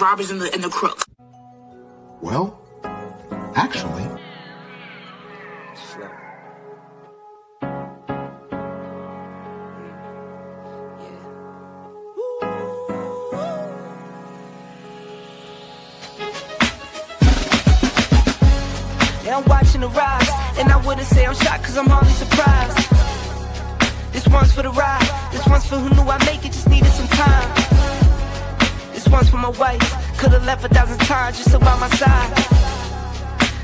robbers and the crooks. Well, actually. Yeah, I'm watching the rise, and I wouldn't say I'm shocked cause I'm hardly surprised. This one's for the ride, this one's for who knew I'd make it, just needed some time. This one's for my wife, could've left 1,000 times just to by my side.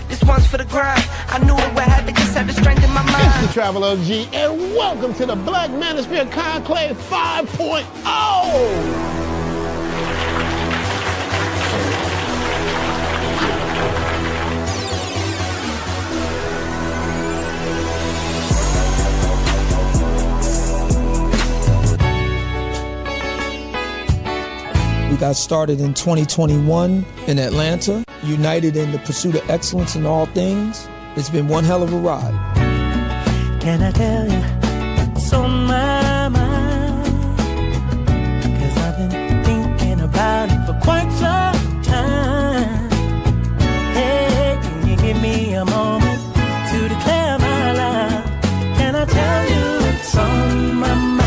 This one's for the grind, I knew it would happen, just had the strength in my mind. It's the Travel OG, and welcome to the Black Manosphere Conclave 5.0! We got started in 2021 in Atlanta, united in the pursuit of excellence in all things. It's been one hell of a ride. Can I tell you what's on my mind? Cause I've been thinking about it for quite some time. Hey, can you give me a moment to declare my love? Can I tell you what's on my mind?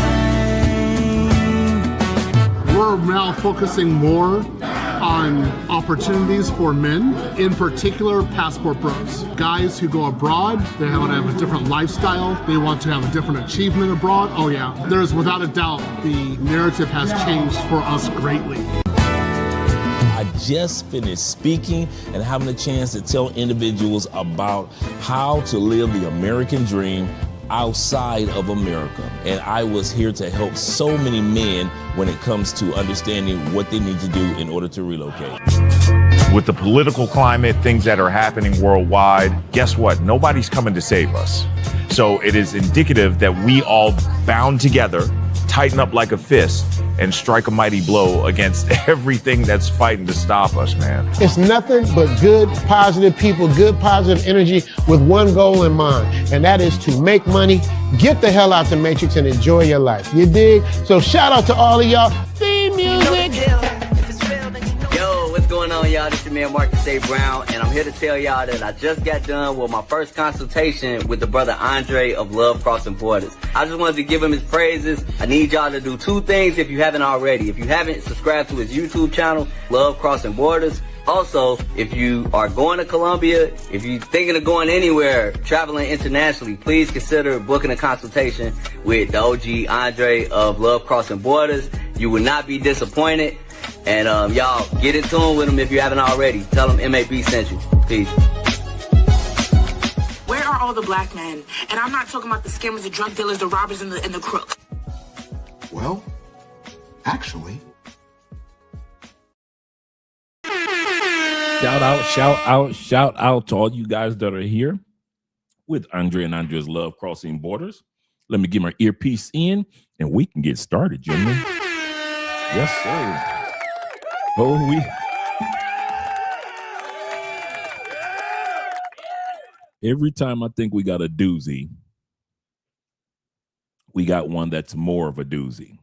We're now focusing more on opportunities for men, in particular passport bros. Guys who go abroad, they want to have a different lifestyle, they want to have a different achievement abroad. Oh yeah, there's without a doubt the narrative has changed for us greatly. I just finished speaking and having a chance to tell individuals about how to live the American dream outside of America. And I was here to help so many men when it comes to understanding what they need to do in order to relocate. With the political climate, things that are happening worldwide, guess what? Nobody's coming to save us. So it is indicative that we all bound together, tighten up like a fist, and strike a mighty blow against everything that's fighting to stop us, man. It's nothing but good, positive people, good, positive energy with one goal in mind, and that is to make money, get the hell out the Matrix, and enjoy your life. You dig? So shout out to all of y'all. Theme music! Yo, what's going on, y'all? This is your man Marcus A. Brown, and I'm here to tell y'all that I just got done with my first consultation with the brother Andre of Love Crossing Borders. I just wanted to give him his praises. I need y'all to do two things if you haven't already. If you haven't, subscribe to his YouTube channel, Love Crossing Borders. Also, if you are going to Colombia, if you're thinking of going anywhere, traveling internationally, please consider booking a consultation with the OG Andre of Love Crossing Borders. You will not be disappointed. And y'all, get in tune with him if you haven't already. Tell him MAB sent you. Peace. Where are all the black men? And I'm not talking about the scammers, the drug dealers, the robbers, and the crooks. Well, actually. Shout out to all you guys that are here with Andre and Andre's Love Crossing Borders. Let me get my earpiece in and we can get started, gentlemen. Yes, sir. Oh, every time I think we got a doozy, we got one that's more of a doozy.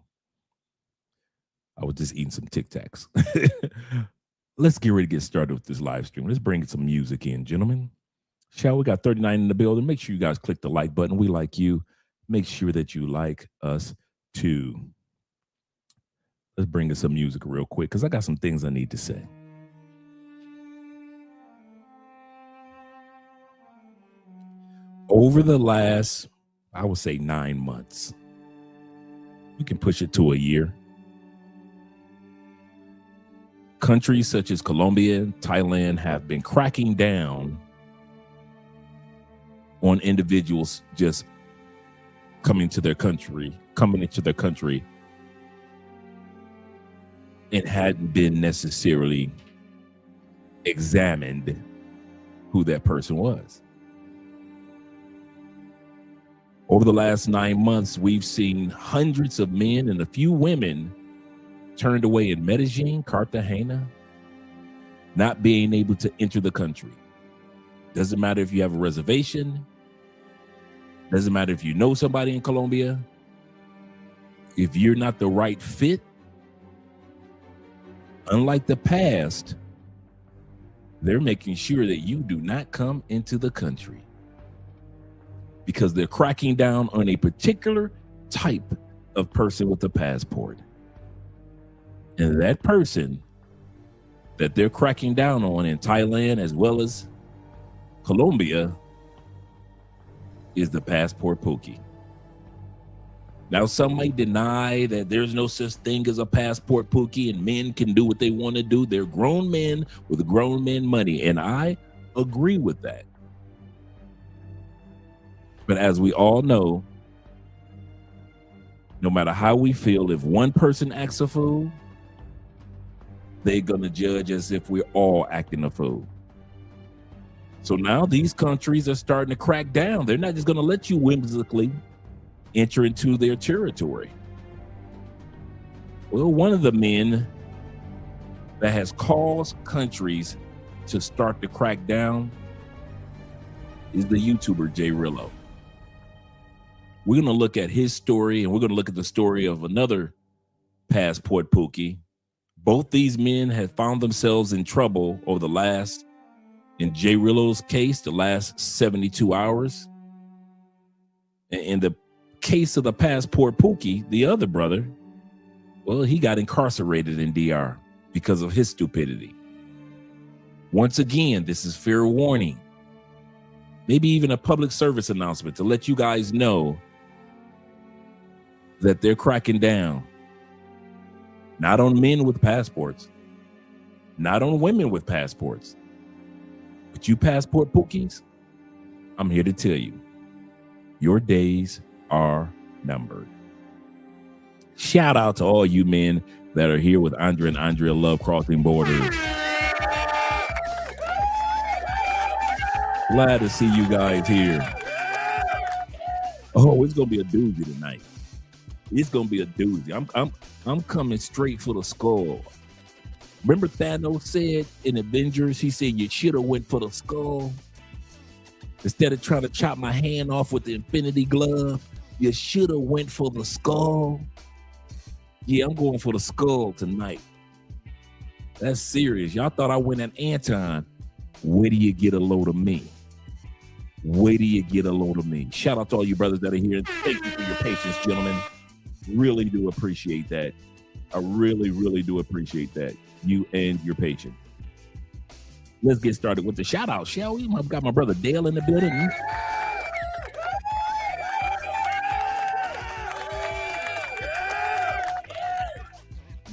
I was just eating some Tic Tacs. Let's get ready to get started with this live stream. Let's bring some music in, gentlemen. Shall we? Got 39 in the building. Make sure you guys click the like button. We like you. Make sure that you like us too. Let's bring in some music real quick because I got some things I need to say. Over the last, I would say 9 months, you can push it to a year. Countries such as Colombia and Thailand have been cracking down on individuals just coming into their country and hadn't been necessarily examined who that person was. Over the last 9 months, we've seen hundreds of men and a few women turned away in Medellin, Cartagena, not being able to enter the country. Doesn't matter if you have a reservation. Doesn't matter if you know somebody in Colombia. If you're not the right fit, Unlike the past, they're making sure that you do not come into the country because they're cracking down on a particular type of person with a passport. And that person that they're cracking down on in Thailand as well as Colombia is the passport pookie. Now, some may deny that there's no such thing as a passport pookie and men can do what they want to do. They're grown men with grown men money, and I agree with that. But as we all know, no matter how we feel, if one person acts a fool, they're going to judge as if we're all acting a fool. So now these countries are starting to crack down. They're not just going to let you whimsically enter into their territory. Well, one of the men that has caused countries to start to crack down is the YouTuber JRello. We're going to look at his story, and we're going to look at the story of another passport pookie. Both these men have found themselves in trouble over the last, in JRello's case, the last 72 hours. In the case of the passport pookie, the other brother, well, he got incarcerated in DR because of his stupidity. Once again, this is fair warning, maybe even a public service announcement to let you guys know that they're cracking down, not on men with passports, not on women with passports, but you passport pookies, I'm here to tell you, your days are numbered. Shout out to all you men that are here with Andre and Andrea Love Crossing Borders. Glad to see you guys here. Oh, it's gonna be a doozy tonight. It's gonna be a doozy. I'm coming straight for the skull. Remember Thanos said in Avengers, he said you should have went for the skull. Instead of trying to chop my hand off with the infinity glove, you should have went for the skull. Yeah, I'm going for the skull tonight. That's serious. Y'all thought I went at Anton. Where do you get a load of me? Where do you get a load of me? Shout out to all you brothers that are here. Thank you for your patience, gentlemen. Really do appreciate that. I really, really do appreciate that. You and your patience. Let's get started with the shout out, shall we? I've got my brother Dale in the building.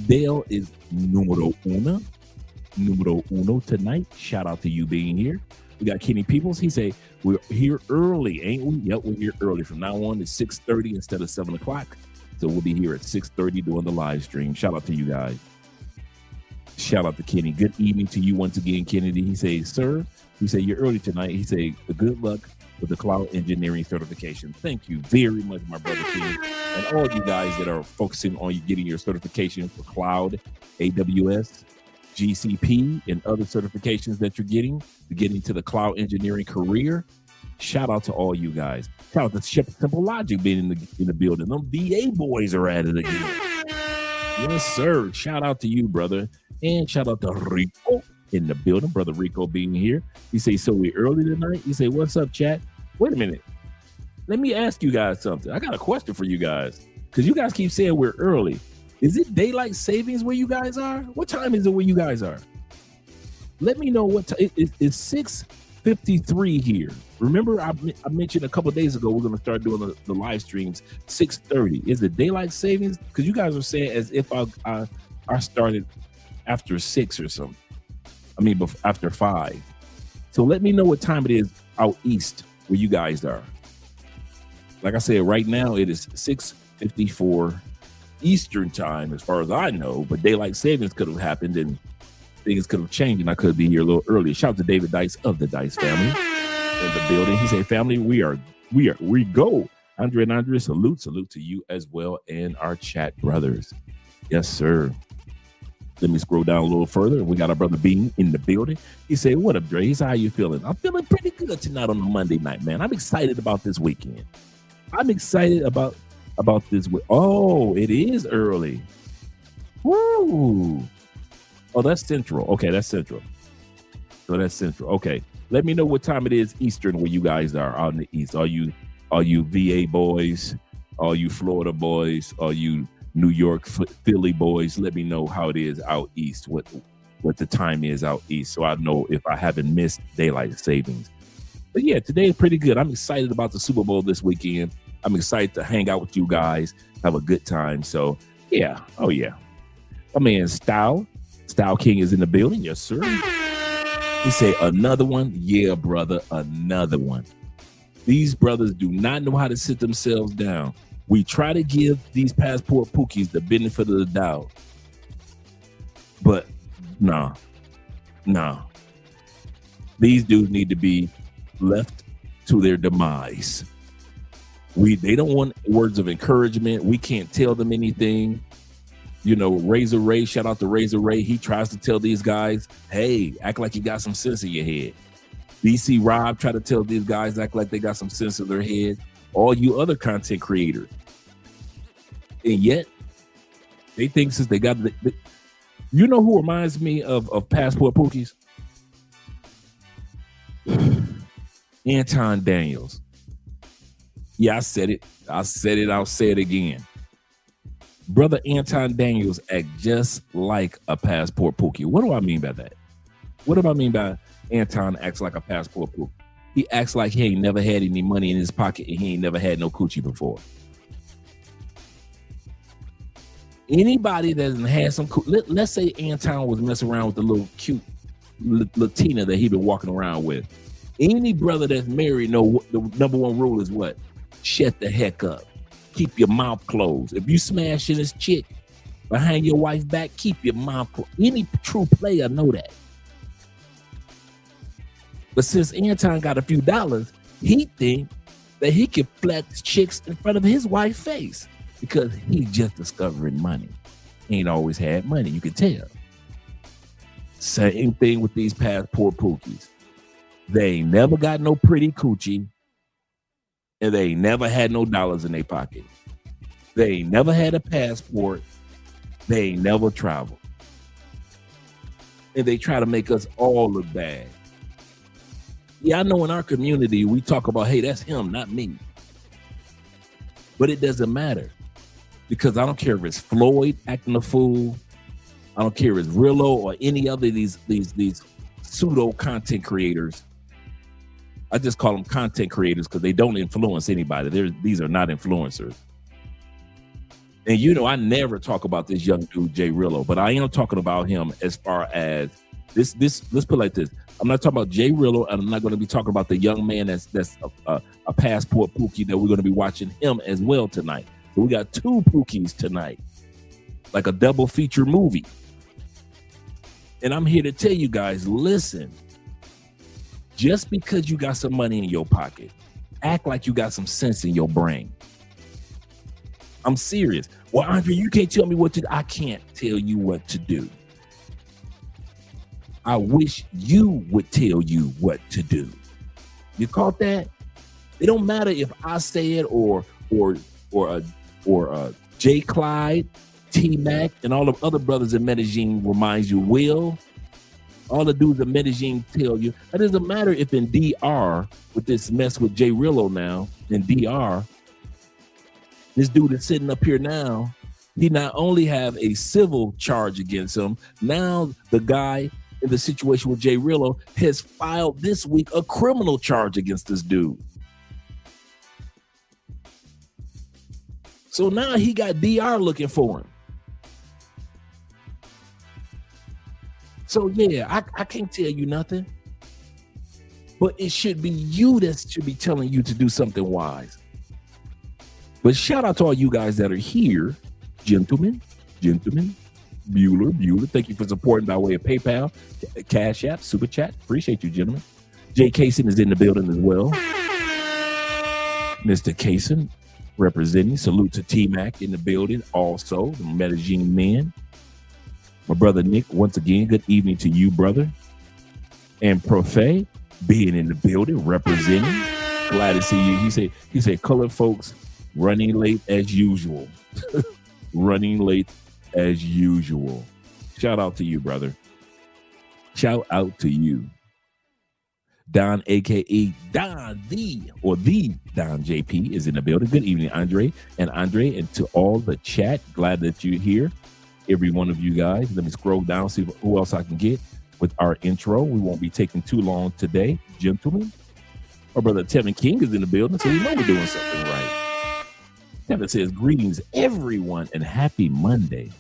Dale is numero uno tonight. Shout out to you being here. We got Kenny Peoples. He say, we're here early, ain't we? Yep, we're here early. From now on, it's 6:30 instead of 7 o'clock. So we'll be here at 6:30 doing the live stream. Shout out to you guys. Shout out to Kenny. Good evening to you once again, Kennedy. He says, sir, he said, you're early tonight. He said, good luck with the cloud engineering certification. Thank you very much, my brother Kenny. And all you guys that are focusing on getting your certification for cloud, AWS, GCP, and other certifications that you're getting to get into the cloud engineering career. Shout out to all you guys. Shout out to Simple Logic being in the building. Them VA boys are at it again. Yes, sir. Shout out to you, brother. And shout out to Rico in the building. Brother Rico being here. He say, so we early tonight? He say, what's up, chat? Wait a minute. Let me ask you guys something. I got a question for you guys. Because you guys keep saying we're early. Is it daylight savings where you guys are? What time is it where you guys are? Let me know what time. It's 6:53 here. Remember, I mentioned a couple of days ago we're going to start doing the live streams 6:30. Is it daylight savings? Because you guys are saying as if I started after 6 or something. I mean, after 5. So let me know what time it is out east where you guys are. Like I said, right now it is 6:54 Eastern time, as far as I know. But daylight savings could have happened and things could have changed, and I could be here a little earlier. Shout out to David Dice of the Dice family in the building. He said, "Family, we go." Andre and Andre, salute to you as well, and our chat brothers. Yes, sir. Let me scroll down a little further. We got our brother Bean in the building. He said, what up, Dre? He said, how you feeling? I'm feeling pretty good tonight on a Monday night, man. I'm excited about this weekend. I'm excited about this. Oh, it is early. Woo. Oh, that's Central. Okay, that's Central. So that's Central. Okay. Let me know what time it is Eastern where you guys are out in the East. Are you VA boys? Are you Florida boys? Are you New York, Philly boys? Let me know how it is out East, what the time is out East, so I know if I haven't missed daylight savings. But yeah, today is pretty good. I'm excited about the Super Bowl this weekend. I'm excited to hang out with you guys, have a good time. So yeah, oh yeah. My man Style King is in the building. Yes, sir. He said, another one? Yeah, brother, another one. These brothers do not know how to sit themselves down. We try to give these passport pookies the benefit of the doubt. But nah. These dudes need to be left to their demise. They don't want words of encouragement. We can't tell them anything. You know, Razor Ray, shout out to Razor Ray. He tries to tell these guys, hey, act like you got some sense in your head. BC Rob try to tell these guys, act like they got some sense in their head. All you other content creators. And yet, they think since they got you know who reminds me of passport pookies? Anton Daniels. Yeah, I said it. I'll say it again. Brother Anton Daniels act just like a passport pookie. What do I mean by that? What do I mean by Anton acts like a passport pookie? He acts like he ain't never had any money in his pocket and he ain't never had no coochie before. Anybody that hasn't had some, let's say Anton was messing around with the little cute Latina that he been walking around with. Any brother that's married know the number one rule is what? Shut the heck up. Keep your mouth closed. If you smashing this chick behind your wife's back, keep your mouth closed. Any true player know that. But since Anton got a few dollars, he think that he can flex chicks in front of his wife's face because he's just discovering money. He ain't always had money, you can tell. Same thing with these passport pookies. They ain't never got no pretty coochie, and they ain't never had no dollars in their pocket. They ain't never had a passport. They ain't never traveled. And they try to make us all look bad. Yeah, I know in our community, we talk about, hey, that's him, not me. But it doesn't matter because I don't care if it's Floyd acting a fool. I don't care if it's JRello or any other of these pseudo content creators. I just call them content creators because they don't influence anybody. These are not influencers. And you know, I never talk about this young dude, JRello, but I am talking about him as far as this. Let's put it like this. I'm not talking about JRello, and I'm not going to be talking about the young man that's a passport pookie that we're going to be watching him as well tonight. So we got two pookies tonight, like a double feature movie. And I'm here to tell you guys, listen, just because you got some money in your pocket, act like you got some sense in your brain. I'm serious. Well, Andre, you can't tell me what to do. I can't tell you what to do. I wish you would tell you what to do. You caught that? It don't matter if I say it or J. Clyde, T-Mac, and all the other brothers in Medellin reminds you, Will. All the dudes in Medellin tell you. It doesn't matter if in DR, with this mess with JRello now, in DR, this dude is sitting up here now. He not only have a civil charge against him, now the guy in the situation with JRello has filed this week a criminal charge against this dude. So now he got DR looking for him. So yeah, I can't tell you nothing, but it should be you that should be telling you to do something wise. But shout out to all you guys that are here, gentlemen, Bueller. Thank you for supporting by way of PayPal, Cash App, Super Chat. Appreciate you, gentlemen. Jay Kaysen is in the building as well. Mr. Kaysen representing. Salute to T-Mac in the building also, the Medellin men. My brother Nick, once again, good evening to you, brother. And Profe being in the building, representing. Glad to see you. He said, colored folks running late as usual. Running late as usual. Shout out to you, brother. Shout out to you. Don, aka Don the Don JP is in the building. Good evening, Andre, and to all the chat. Glad that you're here, every one of you guys. Let me scroll down, see who else I can get with our intro. We won't be taking too long today, gentlemen. Our brother Tevin King is in the building, so we know we're doing something right. Tevin says, greetings, everyone, and happy Monday.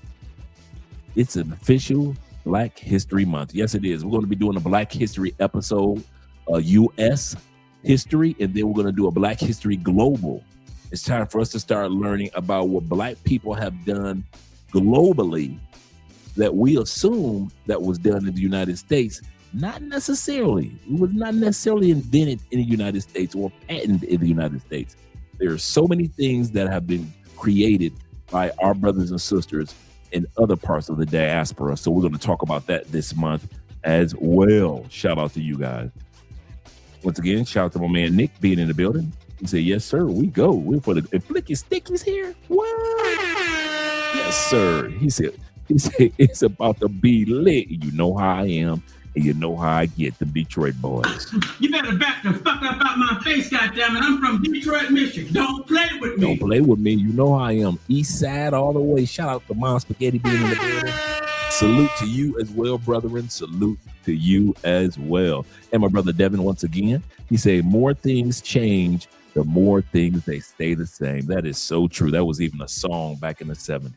It's an official Black History Month. Yes, it is. We're going to be doing a Black History episode, U.S. history, and then we're going to do a Black History Global. It's time for us to start learning about what Black people have done globally that we assume that was done in the United States. Not necessarily. It was not necessarily invented in the United States or patented in the United States. There are so many things that have been created by our brothers and sisters in other parts of the diaspora. So we're going to talk about that this month as well. Shout out to you guys. Once again, shout out to my man Nick being in the building. He said, yes, sir, we go. We're for the Flicky Stickies here. What? Yes, sir. He said, it's about to be lit. You know how I am, and you know how I get the Detroit boys. You better back the fuck up out my face, goddammit. I'm from Detroit, Michigan. Don't play with me. Don't play with me. You know how I am. East side all the way. Shout out to Mom Spaghetti being in the building. Salute to you as well, brethren. Salute to you as well. And my brother Devin, once again, he said, more things change, the more things they stay the same. That is so true. That was even a song back in the 70s.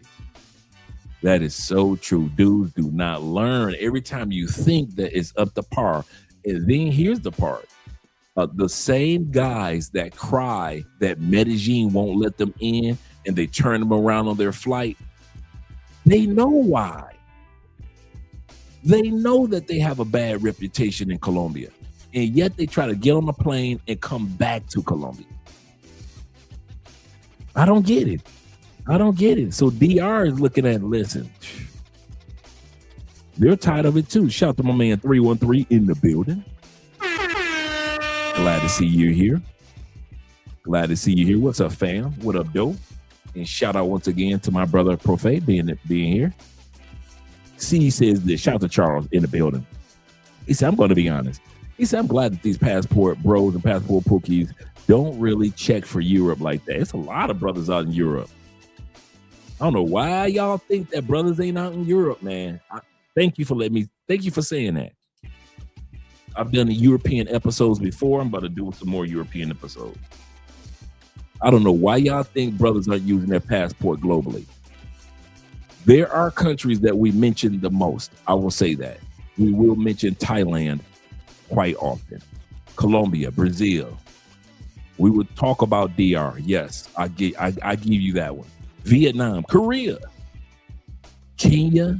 That is so true. Dudes do not learn. Every time you think that it's up to par. And then here's the part. The same guys that cry that Medellin won't let them in and they turn them around on their flight, they know why. They know that they have a bad reputation in Colombia, and yet they try to get on a plane and come back to Colombia. I don't get it. I don't get it. So DR is looking at, listen, they're tired of it too. Shout out to my man 313 in the building. Glad to see you here. Glad to see you here. What's up, fam? What up, Doe? And shout out once again to my brother Prophet being here. C says this. Shout out to Charles in the building. He said, I'm going to be honest. He said, I'm glad that these passport bros and passport pookies don't really check for Europe like that. It's a lot of brothers out in Europe. I don't know why y'all think that brothers ain't out in Europe, man. Thank you for saying that. I've done the European episodes before. I'm about to do some more European episodes. I don't know why y'all think brothers aren't using their passport globally. There are countries that we mention the most. I will say that. We will mention Thailand quite often. Colombia, Brazil. We would talk about DR. Yes, I give you that one. Vietnam, Korea, Kenya,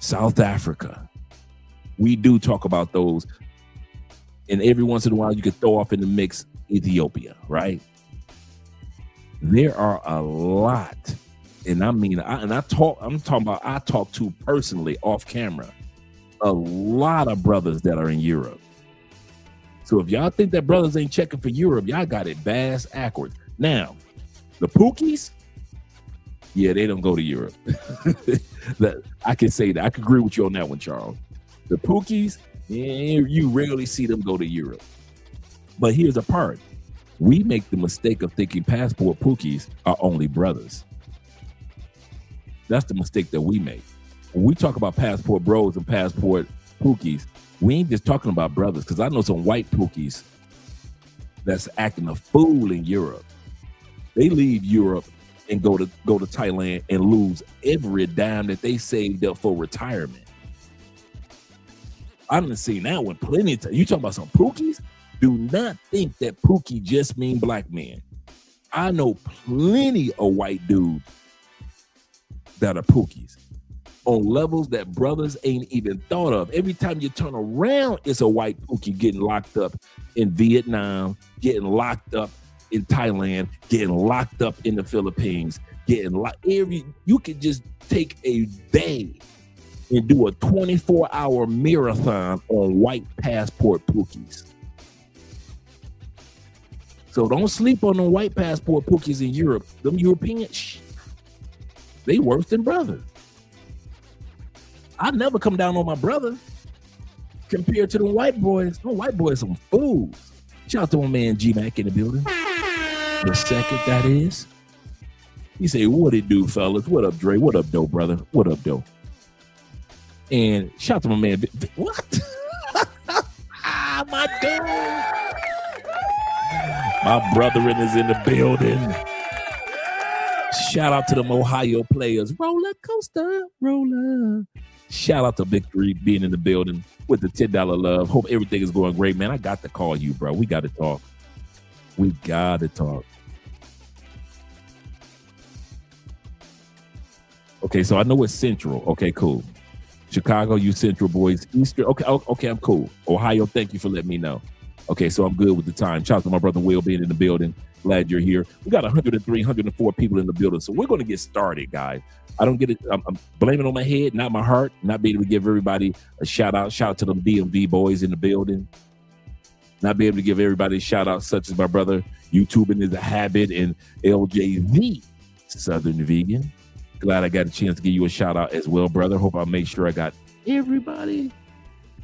South Africa. We do talk about those. And every once in a while, you could throw off in the mix Ethiopia, right? There are a lot. And I mean, I talk to personally off camera, a lot of brothers that are in Europe. So if y'all think that brothers ain't checking for Europe, y'all got it bass backwards. Now, the Pookies, yeah, they don't go to Europe. I can say that. I can agree with you on that one, Charles. The Pookies, you rarely see them go to Europe. But here's the part. We make the mistake of thinking passport Pookies are only brothers. That's the mistake that we make. When we talk about passport bros and passport Pookies, we ain't just talking about brothers, because I know some white Pookies that's acting a fool in Europe. They leave Europe and go to Thailand and lose every dime that they saved up for retirement. I done seen that one plenty of times. You talking about some Pookies? Do not think that Pookie just mean black men. I know plenty of white dudes that are Pookies on levels that brothers ain't even thought of. Every time you turn around, it's a white Pookie getting locked up in Vietnam, getting locked up in Thailand, getting locked up in the Philippines, getting locked. You could just take a day and do a 24-hour marathon on white passport Pookies. So don't sleep on the white passport Pookies in Europe. Them Europeans, they worse than brothers. I never come down on my brother, compared to the white boys. The white boys some fools. Shout out to my man G-Mac in the building. The second, that is. He say, what it do, fellas? What up, Dre? What up, Doe, brother? What up, Doe? And shout out to my man. What? My dude. My brethren is in the building. Shout out to them Ohio players. Roller coaster, roller. Shout out to Victory being in the building with the $10 love. Hope everything is going great, man. I got to call you, bro. We got to talk. We got to talk. Okay, so I know it's Central. Okay, cool. Chicago, you Central boys. Eastern, okay, I'm cool. Ohio, thank you for letting me know. Okay, so I'm good with the time. Shout out to my brother Will being in the building. Glad you're here. We got 103, 104 people in the building, so we're going to get started, guys. I don't get it. I'm blaming on my head, not my heart. Not being able to give everybody a shout out. Shout out to them DMV boys in the building. Not be able to give everybody a shout out, such as my brother YouTubing is a habit and LJV Southern Vegan. Glad I got a chance to give you a shout out as well, brother. Hope I make sure I got everybody.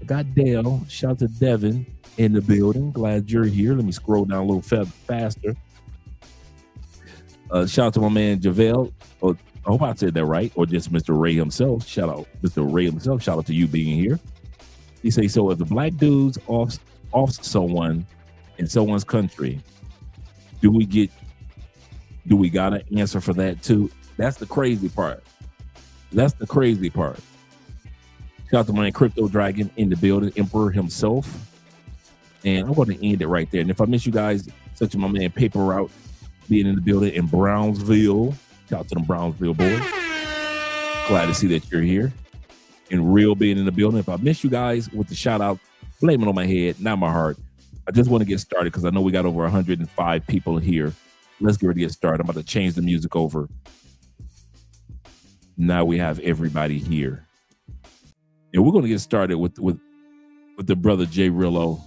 I got Dale. Shout out to Devin in the building. Glad you're here. Let me scroll down a little faster. Shout out to my man Javale. I hope I said that right, or just Mr. Ray himself. Shout out, Mr. Ray himself. Shout out to you being here. He say, so if the black dudes off someone in someone's country, do we got an answer for that too? That's the crazy part. That's the crazy part. Shout out to my Crypto Dragon in the building, Emperor himself. And I'm going to end it right there. And if I miss you guys, such as my man Paper Route being in the building in Brownsville. Shout out to them Brownsville boys. Glad to see that you're here. And Real being in the building. If I miss you guys with the shout out, blame it on my head, not my heart. I just want to get started because I know we got over 105 people here. Let's get ready to get started. I'm about to change the music over. Now we have everybody here. And we're going to get started with the brother JRello.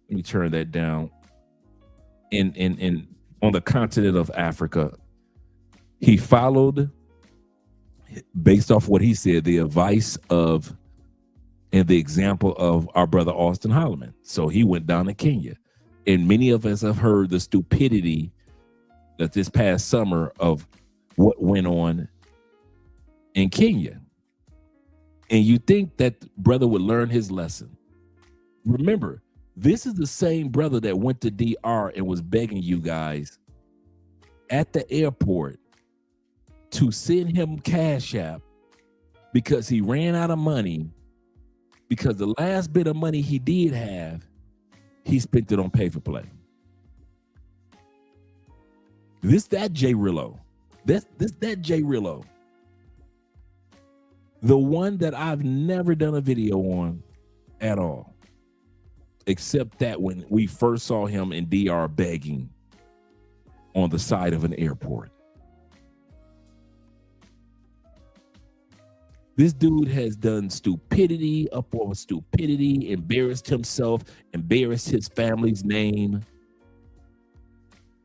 Let me turn that down. In on the continent of Africa, he followed, based off what he said, the advice of and the example of our brother Austin Holloman. So he went down to Kenya. And many of us have heard the stupidity that this past summer of what went on in Kenya. And you think that brother would learn his lesson. Remember, this is the same brother that went to DR and was begging you guys at the airport to send him Cash App because he ran out of money, because the last bit of money he did have, he spent it on pay for play. That JRello. That JRello. The one that I've never done a video on at all. Except that when we first saw him in DR begging on the side of an airport. This dude has done stupidity upon stupidity, embarrassed himself, embarrassed his family's name.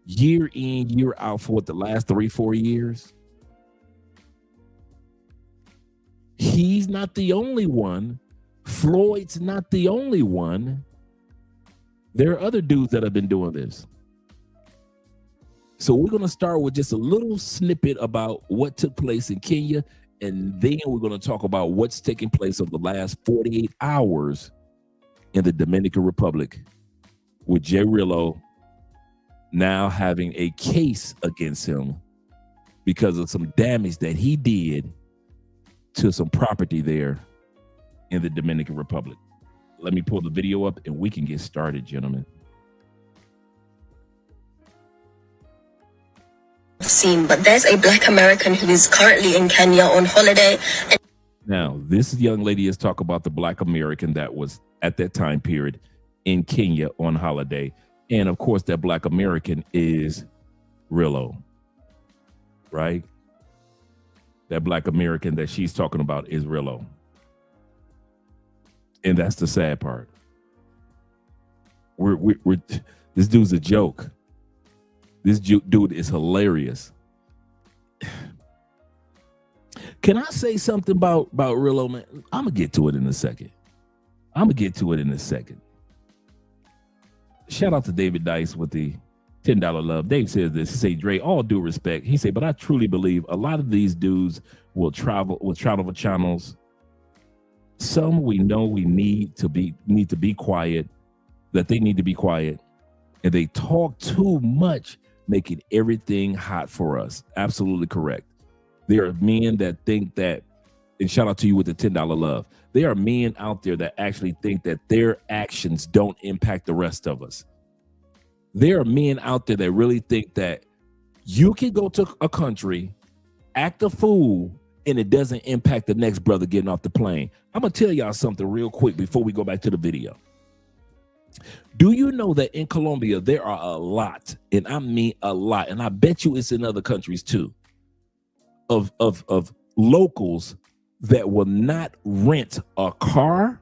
Year in, year out for the last 3-4 years. He's not the only one. Floyd's not the only one. There are other dudes that have been doing this. So we're going to start with just a little snippet about what took place in Kenya, and then we're going to talk about what's taking place over the last 48 hours in the Dominican Republic, with JRello now having a case against him because of some damage that he did to some property there in the Dominican Republic. Let me pull the video up and we can get started, gentlemen. But there's a Black American who is currently in Kenya on holiday. Now, this young lady is talking about the Black American that was at that time period in Kenya on holiday. And of course, that Black American is Rello, right? That Black American that she's talking about is Rello. And that's the sad part. We're this dude's a joke. This dude is hilarious. Can I say something about JRello, man? I'm gonna get to it in a second. Shout out to David Dice with the $10 love. Dave says this. He say, Dre, all due respect. He say, but I truly believe a lot of these dudes will travel for channels. Some we know we need to be quiet, that they need to be quiet, and they talk too much, making everything hot for us. Absolutely correct. There are men that think that, and shout out to you with the $10 love. There are men out there that actually think that their actions don't impact the rest of us. There are men out there that really think that you can go to a country, act a fool, and it doesn't impact the next brother getting off the plane. I'm going to tell y'all something real quick before we go back to the video. Do you know that in Colombia, there are a lot, and I mean a lot, and I bet you it's in other countries too, of locals that will not rent a car,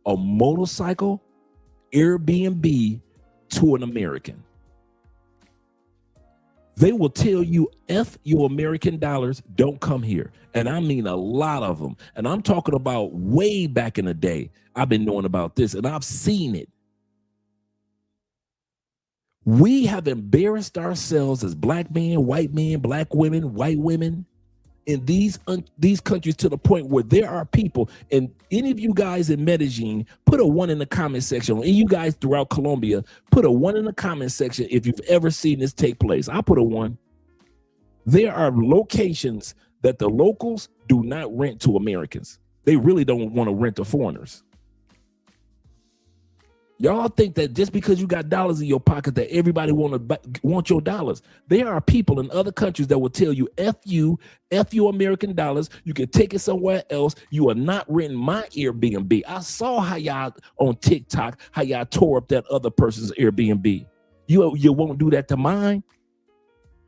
a motorcycle, Airbnb to an American. They will tell you, F your American dollars, don't come here. And I mean a lot of them. And I'm talking about way back in the day. I've been knowing about this and I've seen it. We have embarrassed ourselves as black men, black women, white women in these countries to the point where there are people, and any of you guys in Medellin, put a 1 in the comment section. And you guys throughout Colombia, put a 1 in the comment section if you've ever seen this take place. I'll put a 1. There are locations that the locals do not rent to Americans. They really don't want to rent to foreigners. Y'all think that just because you got dollars in your pocket that everybody want your dollars. There are people in other countries that will tell you, F you American dollars. You can take it somewhere else. You are not renting my Airbnb. I saw how y'all on TikTok, how y'all tore up that other person's Airbnb. You won't do that to mine.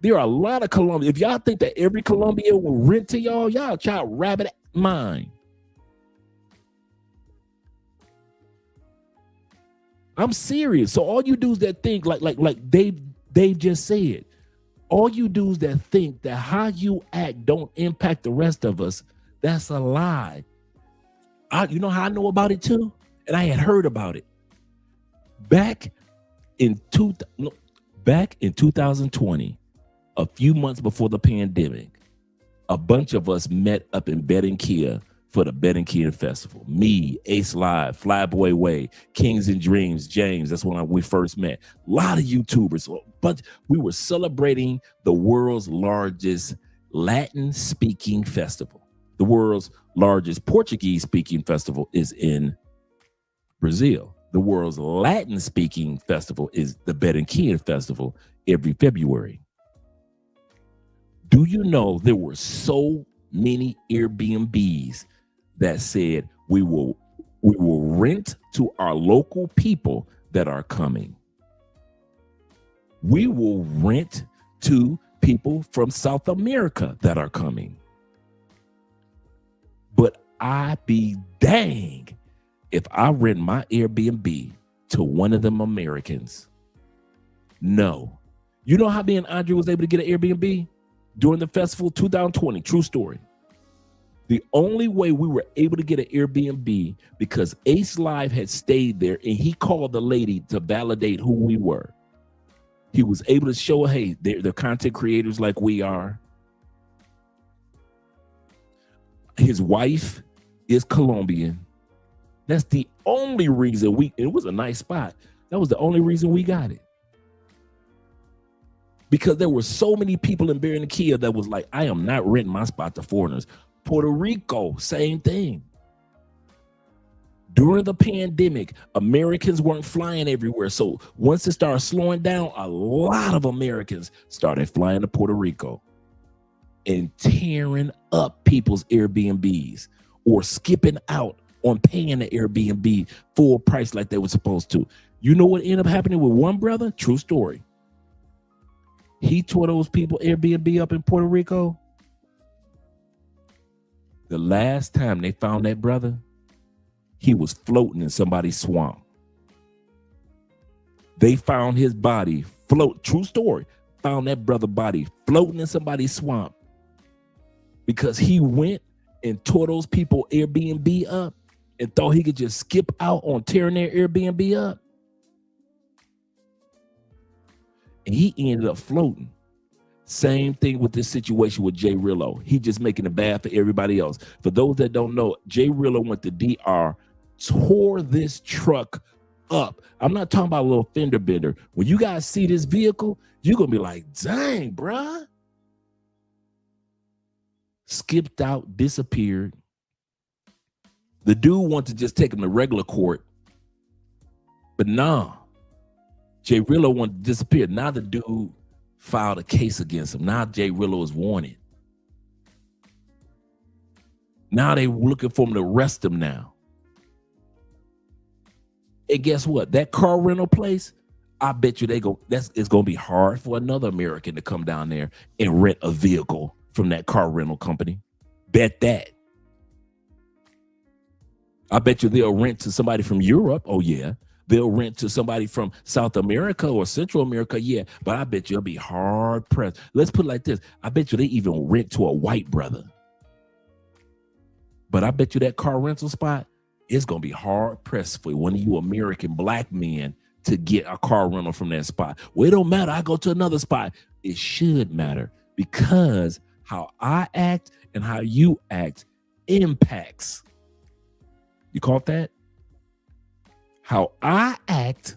There are a lot of Colombians. If y'all think that every Colombian will rent to y'all try to rabbit mine. I'm serious. So all you do is that think like Dave just said. All you do is that think that how you act don't impact the rest of us. That's a lie. You know how I know about it too? And I had heard about it. Back in 2020, a few months before the pandemic, a bunch of us met up in Barranquilla for the Barranquilla Festival. Me, Ace Live, Flyboy Way, Kings and Dreams, James. That's when we first met. A lot of YouTubers, but we were celebrating the world's largest Latin-speaking festival. The world's largest Portuguese-speaking festival is in Brazil. The world's Latin-speaking festival is the Barranquilla Festival every February. Do you know there were so many Airbnbs that said we will rent to our local people that are coming. We will rent to people from South America that are coming. But I be dang if I rent my Airbnb to one of them Americans. No. You know how me and Andre was able to get an Airbnb during the festival 2020? True story. The only way we were able to get an Airbnb because Ace Live had stayed there and he called the lady to validate who we were. He was able to show, hey, they're content creators like we are. His wife is Colombian. That's the only reason it was a nice spot. That was the only reason we got it. Because there were so many people in Barranquilla that was like, I am not renting my spot to foreigners. Puerto Rico, same thing. During the pandemic, Americans weren't flying everywhere. So once it started slowing down, a lot of Americans started flying to Puerto Rico and tearing up people's Airbnbs or skipping out on paying the Airbnb full price like they were supposed to. You know what ended up happening with one brother? True story. He tore those people Airbnb up in Puerto Rico. The last time they found that brother, he was floating in somebody's swamp. They found his body true story, found that brother body floating in somebody's swamp because he went and tore those people Airbnb up and thought he could just skip out on tearing their Airbnb up. And he ended up floating. Same thing with this situation with JRello. He just making it bad for everybody else. For those that don't know, JRello went to DR, tore this truck up. I'm not talking about a little fender bender. When you guys see this vehicle, you're going to be like, dang, bruh. Skipped out, disappeared. The dude wanted to just take him to regular court. But nah. JRello wanted to disappear. Now the dude filed a case against him. Now JRello is wanted. Now they looking for him to arrest him now. And guess what? That car rental place, I bet you it's gonna be hard for another American to come down there and rent a vehicle from that car rental company. Bet that. I bet you they'll rent to somebody from Europe. Oh yeah. They'll rent to somebody from South America or Central America. Yeah. But I bet you it'll be hard pressed. Let's put it like this. I bet you they even rent to a white brother. But I bet you that car rental spot, it's going to be hard pressed for one of you American black men to get a car rental from that spot. Well, it don't matter. I go to another spot. It should matter because how I act and how you act impacts. You caught that? How I act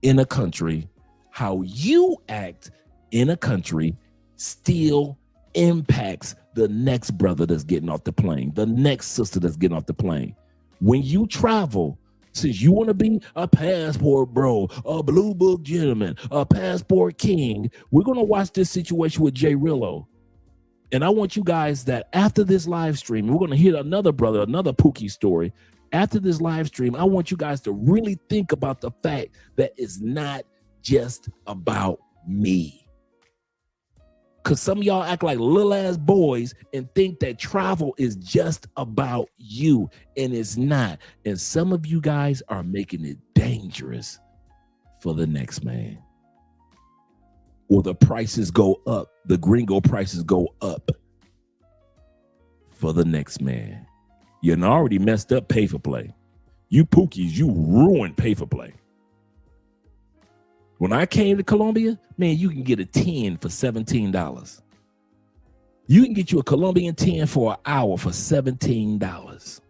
in a country, how you act in a country still impacts the next brother that's getting off the plane, the next sister that's getting off the plane. When you travel, since you want to be a passport bro, a blue book gentleman, a passport king, we're going to watch this situation with JRello. And I want you guys that after this live stream, we're going to hear another brother, another Pookie story. After this live stream, I want you guys to really think about the fact that it's not just about me. Because some of y'all act like little ass boys and think that travel is just about you, and it's not. And some of you guys are making it dangerous for the next man. Or the prices go up, the gringo prices go up for the next man. You already messed up pay for play. You Pookies, you ruined pay for play. When I came to Colombia, man, you can get a 10 for $17. You can get you a Colombian 10 for an hour for $17.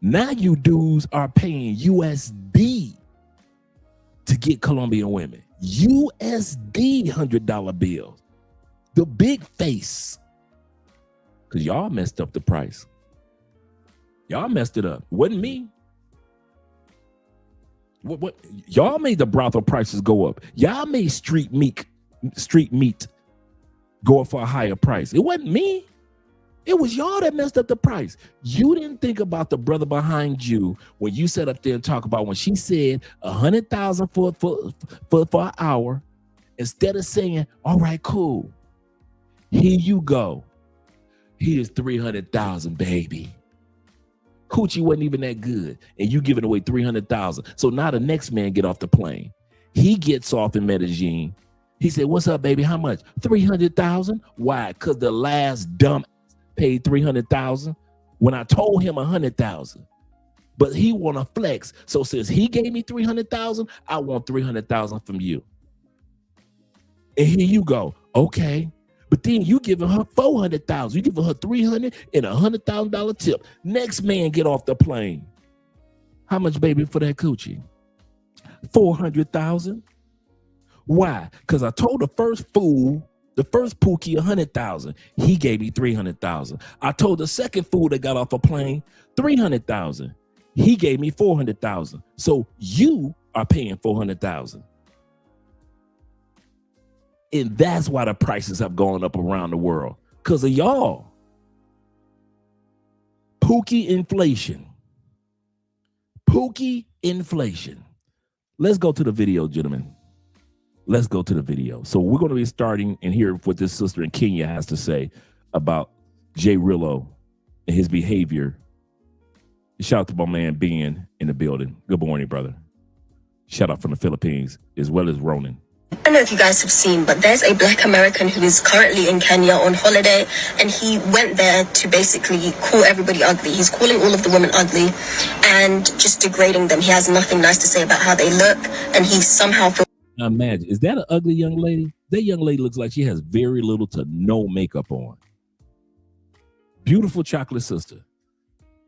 Now you dudes are paying USD to get Colombian women. USD $100 bills. The big face. Because y'all messed up the price. Y'all messed it up. Wasn't me. What? Y'all made the brothel prices go up. Y'all made street meat go up for a higher price. It wasn't me. It was y'all that messed up the price. You didn't think about the brother behind you when you sat up there and talk about when she said $100,000 for an hour. Instead of saying, all right, cool. Here you go. Here's 300,000, baby. Coochie wasn't even that good, and you giving away 300,000. So now the next man get off the plane. He gets off in Medellin. He said, "What's up, baby? How much? 300,000. Why? Because the last dump paid 300,000 when I told him 100,000. But he want to flex. So since he gave me 300,000, I want 300,000 from you. And here you go. Okay. But then you giving her 400,000. You giving her 300 and $100,000 tip. Next man get off the plane. How much, baby, for that coochie? 400,000. Why? Because I told the first fool, the first Pookie, 100,000. He gave me 300,000. I told the second fool that got off a plane 300,000. He gave me 400,000. So you are paying 400,000. And that's why the prices have gone up around the world. Because of y'all. Pookie inflation. Pookie inflation. Let's go to the video, gentlemen. Let's go to the video. So we're going to be starting and hear what this sister in Kenya has to say about JRello and his behavior. Shout out to my man Ben in the building. Good morning, brother. Shout out from the Philippines as well as Ronan. I don't know if you guys have seen, but there's a black American who is currently in Kenya on holiday, and he went there to basically call everybody ugly. He's calling all of the women ugly and just degrading them. He has nothing nice to say about how they look, and he somehow feels. Now imagine, is that an ugly young lady? That young lady looks like she has very little to no makeup on. Beautiful chocolate sister.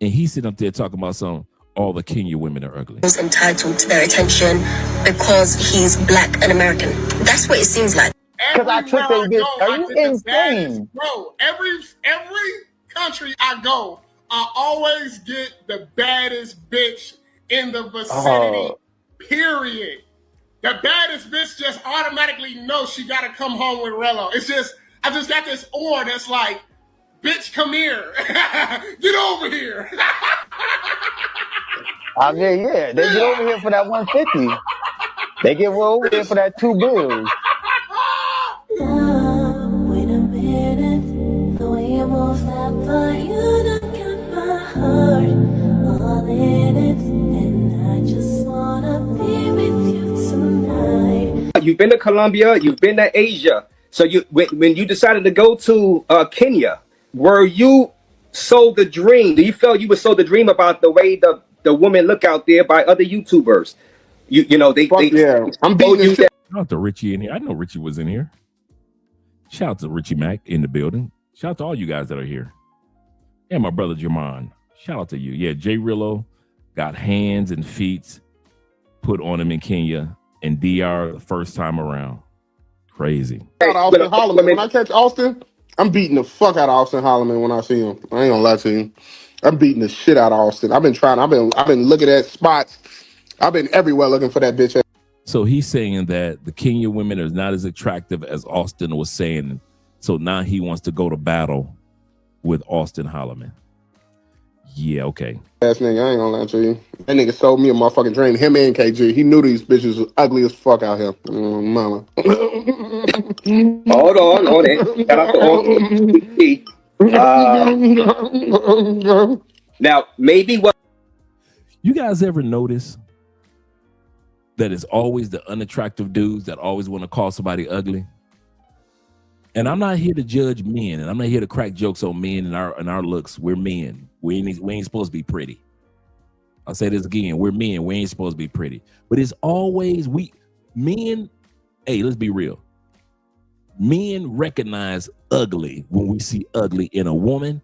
And he's sitting up there talking about all the Kenya women are ugly. Feels entitled to their attention because he's black and American. That's what it seems like. Because I took a bitch. Are you insane? Bro, every country I go, I always get the baddest bitch in the vicinity. Period. The baddest bitch just automatically knows she gotta come home with Rello. It's just, I just got this aura that's like, bitch, come here. Get over here. I mean, yeah, they get over here for that 150. They get over here for that $2 bills. Wait a minute, the way you move that body, you done got my heart all in it, and I just wanna be with you tonight. You've been to Colombia, you've been to Asia. So when you decided to go to Kenya, were you sold the dream? Do you feel you were sold the dream about the way the women look out there by other YouTubers? You know, they yeah. I'm beating you. Shout out to Richie in here. I know Richie was in here. Shout out to Richie Mack in the building. Shout out to all you guys that are here. And my brother Jermon. Shout out to you. Yeah, JRello got hands and feet put on him in Kenya and DR the first time around. Crazy. Austin Holloman. When I catch Austin, I'm beating the fuck out of Austin Holloman when I see him. I ain't gonna lie to you. I'm beating the shit out of Austin. I've been looking at spots. I've been everywhere looking for that bitch. So he's saying that the Kenya women are not as attractive as Austin was saying. So now he wants to go to battle with Austin Holloman. Yeah, okay. Ass nigga, I ain't gonna lie to you. That nigga sold me a motherfucking dream. Him and KG. He knew these bitches was ugly as fuck out here. Mama. Hold on it. Shout out to now, maybe what you guys ever notice that it's always the unattractive dudes that always want to call somebody ugly? And I'm not here to judge men, and I'm not here to crack jokes on men and our looks. We're men. We ain't supposed to be pretty. I'll say this again. We're men. We ain't supposed to be pretty. But it's always men. Hey, let's be real. Men recognize ugly when we see ugly in a woman.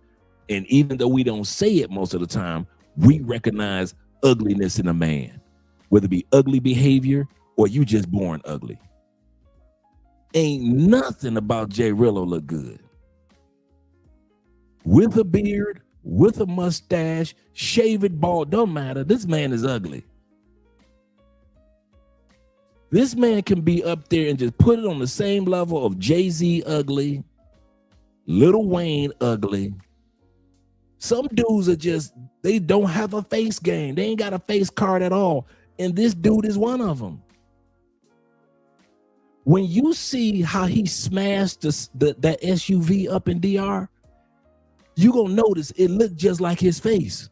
And even though we don't say it most of the time, we recognize ugliness in a man, whether it be ugly behavior or you just born ugly. Ain't nothing about JRello look good. With a beard, with a mustache, shave it bald, don't matter. This man is ugly. This man can be up there and just put it on the same level of Jay-Z ugly, Lil Wayne ugly. Some dudes are just, they don't have a face game. They ain't got a face card at all. And this dude is one of them. When you see how he smashed that SUV up in DR, you're going to notice it looked just like his face.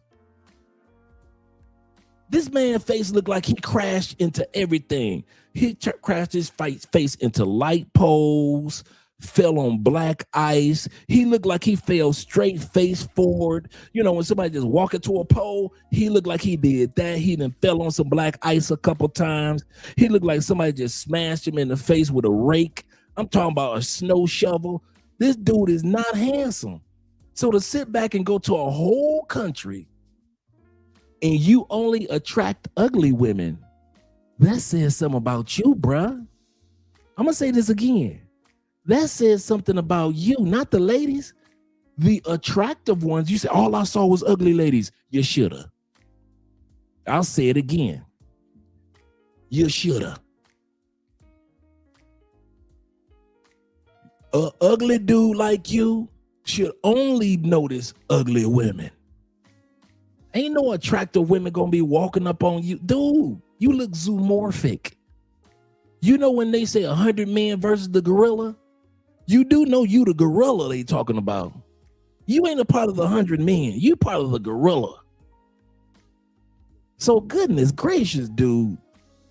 This man's face looked like he crashed into everything. He crashed his face into light poles, fell on black ice. He looked like he fell straight face forward. You know, when somebody just walk into a pole, he looked like he did that. He then fell on some black ice a couple times. He looked like somebody just smashed him in the face with a rake. I'm talking about a snow shovel. This dude is not handsome. So to sit back and go to a whole country and you only attract ugly women, that says something about you, bruh. I'm gonna say this again. That says something about you, not the ladies. The attractive ones, you say, all I saw was ugly ladies. You shoulda. I'll say it again. You shoulda. An ugly dude like you should only notice ugly women. Ain't no attractive women gonna be walking up on you. Dude, you look zoomorphic. You know when they say 100 men versus the gorilla? You do know you the gorilla they talking about. You ain't a part of the 100 men. You part of the gorilla. So goodness gracious, dude.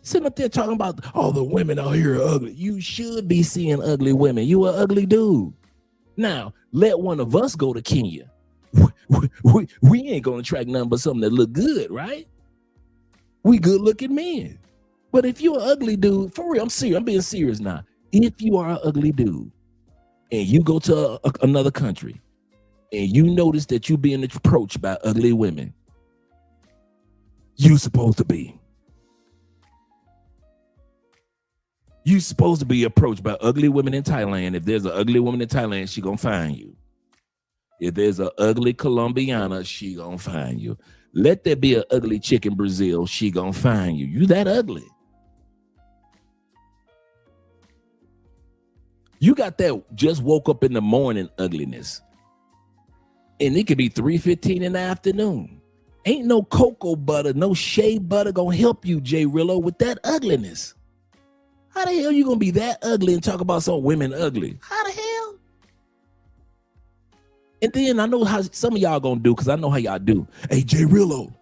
Sitting up there talking about all the women out here are ugly. You should be seeing ugly women. You an ugly dude. Now, let one of us go to Kenya. We ain't gonna attract nothing but something that look good, right? We good looking men. But if you're an ugly dude, for real, I'm serious. I'm being serious now. If you are an ugly dude and you go to another country and you notice that you're being approached by ugly women, you supposed to be. You supposed to be approached by ugly women in Thailand. If there's an ugly woman in Thailand, she gonna find you. If there's an ugly Colombiana, she gonna find you. Let there be an ugly chick in Brazil, she gonna find you. You that ugly. You got that just woke up in the morning ugliness. And it could be 3:15 in the afternoon. Ain't no cocoa butter, no shea butter gonna help you, JRello, with that ugliness. How the hell you gonna be that ugly and talk about some women ugly? How the hell? And then I know how some of y'all gonna do, because I know how y'all do. Hey, JRello,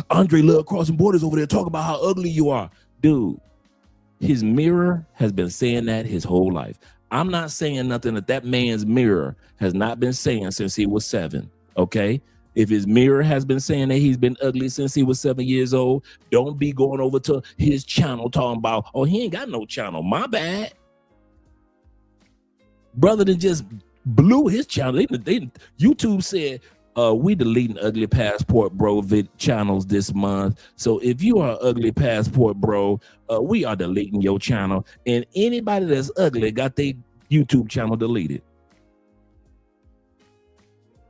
Andre Love Crossing Borders over there talking about how ugly you are. Dude, his mirror has been saying that his whole life. I'm not saying nothing that man's mirror has not been saying since he was 7, okay? If his mirror has been saying that he's been ugly since he was 7 years old, don't be going over to his channel talking about, oh, he ain't got no channel. My bad. Brother that just blew his channel. YouTube said, we deleting ugly passport bro channels this month. So if you are ugly passport bro, we are deleting your channel. And anybody that's ugly got their YouTube channel deleted.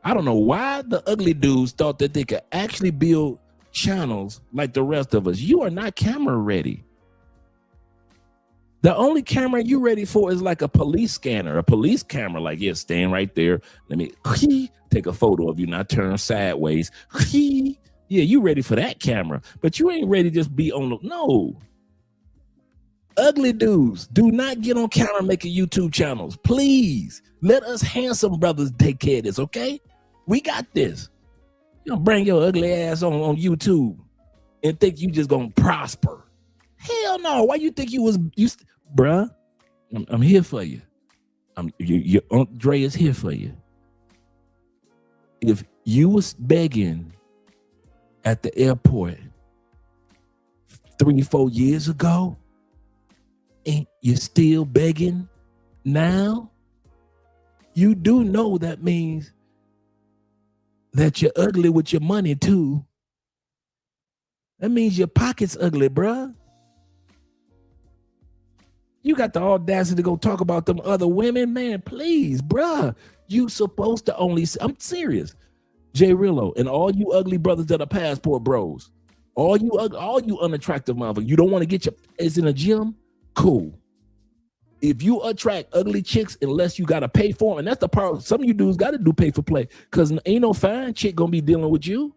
I don't know why the ugly dudes thought that they could actually build channels like the rest of us. You are not camera ready. The only camera you ready for is like a police scanner, a police camera. Like, yeah, stand right there. Let me take a photo of you, not turn sideways. Yeah, you ready for that camera, but you ain't ready to just be on the, no. Ugly dudes, do not get on camera making YouTube channels. Please, let us handsome brothers take care of this, okay? We got this. You don't bring your ugly ass on YouTube and think you just gonna prosper. Hell no. Why you think bruh? I'm here for you. Your Aunt Dre is here for you. If you was begging at the airport 3-4 years ago, and you're still begging now, you do know that means that you're ugly with your money too. That means your pocket's ugly, bruh. You got the audacity to go talk about them other women, man. Please, bruh. You supposed to only, I'm serious. JRello and all you ugly brothers that are passport bros, all you unattractive motherfuckers, you don't want to get your ass in a gym? Cool. If you attract ugly chicks, unless you got to pay for them, and that's the part, some of you dudes got to do pay for play, because ain't no fine chick going to be dealing with you.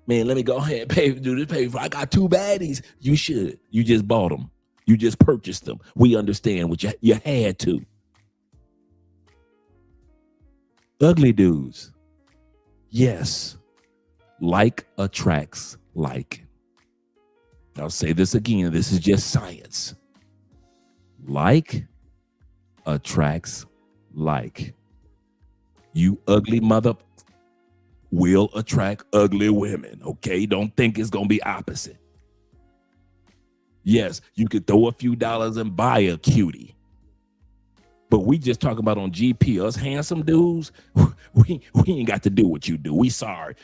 Man, let me go ahead and do this pay for. I got 2 baddies. You should. You just bought them. You just purchased them. We understand what you had to. Ugly dudes. Yes. Like attracts like. I'll say this again. This is just science. Like attracts like. You ugly mother will attract ugly women. Okay? Don't think it's going to be opposite. Yes, you could throw a few dollars and buy a cutie. But we just talking about on GP, us handsome dudes, we ain't got to do what you do. We sorry.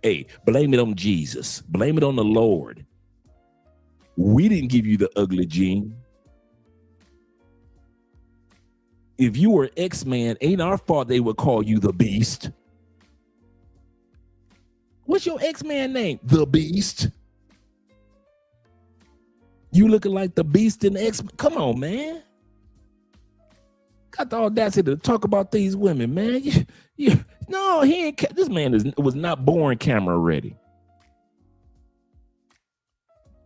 Hey, blame it on Jesus. Blame it on the Lord. We didn't give you the ugly gene. If you were X-Man, ain't our fault they would call you the Beast. What's your X-Man name? The Beast. You looking like the Beast in X-Men. Come on, man. Got the audacity to talk about these women, man. No, he ain't. This man was not born camera ready.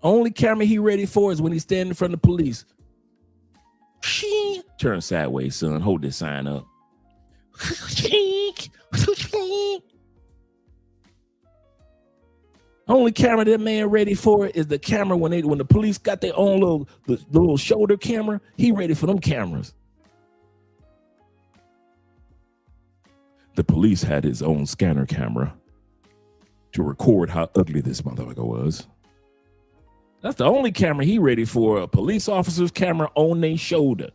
Only camera he ready for is when he's standing in front of the police. Turn sideways, son. Hold this sign up. Only camera that man ready for is the camera when the police got their own little shoulder camera. He ready for them cameras. The police had his own scanner camera to record how ugly this motherfucker was. That's the only camera he ready for, a police officer's camera on their shoulder.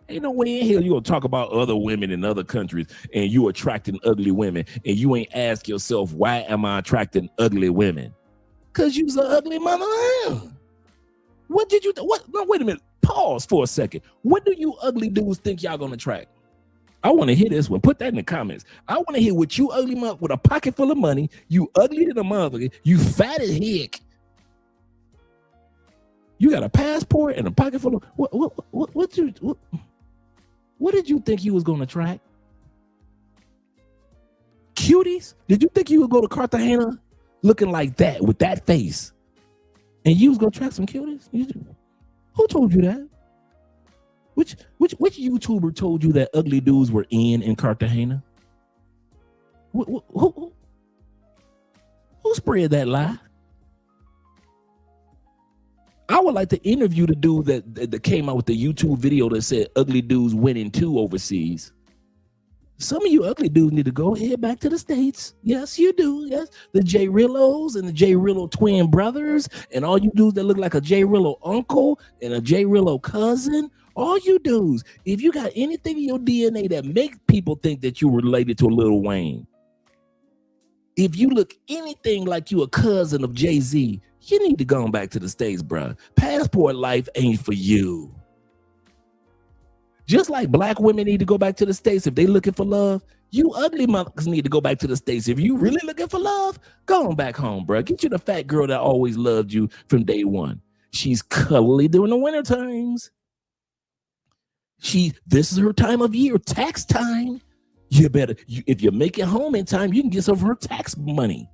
Ain't no way in hell you gonna talk about other women in other countries and you attracting ugly women and you ain't ask yourself, why am I attracting ugly women? Cause you's an ugly mother. What did you, no, wait a minute, pause for a second. What do you ugly dudes think y'all gonna attract? I want to hear this one. Put that in the comments. I want to hear what you ugly mother with a pocket full of money. You ugly to the motherfucker. You fat as heck. You got a passport and a pocket full of what did you think you was gonna attract? Cuties? Did you think you would go to Cartagena looking like that with that face, and you was gonna attract some cuties? Who told you that? Which YouTuber told you that ugly dudes were in Cartagena? Who spread that lie? I would like to interview the dude that came out with the YouTube video that said ugly dudes winning too overseas. Some of you ugly dudes need to go head back to the States. Yes, you do. Yes, the JRellos and the JRello twin brothers and all you dudes that look like a JRello uncle and a JRello cousin. All you dudes, if you got anything in your DNA that make people think that you're related to Lil Wayne, if you look anything like you a cousin of Jay-Z, you need to go back to the States, bro. Passport life ain't for you. Just like black women need to go back to the States if they looking for love, you ugly motherfuckers need to go back to the States. If you really looking for love, go on back home, bro. Get you the fat girl that always loved you from day one. She's cuddly during the winter times. This is her time of year, tax time. You better, if you make it home in time, you can get some of her tax money.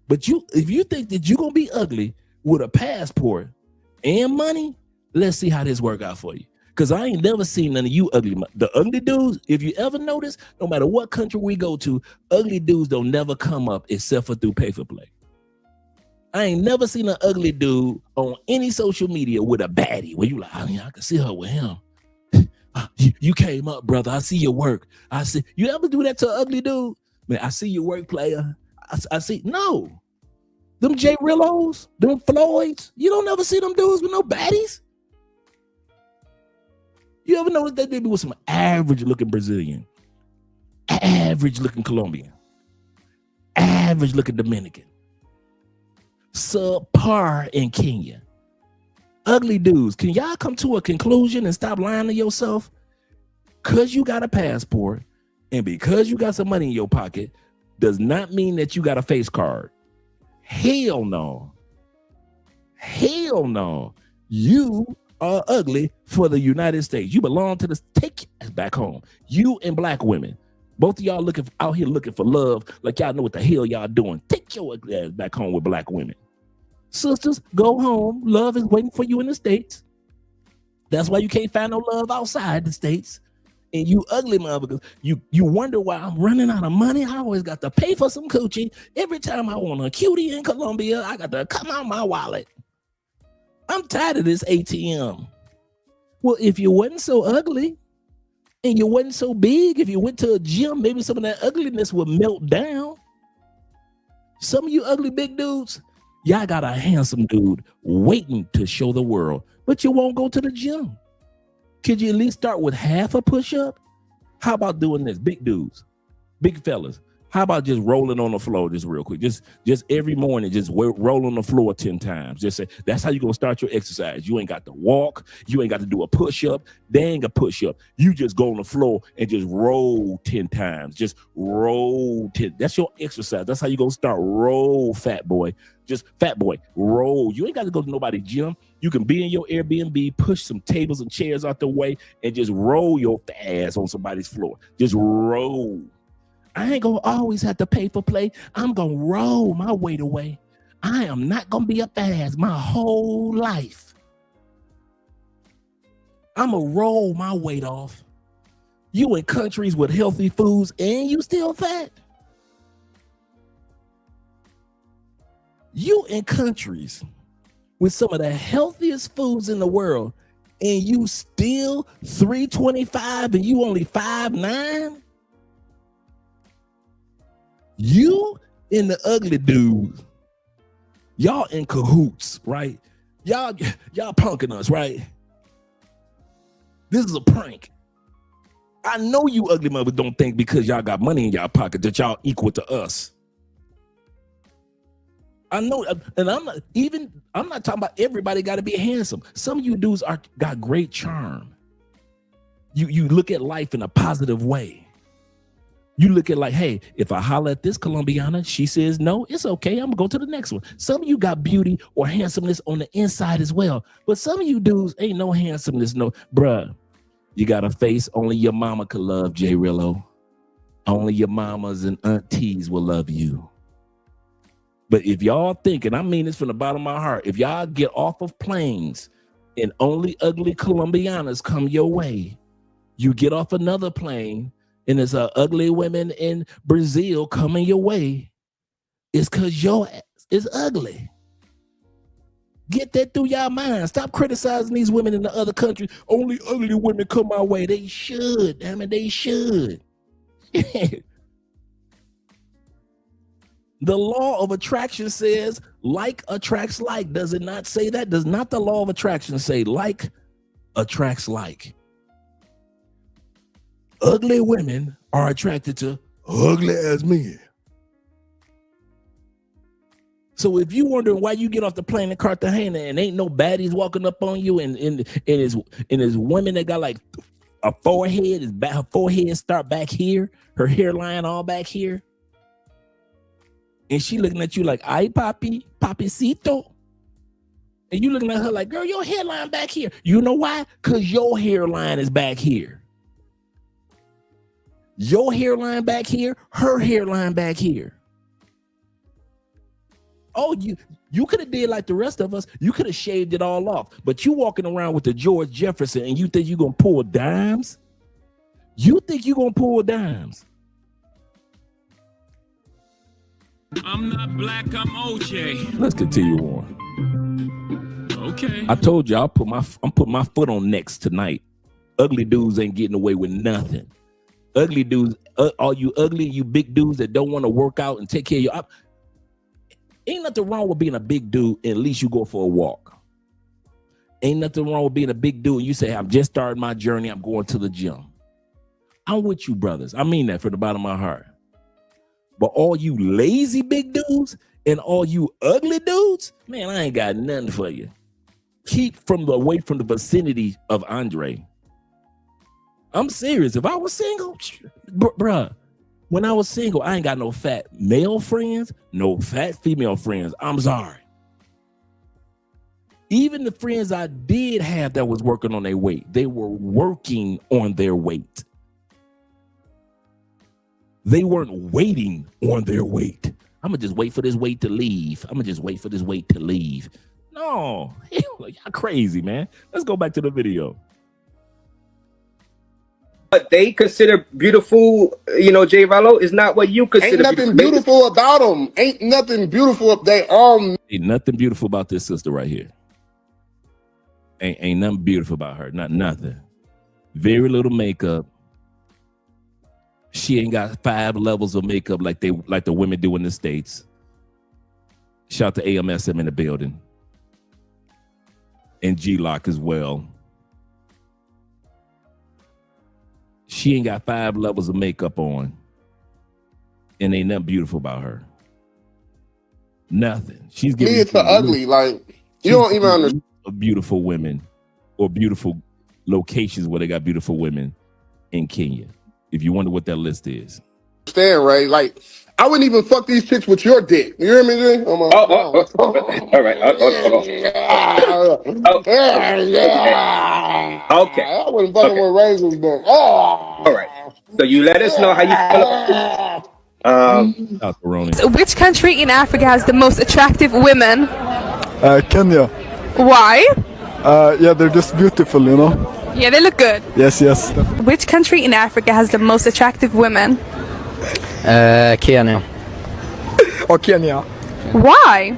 But if you think that you're gonna be ugly with a passport and money, let's see how this work out for you. Cause I ain't never seen none of you the ugly dudes. If you ever notice, no matter what country we go to, ugly dudes don't never come up except for through pay for play. I ain't never seen an ugly dude on any social media with a baddie where you like, oh yeah, I can see her with him. You came up, brother. I see your work. I see. You ever do that to an ugly dude? Man, I see your work, player. I see. No. Them JRellos, them Floyds, you don't ever see them dudes with no baddies. You ever notice that they be with some average looking Brazilian, average looking Colombian, average looking Dominican, subpar in Kenya? Ugly dudes, can y'all come to a conclusion and stop lying to yourself? Because you got a passport and because you got some money in your pocket does not mean that you got a face card. Hell no. Hell no. You are ugly for the United States. You belong to the, take your ass back home. You and black women, both of y'all out here looking for love like y'all know what the hell y'all doing. Take your ugly ass back home with black women. Sisters, go home. Love is waiting for you in the States. That's why you can't find no love outside the States. And you ugly motherfuckers, you wonder why I'm running out of money. I always got to pay for some coochie. Every time I want a cutie in Colombia, I got to come out my wallet. I'm tired of this ATM. Well, if you wasn't so ugly and you wasn't so big, if you went to a gym, maybe some of that ugliness would melt down. Some of you ugly big dudes, y'all got a handsome dude waiting to show the world, but you won't go to the gym. Could you at least start with half a push-up? How about doing this? Big dudes, big fellas. How about just rolling on the floor just real quick? Just every morning, just roll on the floor 10 times. Just say, that's how you're going to start your exercise. You ain't got to walk. You ain't got to do a push-up. They ain't a push-up. You just go on the floor and just roll 10 times. Just roll 10. That's your exercise. That's how you're going to start. Roll, fat boy. Just fat boy, roll. You ain't got to go to nobody's gym. You can be in your Airbnb, push some tables and chairs out the way, and just roll your ass on somebody's floor. Just roll. I ain't gonna always have to pay for play. I'm gonna roll my weight away. I am not gonna be up ass my whole life. I'm gonna roll my weight off. You in countries with healthy foods and you still fat. You in countries with some of the healthiest foods in the world, and you still 325 and you only 5'9"? You and the ugly dude, y'all in cahoots, right? Y'all punking us, right? This is a prank. I know you ugly mother don't think because y'all got money in y'all pocket that y'all equal to us. I know, and I'm not talking about everybody got to be handsome. Some of you dudes got great charm. You look at life in a positive way. You look at like, hey, if I holler at this Colombiana, she says no, it's okay. I'm gonna go to the next one. Some of you got beauty or handsomeness on the inside as well. But some of you dudes ain't no handsomeness, no, bruh. You got a face only your mama could love, JRello. Only your mamas and aunties will love you. But if y'all think, and I mean this from the bottom of my heart, if y'all get off of planes and only ugly Colombianas come your way, you get off another plane and there's ugly women in Brazil coming your way, it's because your ass is ugly. Get that through y'all mind. Stop criticizing these women in the other countries. Only ugly women come my way. They should. Damn it, they should. The law of attraction says like attracts like. Does it not say that? Does not the law of attraction say like attracts like? Ugly women are attracted to ugly ass men. So if you wondering why you get off the plane in Cartagena and ain't no baddies walking up on you and it's women that got like a forehead, her forehead start back here, her hairline all back here. And she looking at you like, ay, papi, papicito. And you looking at her like, girl, your hairline back here. You know why? Because your hairline is back here. Your hairline back here, her hairline back here. Oh, you could have did like the rest of us. You could have shaved it all off. But you walking around with the George Jefferson and you think you're going to pull dimes? You think you're going to pull dimes? I'm not black, I'm OJ. Let's continue on. Okay. I told you I'm putting my foot on next tonight. Ugly dudes ain't getting away with nothing. Ugly dudes, all you ugly, you big dudes that don't want to work out and take care of your... Ain't nothing wrong with being a big dude, and at least you go for a walk. Ain't nothing wrong with being a big dude and you say, I'm just starting my journey, I'm going to the gym. I'm with you, brothers. I mean that from the bottom of my heart. But all you lazy big dudes and all you ugly dudes, man, I ain't got nothing for you. Keep away from the vicinity of Andre. I'm serious. If I was single, bruh, when I was single, I ain't got no fat male friends, no fat female friends. I'm sorry. Even the friends I did have that was working on their weight, they were working on their weight. They weren't waiting on their weight. I'm going to just wait for this weight to leave. No, y'all crazy, man. Let's go back to the video. What they consider beautiful, JRello, is not what you consider. Ain't nothing beautiful about them. Ain't nothing beautiful. They all. Ain't nothing beautiful about this sister right here. Ain't nothing beautiful about her. Nothing. Very little makeup. She ain't got 5 levels of makeup like the women do in the States. Shout to AMSM in the building. And G-Lock as well. She ain't got 5 levels of makeup on. And ain't nothing beautiful about her. Nothing. She's giving me, it's the ugly. Like, you don't even understand. Beautiful women or beautiful locations where they got beautiful women in Kenya. If you wonder what that list is. Understand, right? Like, I wouldn't even fuck these chicks with your dick. You hear me, Jay? All right. Okay. I wouldn't fuck with razors, but all right. So you let us know how you feel about Which country in Africa has the most attractive women? Kenya. Why? Yeah, they're just beautiful, you know. Yeah, they look good. Yes. Which country in Africa has the most attractive women? Kenya. Or Kenya. Why?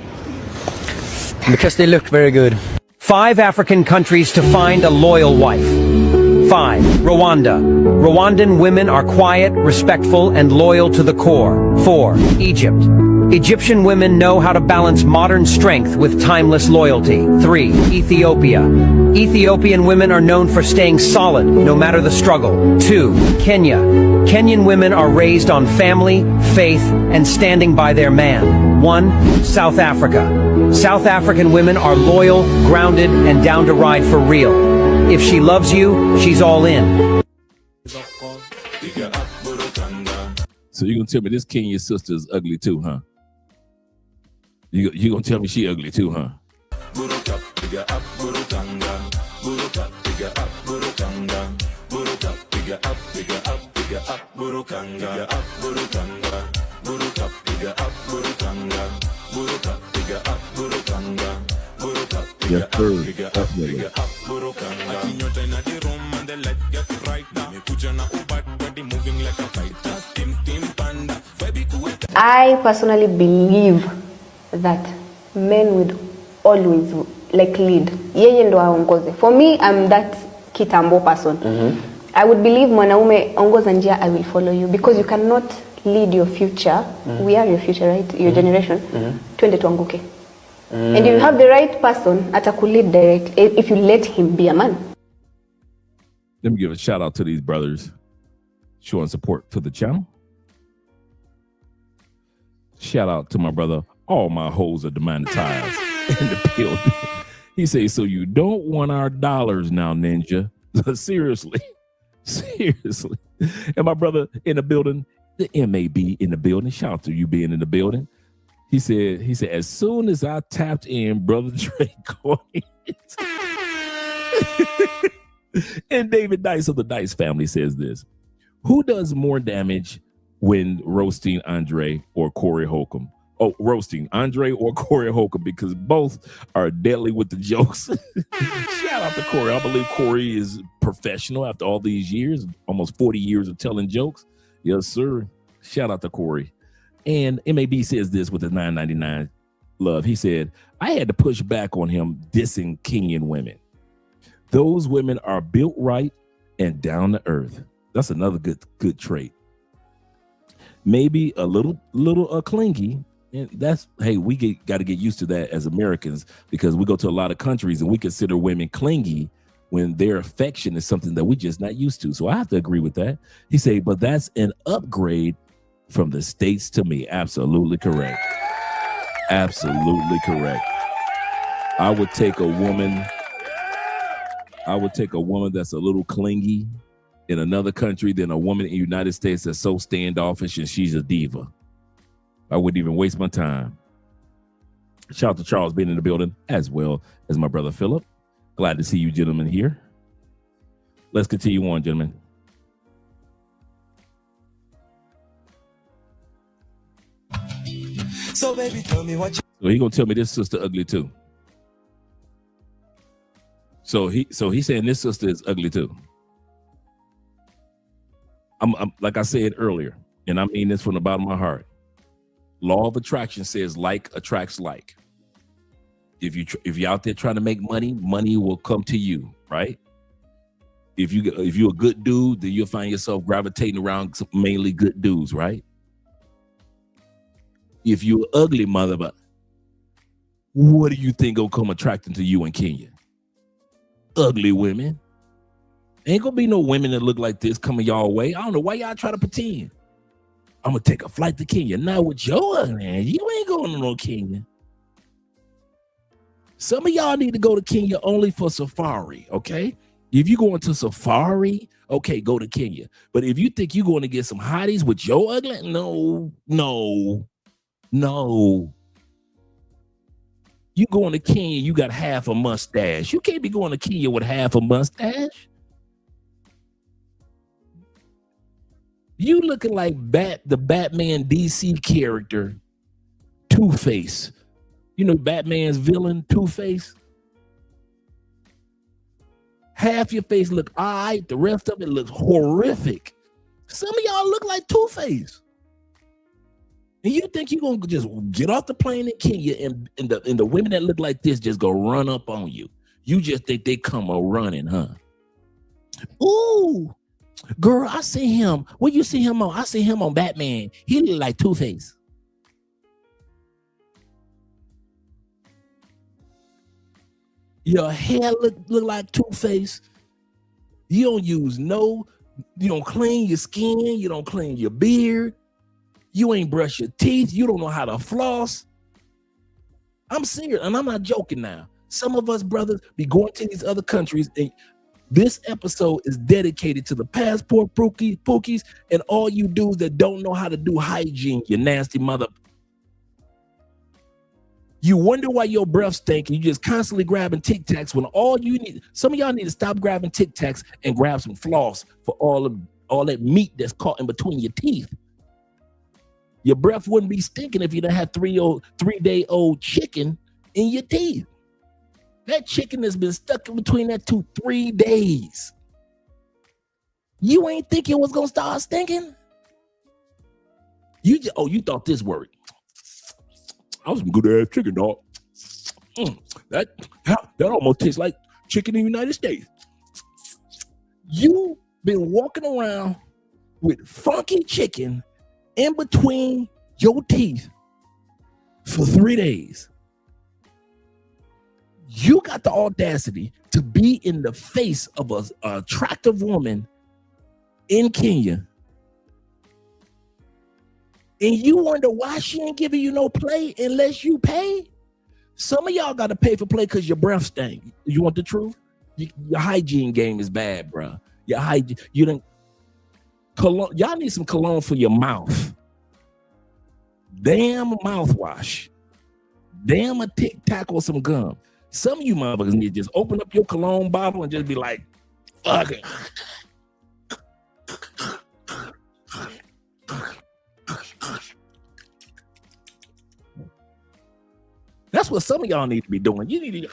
Because they look very good. 5 African countries to find a loyal wife. 5. Rwanda. Rwandan women are quiet, respectful, and loyal to the core. 4. Egypt. Egyptian women know how to balance modern strength with timeless loyalty. 3. Ethiopia. Ethiopian women are known for staying solid, no matter the struggle. 2. Kenya. Kenyan women are raised on family, faith, and standing by their man. 1. South Africa. South African women are loyal, grounded, and down to ride for real. If she loves you, she's all in. So you're gonna tell me this Kenyan sister is ugly too, huh? You gonna tell me she ugly too, huh? Yes, sir. Definitely. I personally believe that men would always like lead. Yeye ndo aongoze. For me, I'm that kitambo person. I would believe mwanaume ongoza njia, I will follow you, because you cannot lead your future. We are your future, right? Your generation. Twende tuanguke. And if you have the right person, atakulead direct, if you let him be a man. Let me give a shout out to these brothers showing support to the channel. Shout out to my brother. All my hoes are demonetized in the building. He says, so you don't want our dollars now, Ninja? Seriously. Seriously. And my brother in the building, the MAB in the building. Shout out to you being in the building. He said, as soon as I tapped in, Brother Dre coined. And David Dice of the Dice family says this: who does more damage when roasting Andre or Corey Holcomb? Oh, roasting Andre or Corey Holcomb, because both are deadly with the jokes. Shout out to Corey. I believe Corey is professional after all these years, almost 40 years of telling jokes. Yes, sir. Shout out to Corey. And MAB says this with his $9.99 love. He said, I had to push back on him dissing Kenyan women. Those women are built right and down to earth. That's another good trait. Maybe a little clingy. And that's, hey, we got to get used to that as Americans, because we go to a lot of countries and we consider women clingy when their affection is something that we're just not used to. So I have to agree with that. He said, but that's an upgrade from the States to me. Absolutely correct. Absolutely correct. I would take a woman that's a little clingy in another country than a woman in the United States that's so standoffish and she's a diva. I wouldn't even waste my time. Shout out to Charles being in the building, as well as my brother Philip. Glad to see you gentlemen here. Let's continue on, gentlemen. So baby, tell me what you... So he gonna tell me this sister ugly too. So he's saying this sister is ugly too. I'm like I said earlier, and I mean this from the bottom of my heart. Law of attraction says like attracts like. If you're out there trying to make money, money will come to you, right? If you're a good dude, then you'll find yourself gravitating around mainly good dudes, right? If you're ugly mother, but what do you think gonna come attracting to you in Kenya? Ugly women. Ain't gonna be no women that look like this coming y'all way. I don't know why y'all try to pretend. I'm gonna take a flight to Kenya. Not with your ugly ass. You ain't going to no Kenya. Some of y'all need to go to Kenya only for safari, okay? If you going to safari, okay, go to Kenya. But if you think you're going to get some hotties with your ugly, no. You going to Kenya, you got half a mustache. You can't be going to Kenya with half a mustache. You looking like the Batman DC character, Two-Face. You know Batman's villain, Two-Face? Half your face look all right, the rest of it looks horrific. Some of y'all look like Two-Face. And you think you're gonna just get off the plane in Kenya and the women that look like this just go run up on you. You just think they come a running, huh? Ooh, girl, I see him. Where you see him on? I see him on Batman. He look like Two-Face. Your hair look like Two-Face. You don't clean your skin. You don't clean your beard. You ain't brush your teeth. You don't know how to floss. I'm serious, and I'm not joking now. Some of us brothers be going to these other countries, and this episode is dedicated to the passport pookies and all you dudes that don't know how to do hygiene, you nasty mother. You wonder why your breath stink and you just constantly grabbing Tic Tacs when all you need, some of y'all need to stop grabbing Tic Tacs and grab some floss for all that meat that's caught in between your teeth. Your breath wouldn't be stinking if you didn't have 3-day-old chicken in your teeth. That chicken has been stuck in between that 3 days. You ain't think it was gonna start stinking? You thought this worked. I was some good ass chicken, dog. That almost tastes like chicken in the United States. You been walking around with funky chicken in between your teeth for 3 days. You got the audacity to be in the face of an attractive woman in Kenya, and you wonder why she ain't giving you no play unless you pay. Some of y'all got to pay for play because your breath stank. You want the truth? Your hygiene game is bad, bro. Your hygiene, you didn't. Cologne, y'all need some cologne for your mouth. Damn mouthwash. Damn a Tic Tac or some gum. Some of you motherfuckers need to just open up your cologne bottle and just be like, fuck it. That's what some of y'all need to be doing. You need to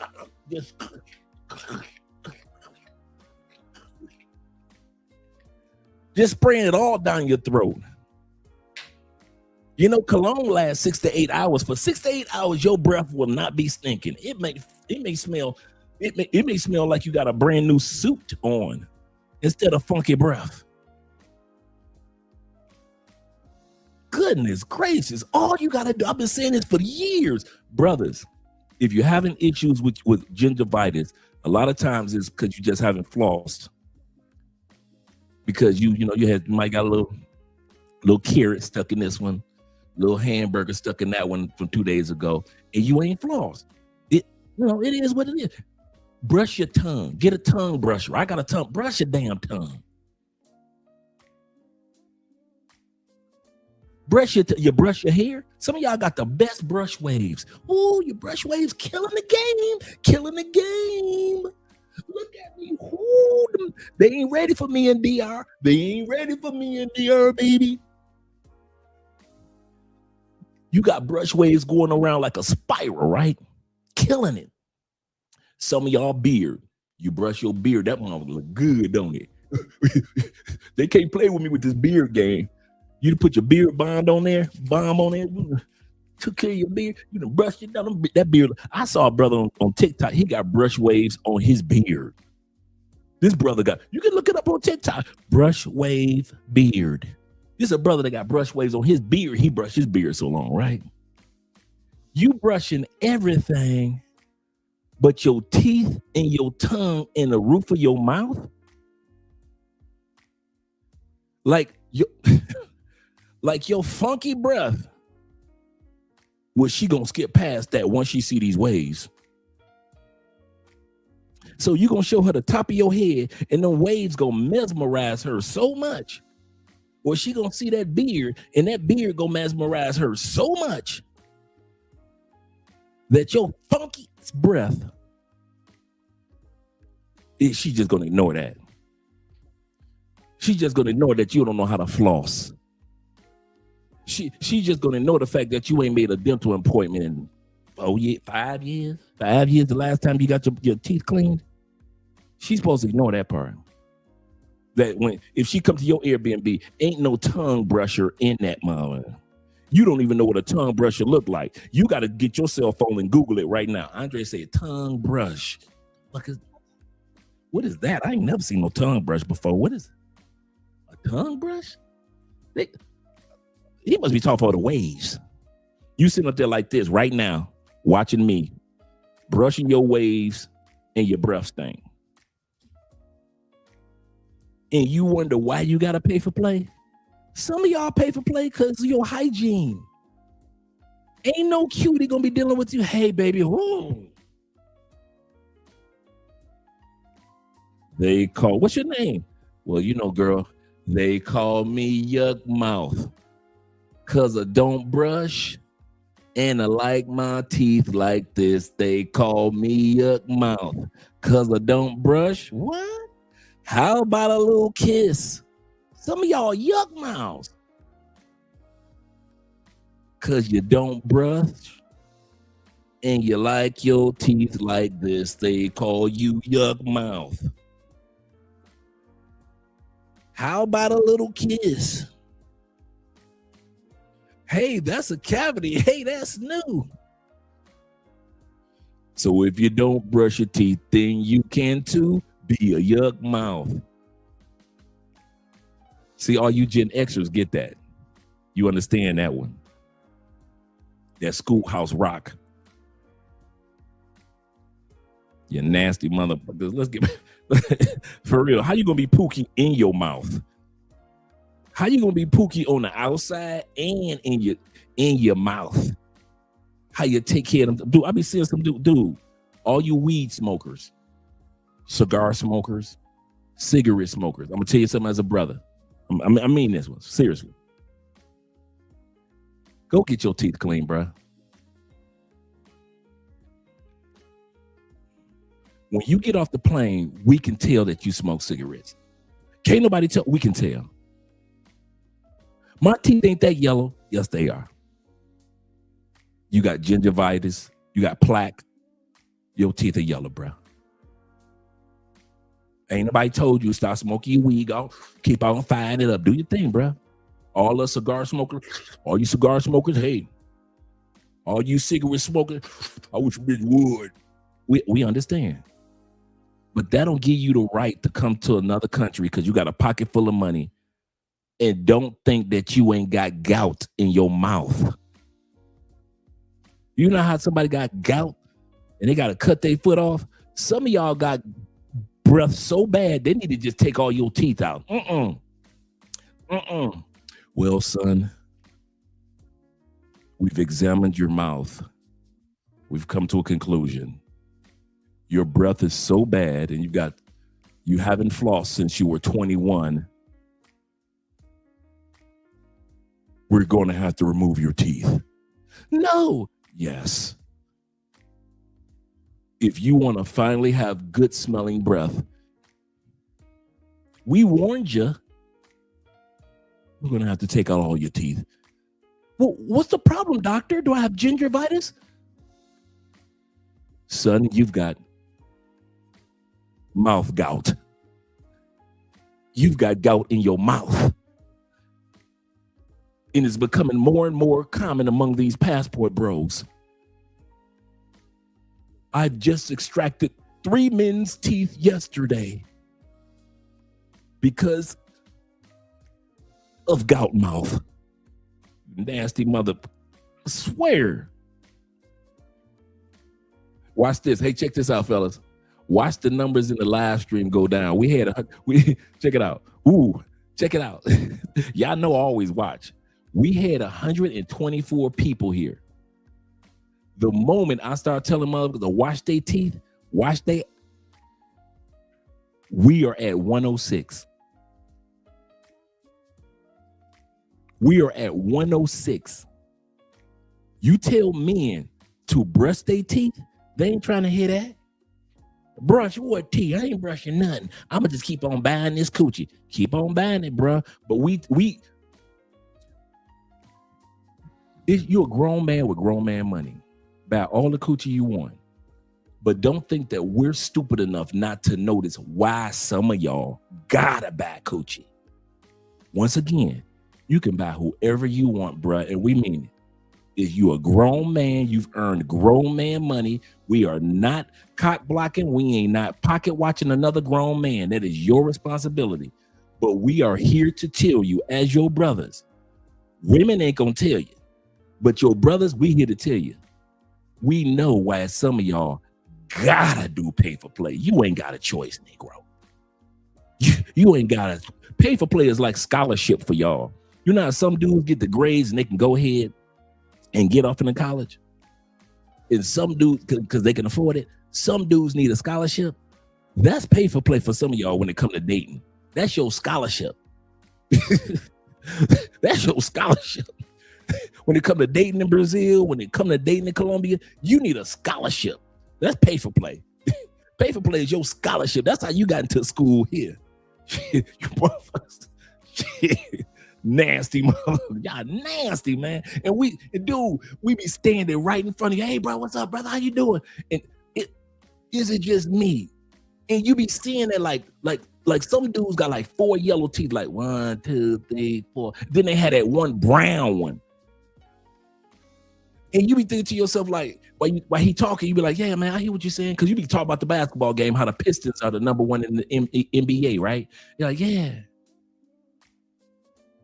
just spraying it all down your throat. You know, cologne lasts 6 to 8 hours. For 6 to 8 hours, your breath will not be stinking. It may smell like you got a brand new suit on instead of funky breath. Goodness gracious, all you gotta do, I've been saying this for years. Brothers, if you're having issues with gingivitis, a lot of times it's because you just haven't flossed. Because you might got a little carrot stuck in this one, little hamburger stuck in that one from 2 days ago, and you ain't flossed. It is what it is. Brush your tongue. Get a tongue brusher. I got a tongue. Brush your damn tongue. You brush your hair. Some of y'all got the best brush waves. Ooh, your brush waves killing the game. Killing the game. Look at me. Ooh, they ain't ready for me in DR. They ain't ready for me in DR, baby. You got brush waves going around like a spiral, right? Killing it. Some of y'all beard. You brush your beard. That one look good, don't it? They can't play with me with this beard game. You put your beard bomb on there. Took care of your beard. You done brushed it down. That beard. I saw a brother on TikTok. He got brush waves on his beard. This brother you can look it up on TikTok. Brush wave beard. This is a brother that got brush waves on his beard. He brushed his beard so long, right? You brushing everything but your teeth and your tongue and the roof of your mouth. Like your funky breath. Well, she gonna skip past that once she see these waves. So you gonna show her the top of your head, and them waves gonna mesmerize her so much. Or she gonna see that beard, and that beard gonna mesmerize her so much that your funky breath, she just gonna ignore that. She's just gonna ignore that you don't know how to floss. She's just gonna ignore the fact that you ain't made a dental appointment in 5 years. 5 years the last time you got your teeth cleaned. She's supposed to ignore that part. That if she comes to your Airbnb, ain't no tongue brusher in that mama. You don't even know what a tongue brush should look like. You got to get your cell phone and Google it right now. Andre said tongue brush. Look, what is that? I ain't never seen no tongue brush before. What is a tongue brush? He must be talking for the waves. You sitting up there like this right now, watching me, brushing your waves and your breath stain. And you wonder why you got to pay for play? Some of y'all pay for play because of your hygiene. Ain't no cutie gonna be dealing with you. Hey, baby. Whoa. They call, what's your name? Well, you know, girl, they call me Yuck Mouth because I don't brush and I like my teeth like this. They call me Yuck Mouth because I don't brush. What? How about a little kiss? Some of y'all yuck mouths because you don't brush and you like your teeth like this. They call you yuck mouth. How about a little kiss? Hey, that's a cavity. Hey, that's new. So if you don't brush your teeth, then you can too be a yuck mouth. See, all you Gen Xers get that. You understand that one. That schoolhouse rock. You nasty motherfuckers. Let's get for real. How you gonna be Pookie in your mouth? How you gonna be Pookie on the outside and in your mouth? How you take care of them? Dude, I be seeing some dude. All you weed smokers, cigar smokers, cigarette smokers. I'm gonna tell you something as a brother. I mean this one, seriously. Go get your teeth clean, bro. When you get off the plane, we can tell that you smoke cigarettes. Can't nobody tell, we can tell. My teeth ain't that yellow. Yes, they are. You got gingivitis, you got plaque. Your teeth are yellow, bro. Ain't nobody told you stop smoking your weed. Go keep on firing it up. Do your thing, bro. All the cigar smokers, all you cigar smokers, hey. All you cigarette smokers, I wish bitch would. We understand. But that don't give you the right to come to another country because you got a pocket full of money and don't think that you ain't got gout in your mouth. You know how somebody got gout and they got to cut their foot off? Some of y'all got breath so bad, they need to just take all your teeth out. Well, son, we've examined your mouth. We've come to a conclusion. Your breath is so bad and you haven't flossed since you were 21. We're going to have to remove your teeth. No. Yes. If you want to finally have good smelling breath, we warned you. We're going to have to take out all your teeth. Well, what's the problem, doctor? Do I have gingivitis? Son, you've got mouth gout. You've got gout in your mouth. And it's becoming more and more common among these passport bros. I just extracted 3 men's teeth yesterday because of gout mouth. Nasty mother. I swear. Watch this. Hey, check this out, fellas. Watch the numbers in the live stream go down. We check it out. Ooh, check it out. Y'all know I always watch. We had 124 people here. The moment I start telling motherfuckers to wash their teeth, we are at 106. We are at 106. You tell men to brush their teeth, they ain't trying to hear that. Brush what teeth? I ain't brushing nothing. I'ma just keep on buying this coochie. Keep on buying it, bro. But you're a grown man with grown man money. Buy all the coochie you want. But don't think that we're stupid enough not to notice why some of y'all gotta buy coochie. Once again, You can buy whoever you want, bruh, and we mean it. If you a grown man, you've earned grown man money. We are not cock blocking. We ain't not pocket watching another grown man. That is your responsibility. But we are here to tell you, as your brothers, women ain't gonna tell you, but your brothers, we here to tell you. We know why some of y'all gotta do pay for play. You ain't got a choice, Negro. You ain't got a pay for play is like scholarship for y'all. You know how some dudes get the grades and they can go ahead and get off into college, and some dudes, because they can afford it, some dudes need a scholarship. That's pay for play for some of y'all when it comes to dating. That's your scholarship. That's your scholarship. When it comes to dating in Brazil, when it comes to dating in Colombia, you need a scholarship. That's pay for play. Pay for play is your scholarship. That's how you got into school here. You motherfuckers. Nasty motherfucker. Y'all nasty, man. And we be standing right in front of you. Hey, bro, what's up, brother? How you doing? And is it just me? And you be seeing that like some dudes got like 4 yellow teeth, like 1, 2, 3, 4. Then they had that one brown one. And you be thinking to yourself, like, while he talking, you be like, yeah, man, I hear what you're saying. Because you be talking about the basketball game, how the Pistons are the #1 in the NBA, right? You're like, yeah.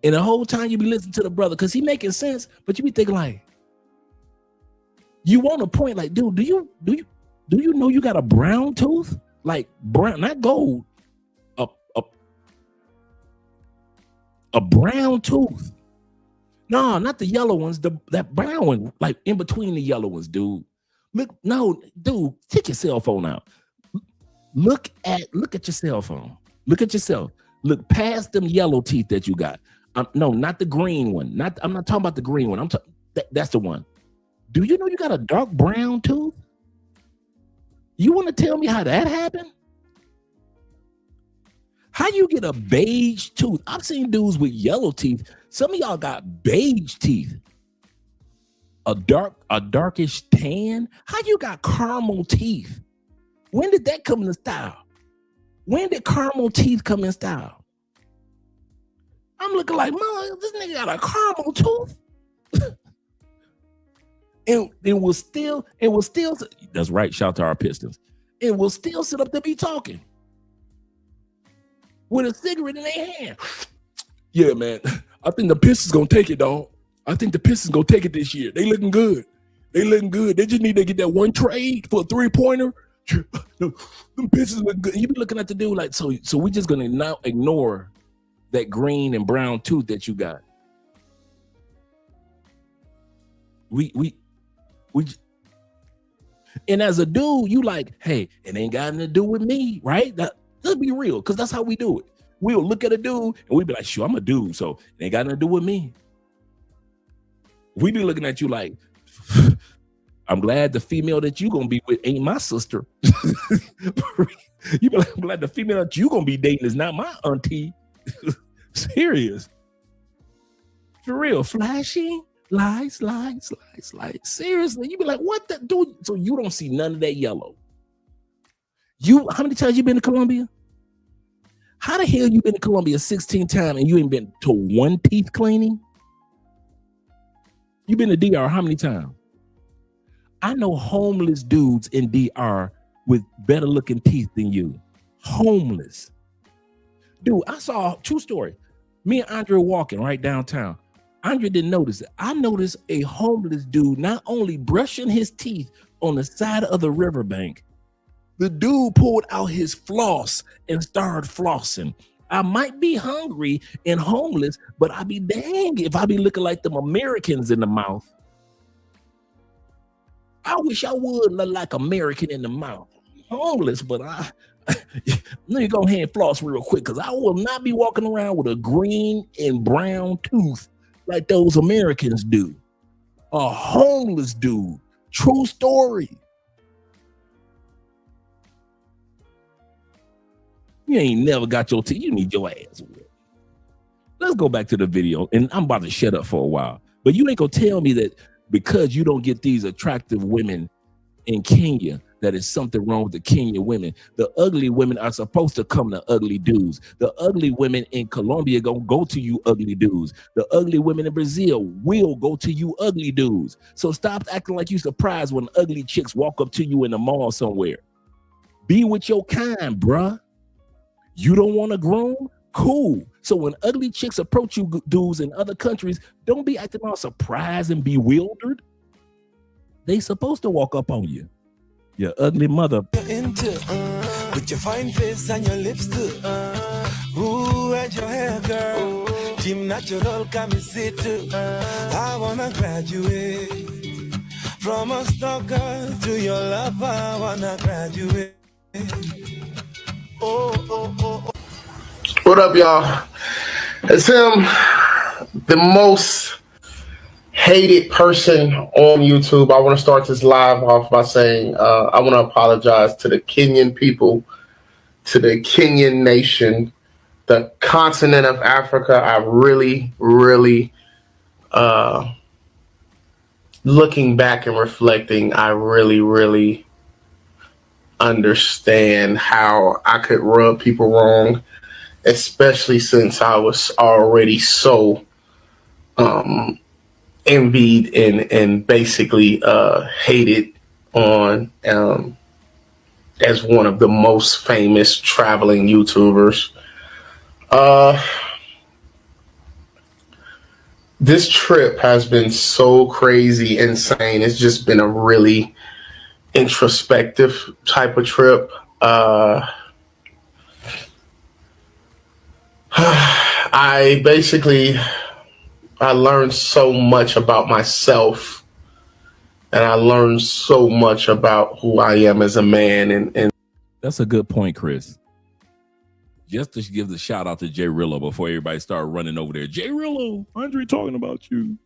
And the whole time you be listening to the brother, because he making sense, but you be thinking like, you want a point, like, dude, do you know you got a brown tooth? Like brown, not gold, a brown tooth. No, not the yellow ones, that brown one, like in between the yellow ones, dude. Look, no, dude, take your cell phone out. Look at your cell phone. Look at yourself. Look past them yellow teeth that you got. No, not the green one. I'm not talking about the green one. That's the one. Do you know you got a dark brown tooth? You want to tell me how that happened? How you get a beige tooth? I've seen dudes with yellow teeth. Some of y'all got beige teeth. A darkish tan. How you got caramel teeth? When did that come in style? When did caramel teeth come in style? I'm looking like, man, this nigga got a caramel tooth. and it will still, that's right, shout to our Pistons. It will still sit up there be talking with a cigarette in their hand. Yeah, man, I think the Pistons gonna take it, dog. I think the Pistons gonna take it this year. They looking good. They just need to get that one trade for a 3-pointer. Them Pistons look good. You be looking at the dude like, so we just gonna now ignore that green and brown tooth that you got. We and as a dude, you like, hey, it ain't got nothing to do with me, right? Let's be real, because that's how we do it. We'll look at a dude and we be like, sure, I'm a dude, so it ain't got nothing to do with me. We be looking at you like, I'm glad the female that you gonna be with ain't my sister. You be like, I'm glad the female that you gonna be dating is not my auntie. Serious. For real. Flashy. Lies. Seriously. You be like, what the dude? So you don't see none of that yellow. How many times you been to Colombia? How the hell you been to Colombia 16 times and you ain't been to one teeth cleaning? You been to DR how many times? I know homeless dudes in DR with better looking teeth than you. Homeless. Dude, I saw, true story. Me and Andre walking right downtown. Andre didn't notice it. I noticed a homeless dude not only brushing his teeth on the side of the riverbank, the dude pulled out his floss and started flossing. I might be hungry and homeless, but I be dang if I be looking like them Americans in the mouth. I wish I would look like American in the mouth. Homeless, but let me go ahead and floss real quick, because I will not be walking around with a green and brown tooth like those Americans do. A homeless dude. True story. You ain't never got your teeth. You need your ass whipped. Let's go back to the video, and I'm about to shut up for a while. But you ain't gonna tell me that because you don't get these attractive women in Kenya that is something wrong with the Kenyan women. The ugly women are supposed to come to ugly dudes. The ugly women in Colombia gonna go to you ugly dudes. The ugly women in Brazil will go to you ugly dudes. So stop acting like you surprised when ugly chicks walk up to you in the mall somewhere. Be with your kind, bruh. You don't want to groom? Cool. So when ugly chicks approach you dudes in other countries, don't be acting all surprised and bewildered. They supposed to walk up on you. Your ugly mother. With your fine face and your lips too. Ooh, and your hair, girl. Team natural, come and sit too. I wanna graduate from a stalker to your lover. I wanna graduate. Oh. What up, y'all? It's him, the most hated person on YouTube. I want to start this live off by saying I want to apologize to the Kenyan people, to the Kenyan nation, the continent of Africa. I really, looking back and reflecting, I really understand how I could rub people wrong, especially since I was already so envied and basically hated on as one of the most famous traveling YouTubers. This trip has been so crazy, insane. It's just been a really introspective type of trip. I learned so much about myself, and I learned so much about who I am as a man. And that's a good point, Chris. Just to give the shout out to JRello before everybody start running over there. JRello, Andre talking about you.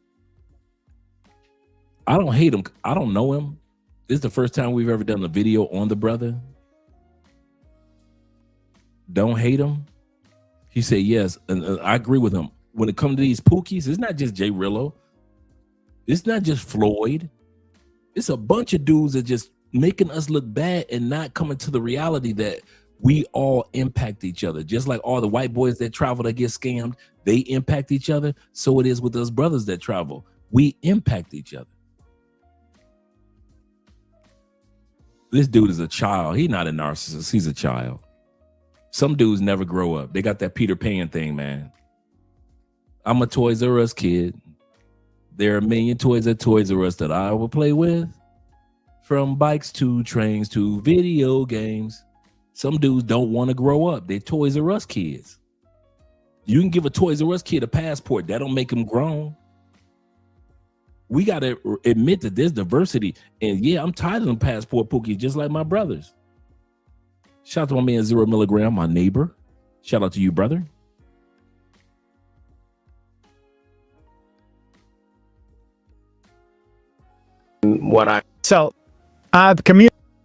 I don't hate him. I don't know him. This is the first time we've ever done a video on the brother. Don't hate him. He said yes, and I agree with him. When it comes to these Pookies, it's not just JRello. It's not just Floyd. It's a bunch of dudes that just making us look bad and not coming to the reality that we all impact each other. Just like all the white boys that travel that get scammed, they impact each other. So it is with us brothers that travel. We impact each other. This dude is a child. He's not a narcissist. He's a child. Some dudes never grow up. They got that Peter Pan thing, man. I'm a Toys R Us kid. There are a million toys at Toys R Us that I will play with. From bikes to trains to video games. Some dudes don't want to grow up. They're Toys R Us kids. You can give a Toys R Us kid a passport. That don't make him grown. We got to admit that there's diversity. And yeah, I'm tired of them passport Pookies just like my brothers. Shout out to my man 0 Milligram, my neighbor. Shout out to you, brother.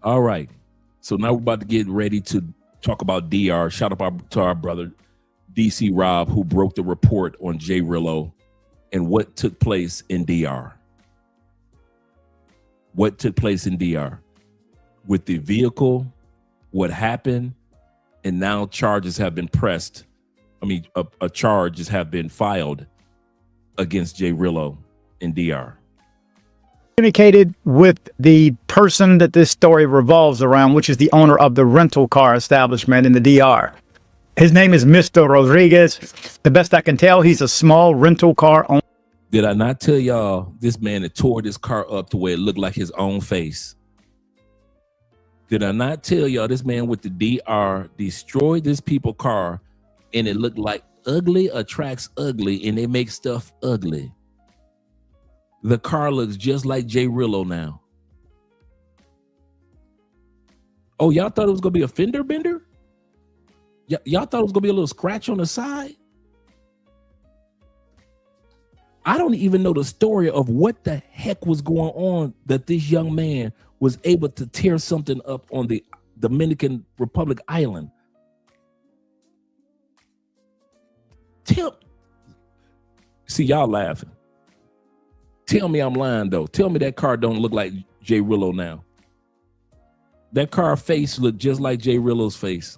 All right. So now we're about to get ready to talk about DR. Shout out to our brother DC Rob, who broke the report on JRello and what took place in DR. What took place in DR with the vehicle, what happened, and now charges have been pressed. I mean, charges have been filed against JRello in DR. Communicated with the person that this story revolves around, which is the owner of the rental car establishment in the DR. His name is Mr. Rodriguez. The best I can tell, he's a small rental car owner. Did I not tell y'all this man had tore this car up to where it looked like his own face? Did I not tell y'all this man with the DR destroyed this people's car and it looked like ugly attracts ugly and they make stuff ugly? The car looks just like JRello now. Oh, y'all thought it was going to be a fender bender? Y'all thought it was going to be a little scratch on the side? I don't even know the story of what the heck was going on that this young man was able to tear something up on the Dominican Republic island. See, y'all laughing. Tell me I'm lying, though. Tell me that car don't look like JRello now. That car face looked just like JRello's face.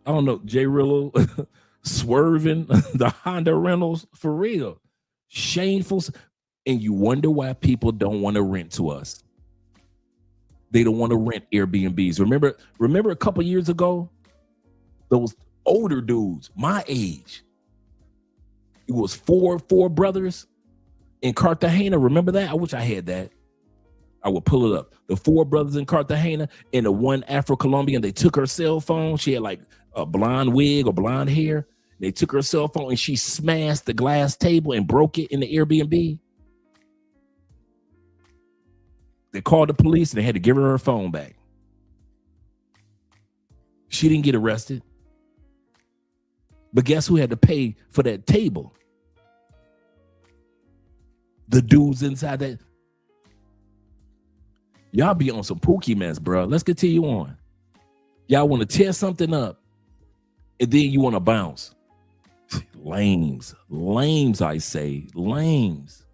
I don't know, JRello swerving the Honda rentals for real. Shameful. And you wonder why people don't want to rent to us. They don't want to rent Airbnbs. Remember a couple years ago, those older dudes, my age, it was four brothers in Cartagena. Remember that? I wish I had that. I would pull it up. The 4 brothers in Cartagena and the one Afro-Colombian, they took her cell phone. She had like a blonde wig or blonde hair. They took her cell phone and she smashed the glass table and broke it in the Airbnb. They called the police and they had to give her phone back. She didn't get arrested. But guess who had to pay for that table? The dudes inside that. Y'all be on some Pookie mess, bro. Let's continue on. Y'all want to tear something up and then you want to bounce. Lames, I say, lames.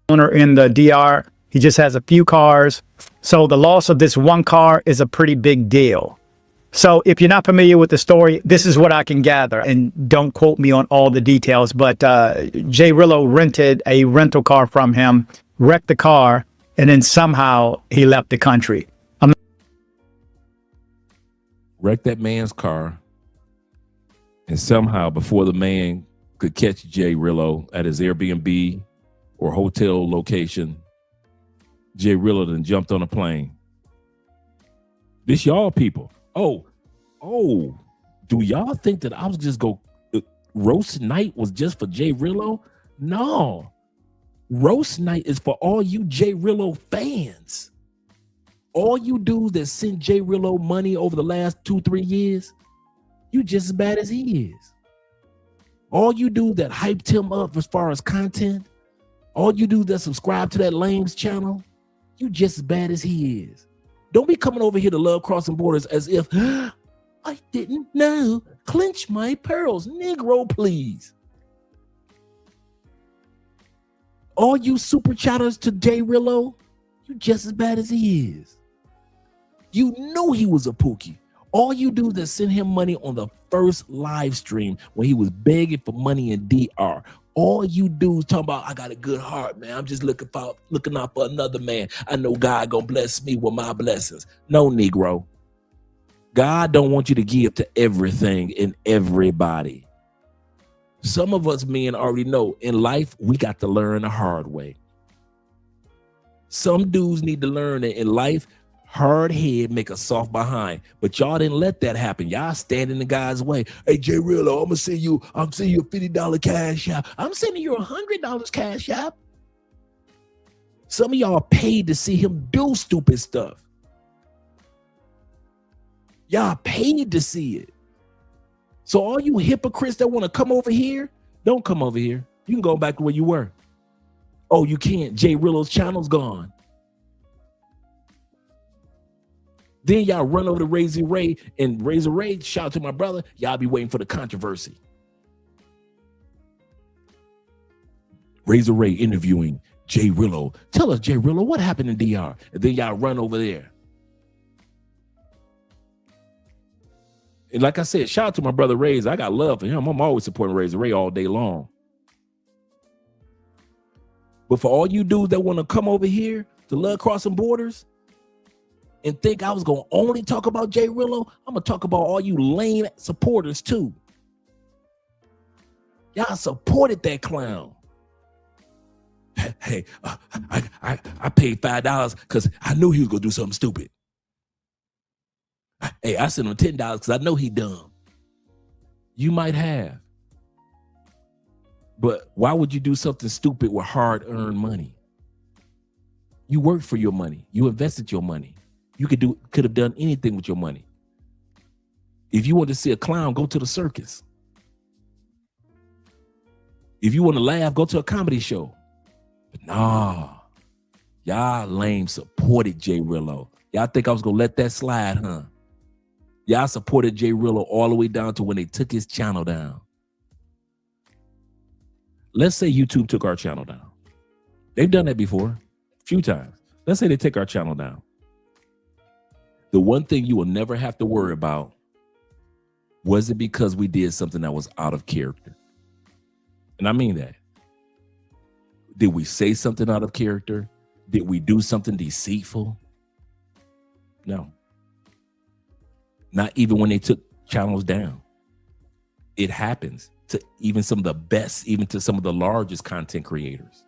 Owner in the DR, he just has a few cars. So the loss of this one car is a pretty big deal. So if you're not familiar with the story, this is what I can gather. And don't quote me on all the details, but JRello rented a rental car from him, wrecked the car, and then somehow he left the country. Wrecked that man's car. And somehow before the man could catch JRello at his Airbnb or hotel location, JRello then jumped on a plane. This y'all people. Oh, do y'all think that I was just go roast night was just for JRello? No. Roast night is for all you JRello fans. All you dudes that sent JRello money over the last 2-3 years, you just as bad as he is. All you dudes that hyped him up as far as content, all you dudes that subscribe to that lame's channel, you just as bad as he is. Don't be coming over here to Love Crossing Borders as if, I didn't know. Clench my pearls. Negro, please. All you super chatters to JRello, you just as bad as he is. You know he was a Pookie. All you do is send him money on the first live stream when he was begging for money in DR. All you do is talk about, I got a good heart, man. I'm just looking out for another man. I know God gonna bless me with my blessings. No, Negro. God don't want you to give to everything and everybody. Some of us men already know in life, we got to learn the hard way. Some dudes need to learn that in life, hard head make a soft behind. But y'all didn't let that happen. Y'all stand in the guy's way. Hey, JRello, I'm sending you a $50 cash app. I'm sending you $100 cash app. Some of y'all paid to see him do stupid stuff. Y'all paid to see it. So all you hypocrites that want to come over here, don't come over here. You can go back to where you were. Oh, you can't. JRello's channel's gone. Then y'all run over to Razor Ray, and Razor Ray, shout out to my brother, y'all be waiting for the controversy. Razor Ray interviewing JRello. Tell us, JRello, what happened in DR? And then y'all run over there. And like I said, shout out to my brother Razor. I got love for him. I'm always supporting Razor Ray all day long. But for all you dudes that want to come over here to Love Crossing Borders and think I was going to only talk about JRello, I'm going to talk about all you lame supporters too. Y'all supported that clown. Hey, I paid $5 because I knew he was going to do something stupid. Hey, I sent him $10 because I know he dumb. You might have. But why would you do something stupid with hard-earned money? You worked for your money. You invested your money. You could have done anything with your money. If you want to see a clown, go to the circus. If you want to laugh, go to a comedy show. But nah, y'all lame supported JRello. Y'all think I was going to let that slide, huh? Y'all supported JRello all the way down to when they took his channel down. Let's say YouTube took our channel down. They've done that before. Few times. Let's say they take our channel down. The one thing you will never have to worry about, was it because we did something that was out of character? And I mean that. Did we say something out of character? Did we do something deceitful? No. Not even when they took channels down. It happens to even some of the best, even to some of the largest content creators.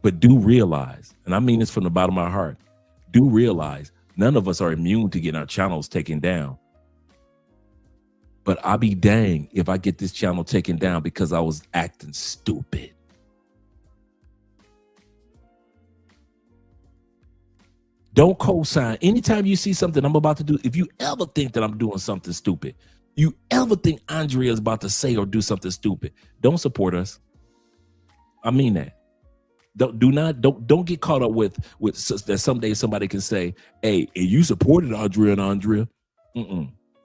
But do realize, and I mean this from the bottom of my heart, do realize none of us are immune to getting our channels taken down. But I'll be dang if I get this channel taken down because I was acting stupid. Don't co-sign. Anytime you see something I'm about to do, if you ever think that I'm doing something stupid, you ever think Andrea is about to say or do something stupid, don't support us. I mean that. Don't get caught up with that someday somebody can say, hey, you supported Andrea and Andrea.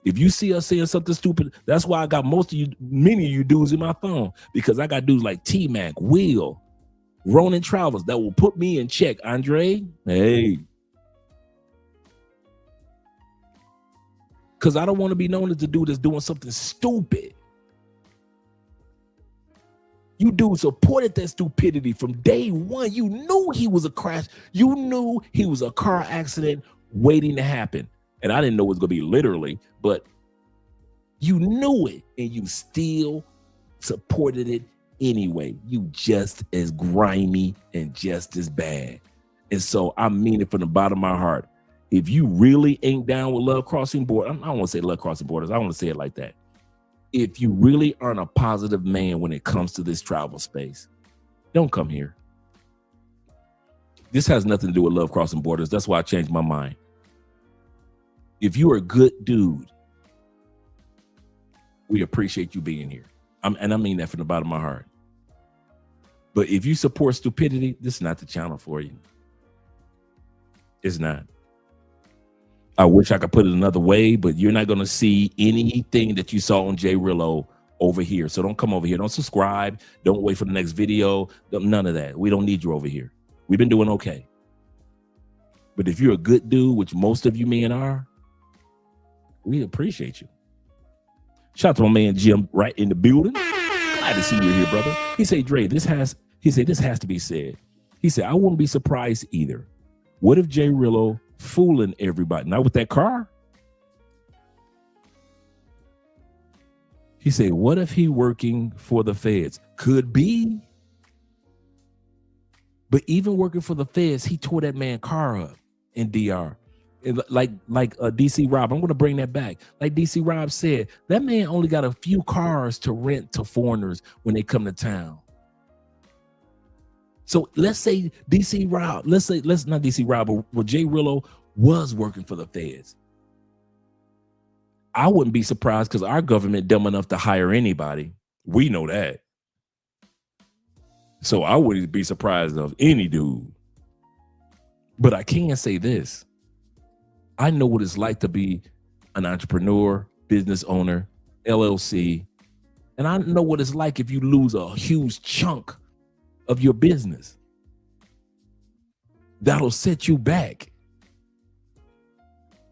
If you see us saying something stupid, that's why I got many of you dudes in my phone, because I got dudes like T-Mac, Will, Ronan Travels that will put me in check. Andre, hey. Because I don't want to be known as the dude that's doing something stupid. You dudes supported that stupidity from day one. You knew he was a crash. You knew he was a car accident waiting to happen. And I didn't know it was going to be literally, but you knew it and you still supported it anyway. You just as grimy and just as bad. And so I mean it from the bottom of my heart. If you really ain't down with love crossing borders, I don't want to say love crossing borders. I don't want to say it like that. If you really aren't a positive man when it comes to this travel space, don't come here. This has nothing to do with love crossing borders. That's why I changed my mind. If you're a good dude, we appreciate you being here. And I mean that from the bottom of my heart. But if you support stupidity, this is not the channel for you. It's not. I wish I could put it another way, but you're not going to see anything that you saw on JRello over here. So don't come over here. Don't subscribe. Don't wait for the next video. None of that. We don't need you over here. We've been doing okay. But if you're a good dude, which most of you men are, we appreciate you. Shout out to my man Jim right in the building. Glad to see you here, brother. He said, Dre, this has to be said. He said, I wouldn't be surprised either. What if JRello fooling everybody? Not with that car. He said, what if he working for the feds? Could be. But even working for the feds, he tore that man car up in DR. And like DC Rob, I'm going to bring that back. Like DC Rob said, that man only got a few cars to rent to foreigners when they come to town. So let's say DC Rob, let's not DC Rob, but JRello was working for the feds. I wouldn't be surprised because our government dumb enough to hire anybody. We know that. So I wouldn't be surprised of any dude. But I can say this. I know what it's like to be an entrepreneur, business owner, LLC. And I know what it's like if you lose a huge chunk of your business. That'll set you back.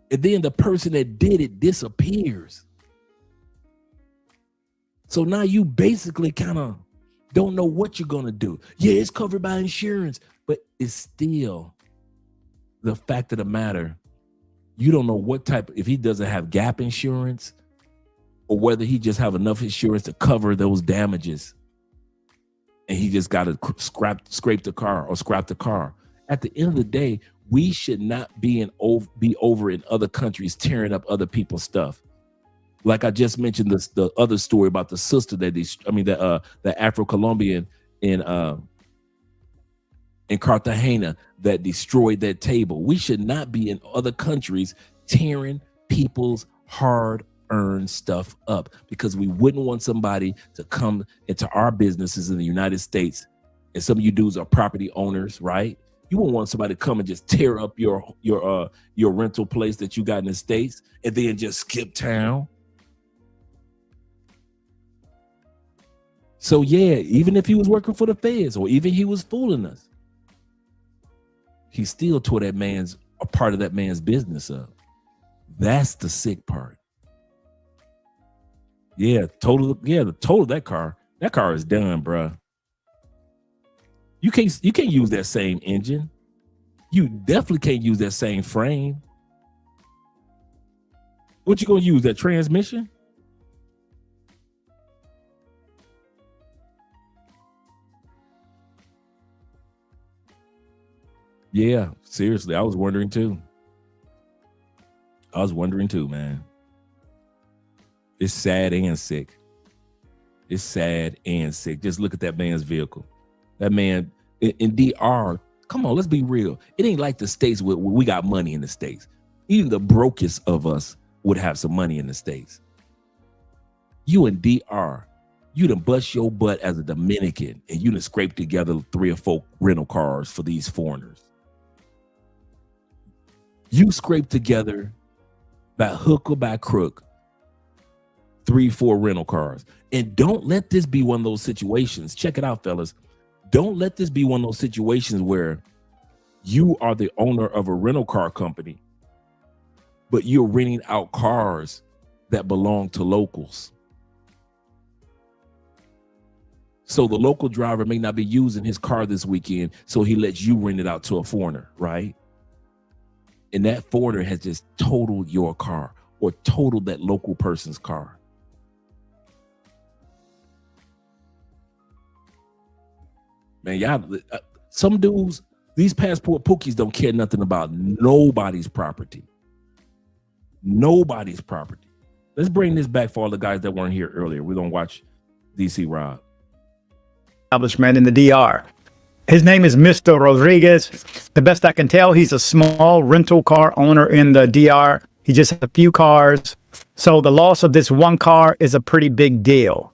And then the person that did it disappears. So now you basically kind of don't know what you're going to do. Yeah, it's covered by insurance, but it's still the fact of the matter. You don't know what type, if he doesn't have gap insurance or whether he just have enough insurance to cover those damages. And he just got to scrape the car or scrap the car. At the end of the day, we should not be over in other countries tearing up other people's stuff. Like I just mentioned the other story about the sister the Afro-Colombian in Cartagena that destroyed that table. We should not be in other countries tearing people's hard-earned stuff up because we wouldn't want somebody to come into our businesses in the United States. And some of you dudes are property owners, right? You wouldn't want somebody to come and just tear up your rental place that you got in the States and then just skip town. So yeah, even if he was working for the feds or even he was fooling us, he still tore a part of that man's business up. That's the sick part. The total of that car is done, bruh. You can't use that same engine. You definitely can't use that same frame. What you gonna use? That transmission? Yeah, seriously, I was wondering too. Man. It's sad and sick. Just look at that man's vehicle. That man in DR, come on, let's be real. It ain't like the States where we got money in the States. Even the brokest of us would have some money in the States. You in DR, you done bust your butt as a Dominican and you done scrape together 3 or 4 rental cars for these foreigners. You scrape together by hook or by crook 3, 4 rental cars. And don't let this be one of those situations. Check it out, fellas. Don't let this be one of those situations where you are the owner of a rental car company, but you're renting out cars that belong to locals. So the local driver may not be using his car this weekend, so he lets you rent it out to a foreigner, right? And that foreigner has just totaled your car or totaled that local person's car. Man, y'all, some dudes, these passport pookies don't care nothing about nobody's property. Nobody's property. Let's bring this back for all the guys that weren't here earlier. We're going to watch DC Rob. Establishment in the DR. His name is Mr. Rodriguez. The best I can tell, he's a small rental car owner in the DR. He just has a few cars. So the loss of this one car is a pretty big deal.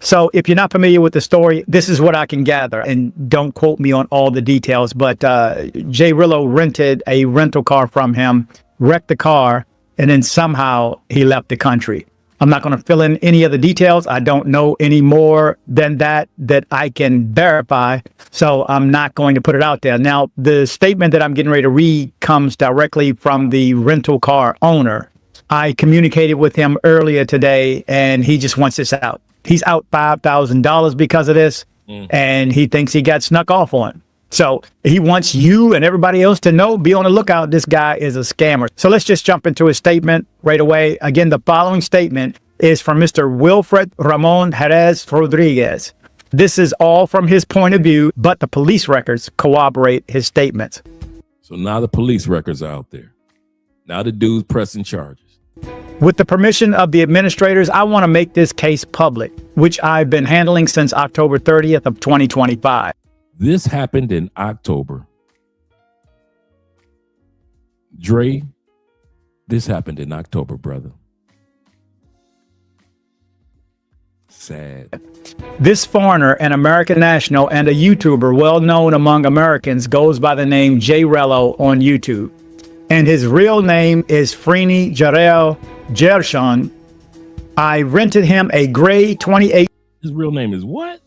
So if you're not familiar with the story, this is what I can gather. And don't quote me on all the details, but JRello rented a rental car from him, wrecked the car, and then somehow he left the country. I'm not going to fill in any of the details. I don't know any more than that I can verify. So I'm not going to put it out there. Now, the statement that I'm getting ready to read comes directly from the rental car owner. I communicated with him earlier today, and he just wants this out. He's out $5,000 because of this, and he thinks he got snuck off on. So he wants you and everybody else to know, be on the lookout. This guy is a scammer. So let's just jump into his statement right away. Again, the following statement is from Mr. Wilfred Ramon Jerez Rodriguez. This is all from his point of view, but the police records corroborate his statements. So now the police records are out there. Now the dude's pressing charges. With the permission of the administrators, I want to make this case public, which I've been handling since October 30th of 2025. This happened in October. Dre, this happened in October, brother. Sad. This foreigner, an American national and a YouTuber well known among Americans, goes by the name JRello on YouTube. And his real name is Frini Jarel Gershon. I rented him a gray 28. His real name is what?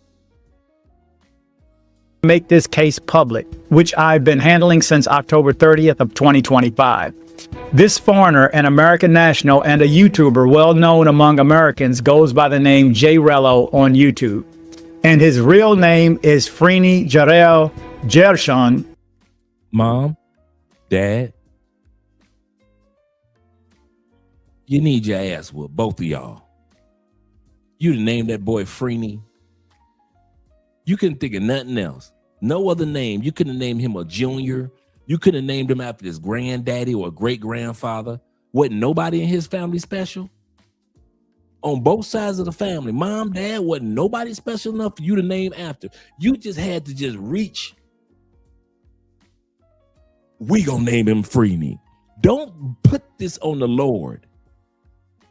Make this case public, which I've been handling since October 30th of 2025. This foreigner, an American national and a YouTuber well known among Americans, goes by the name JRello on YouTube. And his real name is Frini Jarel Gershon. Mom, Dad, you need your ass whooped, both of y'all. You named that boy Frini. You couldn't think of nothing else. No other name. You couldn't name him a junior. You couldn't have named him after his granddaddy or great-grandfather. Wasn't nobody in his family special? On both sides of the family, mom, dad, wasn't nobody special enough for you to name after. You just had to just reach. We gonna name him Frini. Don't put this on the Lord.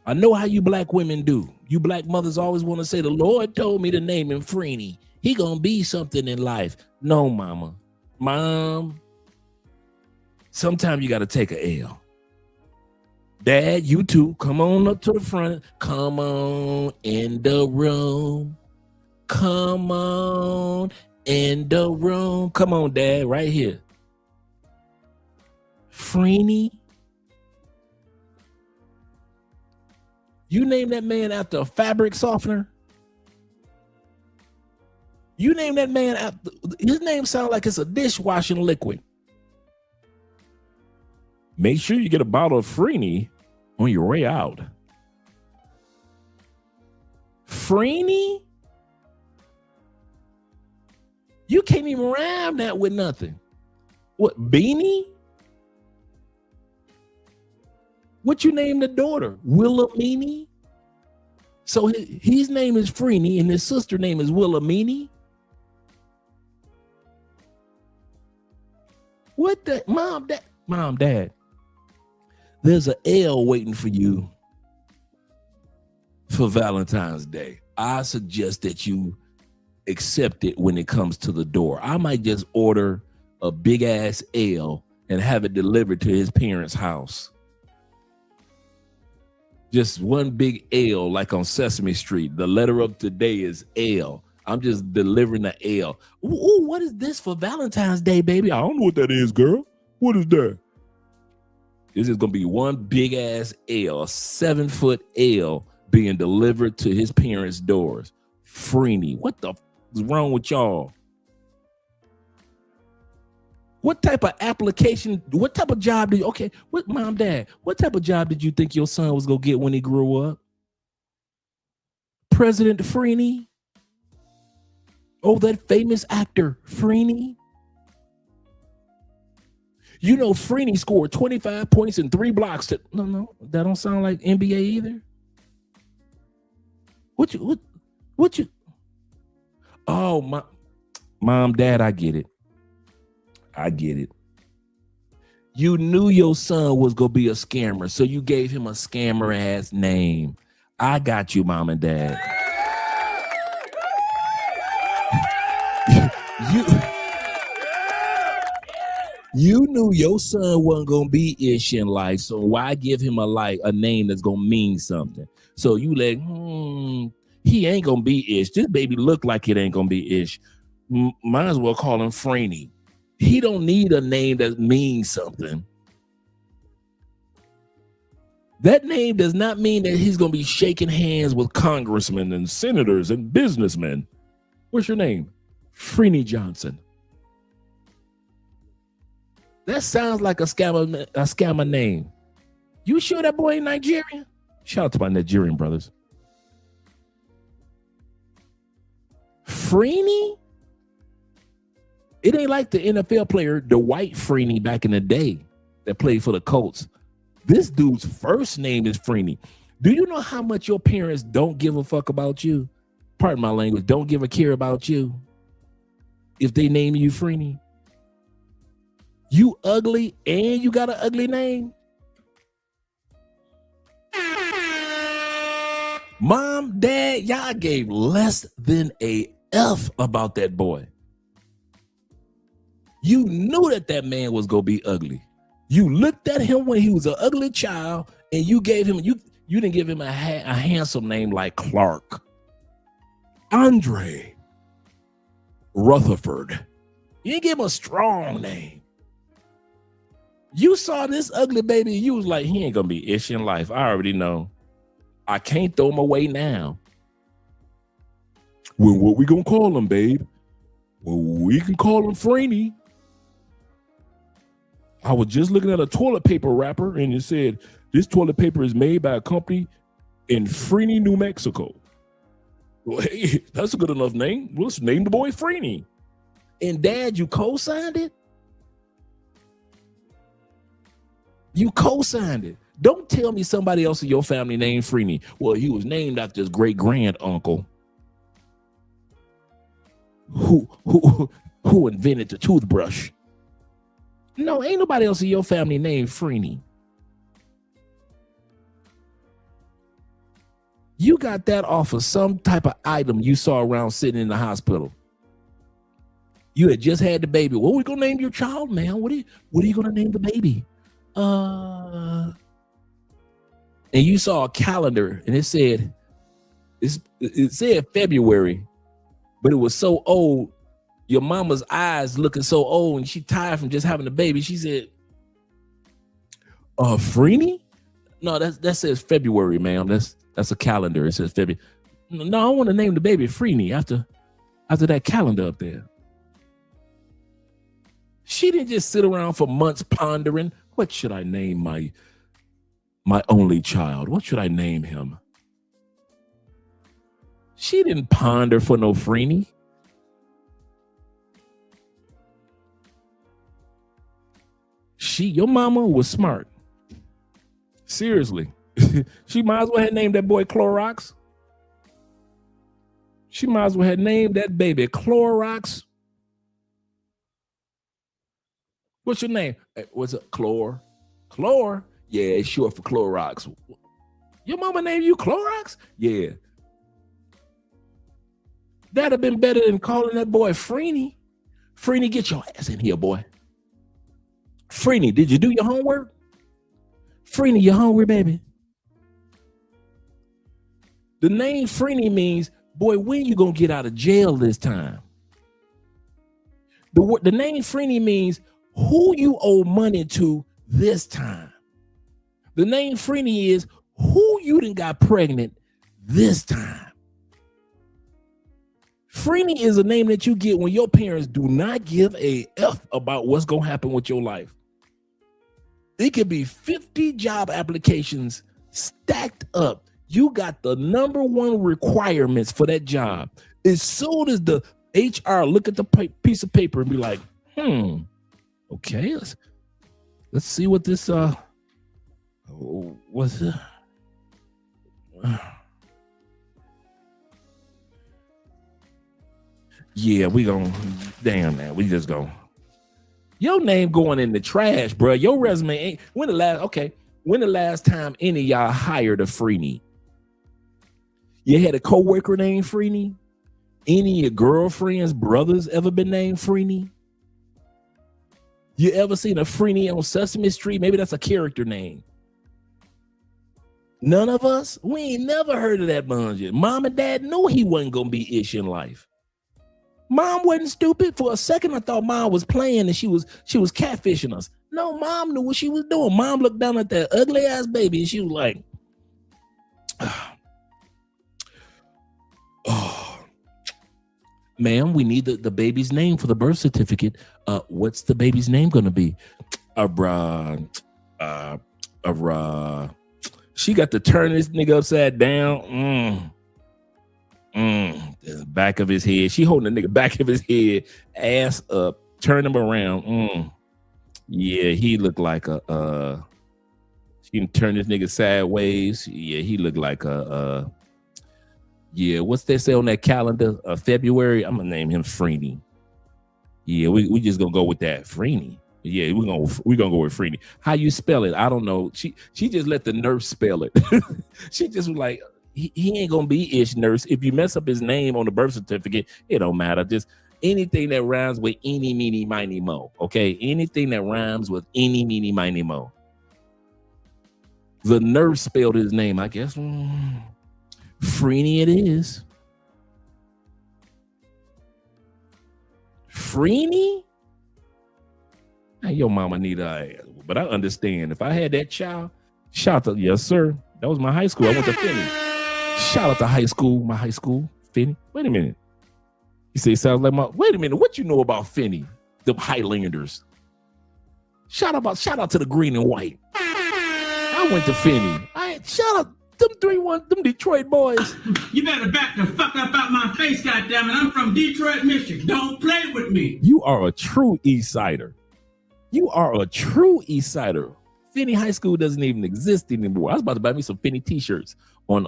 I know how you black women do. You black mothers always want to say, the Lord told me to name him Frini. He gonna be something in life. No, mama. Mom, sometimes you gotta take a L. Dad, you too. Come on up to the front. Come on in the room. Come on in the room. Come on, Dad, right here. Freeney? You name that man after a fabric softener? You name that man after, his name sounds like it's a dishwashing liquid. Make sure you get a bottle of Freeney on your way out. Freeney? You can't even rhyme that with nothing. What, Beanie? What you name the daughter? Wilhelmini? So his name is Freeney and his sister name is Wilhelmini? What the, mom, dad, there's an L waiting for you for Valentine's Day. I suggest that you accept it when it comes to the door. I might just order a big ass L and have it delivered to his parents' house. Just one big L, like on Sesame Street. The letter of today is L. I'm just delivering the L. Ooh, what is this for Valentine's Day, baby? I don't know what that is, girl. What is that? This is gonna be one big ass L, a 7-foot L being delivered to his parents' doors. Freeney, what the is wrong with y'all? What type of application, what type of job did you, okay, what mom, dad, what type of job did you think your son was gonna get when he grew up? President Freeney? Oh, that famous actor, Freeney? You know, Freeney scored 25 points and 3 blocks. No, that don't sound like NBA either. What you? Oh, mom, dad, I get it. You knew your son was going to be a scammer, so you gave him a scammer ass name. I got you, mom and dad. You knew your son wasn't gonna be ish in life, so why give him a name that's gonna mean something? So you like, he ain't gonna be ish. This baby look like it ain't gonna be ish. Might as well call him Freeney. He don't need a name that means something. That name does not mean that he's gonna be shaking hands with congressmen and senators and businessmen. What's your name? Freeney Johnson. That sounds like a scammer name. You sure that boy ain't Nigerian? Shout out to my Nigerian brothers. Freeney? It ain't like the NFL player, Dwight Freeney back in the day that played for the Colts. This dude's first name is Freeney. Do you know how much your parents don't give a fuck about you? Pardon my language, don't give a care about you if they name you Freeney. You ugly and you got an ugly name? Mom, dad, y'all gave less than a F about that boy. You knew that man was gonna be ugly. You looked at him when he was an ugly child and you gave him, you didn't give him a handsome name like Clark. Andre Rutherford. You didn't give him a strong name. You saw this ugly baby, you was like, he ain't gonna be ish in life. I already know. I can't throw him away now. Well, what we gonna call him, babe? Well, we can call him Freeney. I was just looking at a toilet paper wrapper and it said, this toilet paper is made by a company in Freeney, New Mexico. Well, hey, that's a good enough name. Let's name the boy Freeney. And dad, you co-signed it? You co-signed it. Don't tell me somebody else in your family named Freeney. Well, he was named after his great-grand uncle who invented the toothbrush. No, ain't nobody else in your family named Freeney. You got that off of some type of item you saw around sitting in the hospital. You had just had the baby. What are we gonna name your child, man? What are you gonna name the baby? And you saw a calendar and it said February, but it was so old. Your mama's eyes looking so old and she tired from just having a baby. She said, Freeney? No, that says February, ma'am. That's a calendar. It says February. No, I want to name the baby Freeney after that calendar up there. She didn't just sit around for months pondering, what should I name my only child? What should I name him? She didn't ponder for no Freeney. Your mama was smart. Seriously. She might as well have named that boy Clorox. She might as well have named that baby Clorox. What's your name? What's it? Chlor? Chlor? Yeah, it's short for Clorox. Your mama named you Clorox? Yeah. That'd have been better than calling that boy Freeney. Freeney, get your ass in here, boy. Freeney, did you do your homework? Freeney, you hungry, baby? The name Freeney means, boy, when you gonna get out of jail this time? The name Freeney means who you owe money to this time. The name Freeney is who you done got pregnant this time. Freeney is a name that you get when your parents do not give a F about what's gonna happen with your life. It could be 50 job applications stacked up. You got the number 1 requirements for that job. As soon as the HR look at the piece of paper and be like, okay, let's see what this what's it? Yeah, we gonna damn man, we just gonna. Your name going in the trash, bro. Your resume ain't. When the last time any of y'all hired a Freeney? You had a coworker named Freeney? Any of your girlfriends, brothers ever been named Freeney? You ever seen a Freeney on Sesame Street? Maybe that's a character name. None of us? We ain't never heard of that bungee. Mom and dad knew he wasn't gonna be ish in life. Mom wasn't stupid. For a second, I thought mom was playing and she was catfishing us. No, mom knew what she was doing. Mom looked down at that ugly ass baby and she was like, oh, ma'am, we need the baby's name for the birth certificate. What's the baby's name gonna be? She got to turn this nigga upside down. The back of his head. She holding the nigga back of his head, ass up, turn him around. Yeah, he looked like a she can turn this nigga sideways. Yeah, he looked like a yeah, what's they say on that calendar? February. I'm gonna name him Freeney. Yeah, we just gonna go with that. Freeney. Yeah, we're gonna go with Freeney. How you spell it? I don't know. She just let the nurse spell it. She just was like, he ain't gonna be ish, nurse. If you mess up his name on the birth certificate, it don't matter. Just anything that rhymes with eeny, meeny, miny, mo. Okay, anything that rhymes with eeny, meeny, miny, mo. The nurse spelled his name, I guess. Freeney it is. Freeney? Hey, your mama need a ass. But I understand. If I had that child, shout out to, yes, sir. That was my high school. I went to Finney. Shout out to my high school, Finney. Wait a minute. You say it sounds like wait a minute. What you know about Finney? The Highlanders. Shout out to the green and white. I went to Finney. Shout out them Detroit boys. You better back the fuck up out my face, goddammit. I'm from Detroit, Michigan. Don't play with me. You are a true East Sider. You are a true East Sider. Finney High School doesn't even exist anymore. I was about to buy me some Finney t-shirts on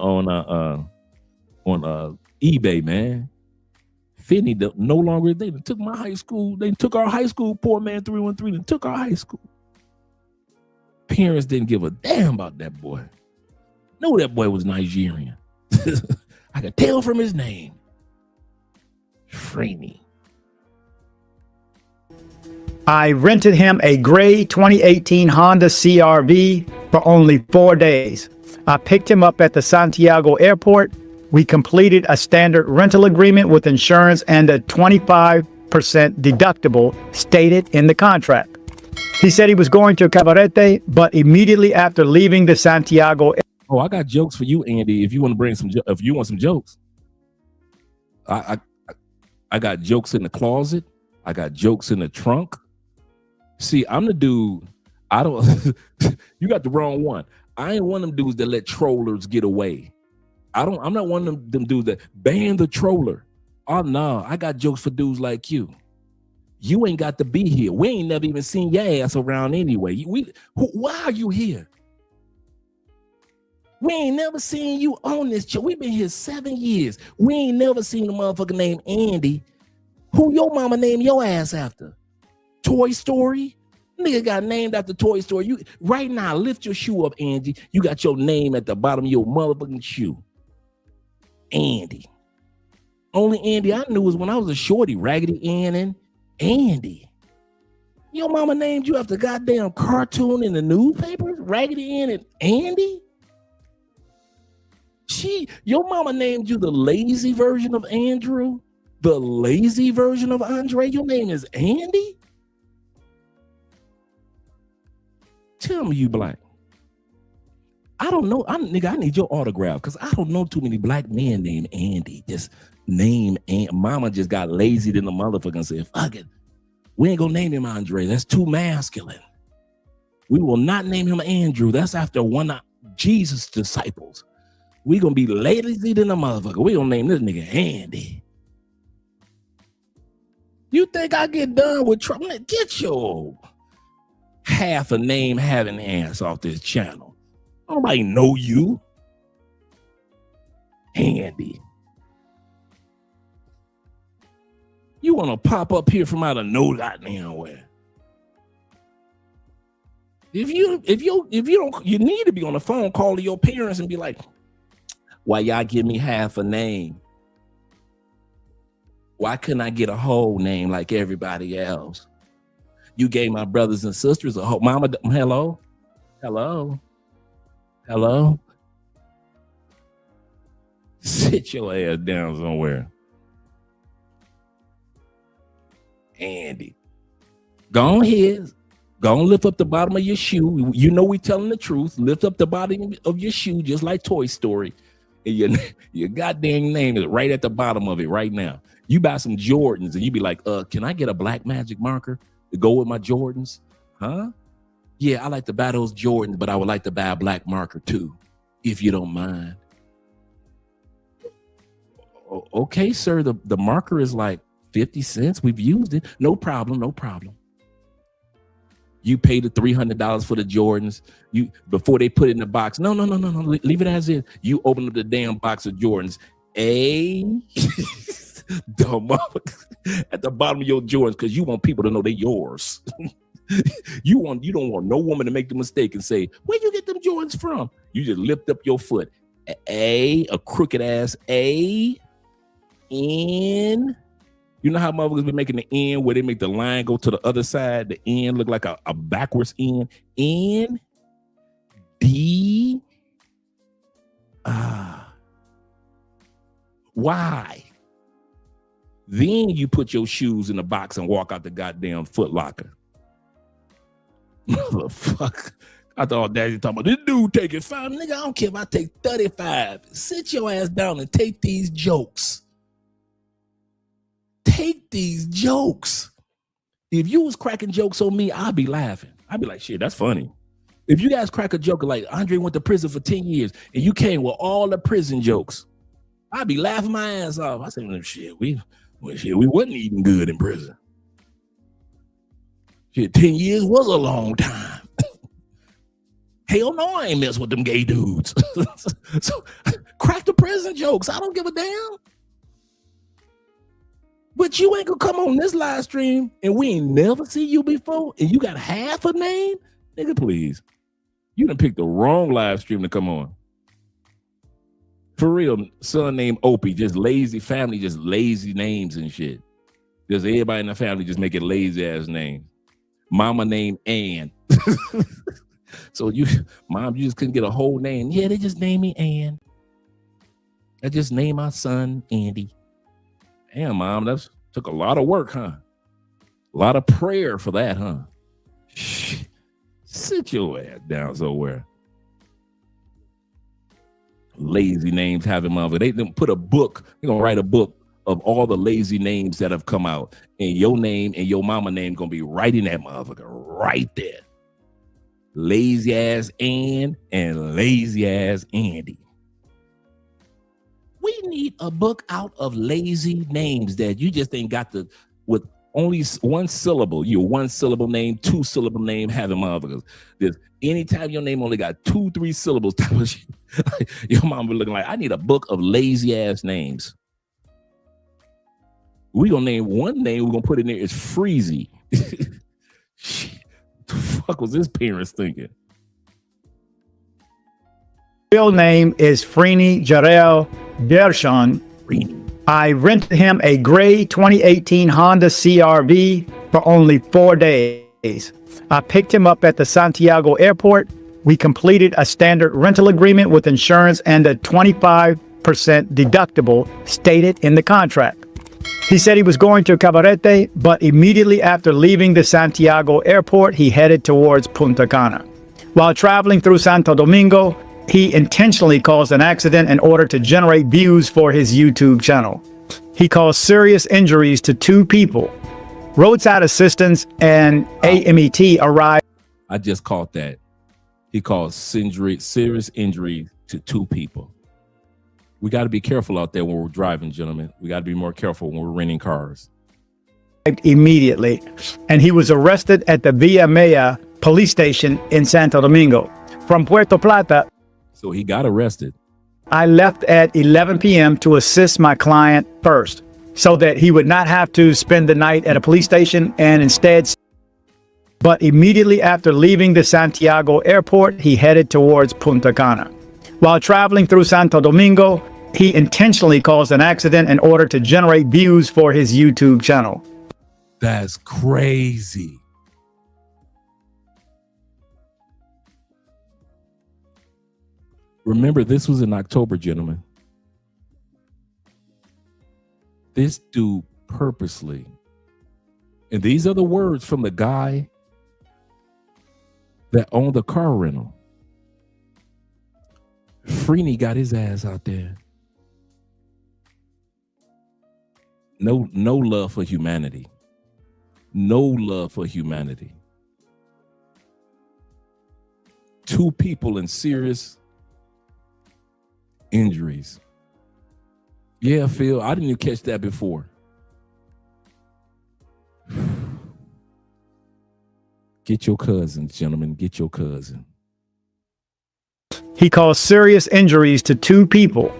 eBay, man. Finney no longer, they took my high school. They took our high school, poor man 313, and took our high school. Parents didn't give a damn about that boy. No, that boy was Nigerian. I could tell from his name. Freeney. I rented him a gray 2018 Honda CR-V for only 4 days. I picked him up at the Santiago airport. We completed a standard rental agreement with insurance and a 25% deductible stated in the contract. He said he was going to Cabarete, but immediately after leaving the Santiago. Oh, I got jokes for you, Andy. If you want to bring if you want some jokes, I got jokes in the closet. I got jokes in the trunk. See, I'm the dude. I don't. You got the wrong one. I ain't one of them dudes that let trollers get away. I'm not one of them dudes that ban the troller. Oh no, I got jokes for dudes like you. You ain't got to be here. We ain't never even seen your ass around anyway. Why are you here? We ain't never seen you on this show. We've been here 7 years. We ain't never seen a motherfucker named Andy. Who your mama named your ass after? Toy Story? Nigga got named after Toy Story. You right now, lift your shoe up, Andy. You got your name at the bottom of your motherfucking shoe. Andy. Only Andy I knew was when I was a shorty, Raggedy Ann and Andy. Your mama named you after goddamn cartoon in the newspapers? Raggedy Ann and Andy? Your mama named you the lazy version of Andrew? The lazy version of Andre? Your name is Andy? Tell me you black. I don't know. Nigga, I need your autograph because I don't know too many black men named Andy. Just name and mama just got lazy than the motherfucker and said, fuck it. We ain't gonna name him Andre. That's too masculine. We will not name him Andrew. That's after one of Jesus' disciples. We gonna be lazy than a motherfucker. We gonna name this nigga Andy. You think I get done with trouble? Get your half a name having ass off this channel. Nobody know you. Andy. You want to pop up here from out of no goddamn where. If you don't, you need to be on the phone, call to your parents and be like, why y'all give me half a name? Why couldn't I get a whole name like everybody else? You gave my brothers and sisters a whole mama. Hello. Sit your ass down somewhere. Andy, go ahead. Go and lift up the bottom of your shoe. You know we telling the truth. Lift up the bottom of your shoe just like Toy Story. And your goddamn name is right at the bottom of it right now. You buy some Jordans and you be like, can I get a black magic marker to go with my Jordans? Huh? Yeah, I like to buy those Jordans, but I would like to buy a black marker too, if you don't mind. Okay, sir, the marker is like 50 cents. We've used it. No problem. You pay the $300 for the Jordans. You before they put it in the box. No. Leave it as is. You open up the damn box of Jordans. Dumb at the bottom of your Jordans because you want people to know they're yours. You don't want no woman to make the mistake and say, where you get them Jordans from? You just lift up your foot. A crooked ass A N. You know how motherfuckers be making the N where they make the line go to the other side? The N look like a backwards N. N D Y. Then you put your shoes in the box and walk out the goddamn Foot Locker. Motherfucker. I thought Daddy talking about this dude taking 5. Nigga, I don't care if I take 35. Sit your ass down and take these jokes. Take these jokes. If you was cracking jokes on me, I'd be laughing. I'd be like, shit, that's funny. If you guys crack a joke like Andre went to prison for 10 years and you came with all the prison jokes, I'd be laughing my ass off. I said, shit, we wasn't eating good in prison. Shit, 10 years was a long time. Hell no, I ain't mess with them gay dudes. So crack the prison jokes. I don't give a damn. But you ain't gonna come on this live stream and we ain't never see you before and you got half a name? Nigga, please. You done picked the wrong live stream to come on. For real, son named Opie, just lazy family, just lazy names and shit. Just everybody in the family just make it lazy ass names. Mama named Ann. So Mom, you just couldn't get a whole name. Yeah, they just named me Ann. I just named my son Andy. Damn, Mom, that took a lot of work, huh? A lot of prayer for that, huh? Shit. Sit your ass down somewhere. Lazy names having mother. They didn't put a book. They're gonna write a book of all the lazy names that have come out, and your name and your mama name gonna be right in that motherfucker, right there. Lazy ass Ann and lazy ass Andy. We need a book out of lazy names that you just ain't got to with only one syllable. Your one syllable name, 2 syllable name having motherfuckers. There's anytime your name only got 2-3 syllables, your mom be looking like, I need a book of lazy ass names. We gonna name one name. We're gonna put in there is Freezy. The fuck was his parents thinking? Real name is Frini Jarrell Gershon. I rented him a gray 2018 Honda CR-V for only 4 days. I picked him up at the Santiago airport. We completed a standard rental agreement with insurance and a 25% deductible stated in the contract. He said he was going to Cabarete, but immediately after leaving the Santiago airport, he headed towards Punta Cana. While traveling through Santo Domingo, he intentionally caused an accident in order to generate views for his YouTube channel. He caused serious injuries to 2 people. Roadside assistance and AMET arrived. I just caught that. He caused serious injury to 2 people. We got to be careful out there when we're driving, gentlemen. We got to be more careful when we're renting cars. Immediately, and he was arrested at the Villa Maya police station in Santo Domingo. From Puerto Plata, so he got arrested. I left at 11 p.m. to assist my client first, so that he would not have to spend the night at a police station and instead. But immediately after leaving the Santiago airport, he headed towards Punta Cana. While traveling through Santo Domingo, he intentionally caused an accident in order to generate views for his YouTube channel. That's crazy. Remember, this was in October, gentlemen. This dude purposely, and these are the words from the guy that owned the car rental. Freeney got his ass out there. No love for humanity. No love for humanity. 2 people in serious injuries. Yeah, Phil, I didn't even catch that before. Get your cousin, gentlemen. Get your cousin. He caused serious injuries to 2 people.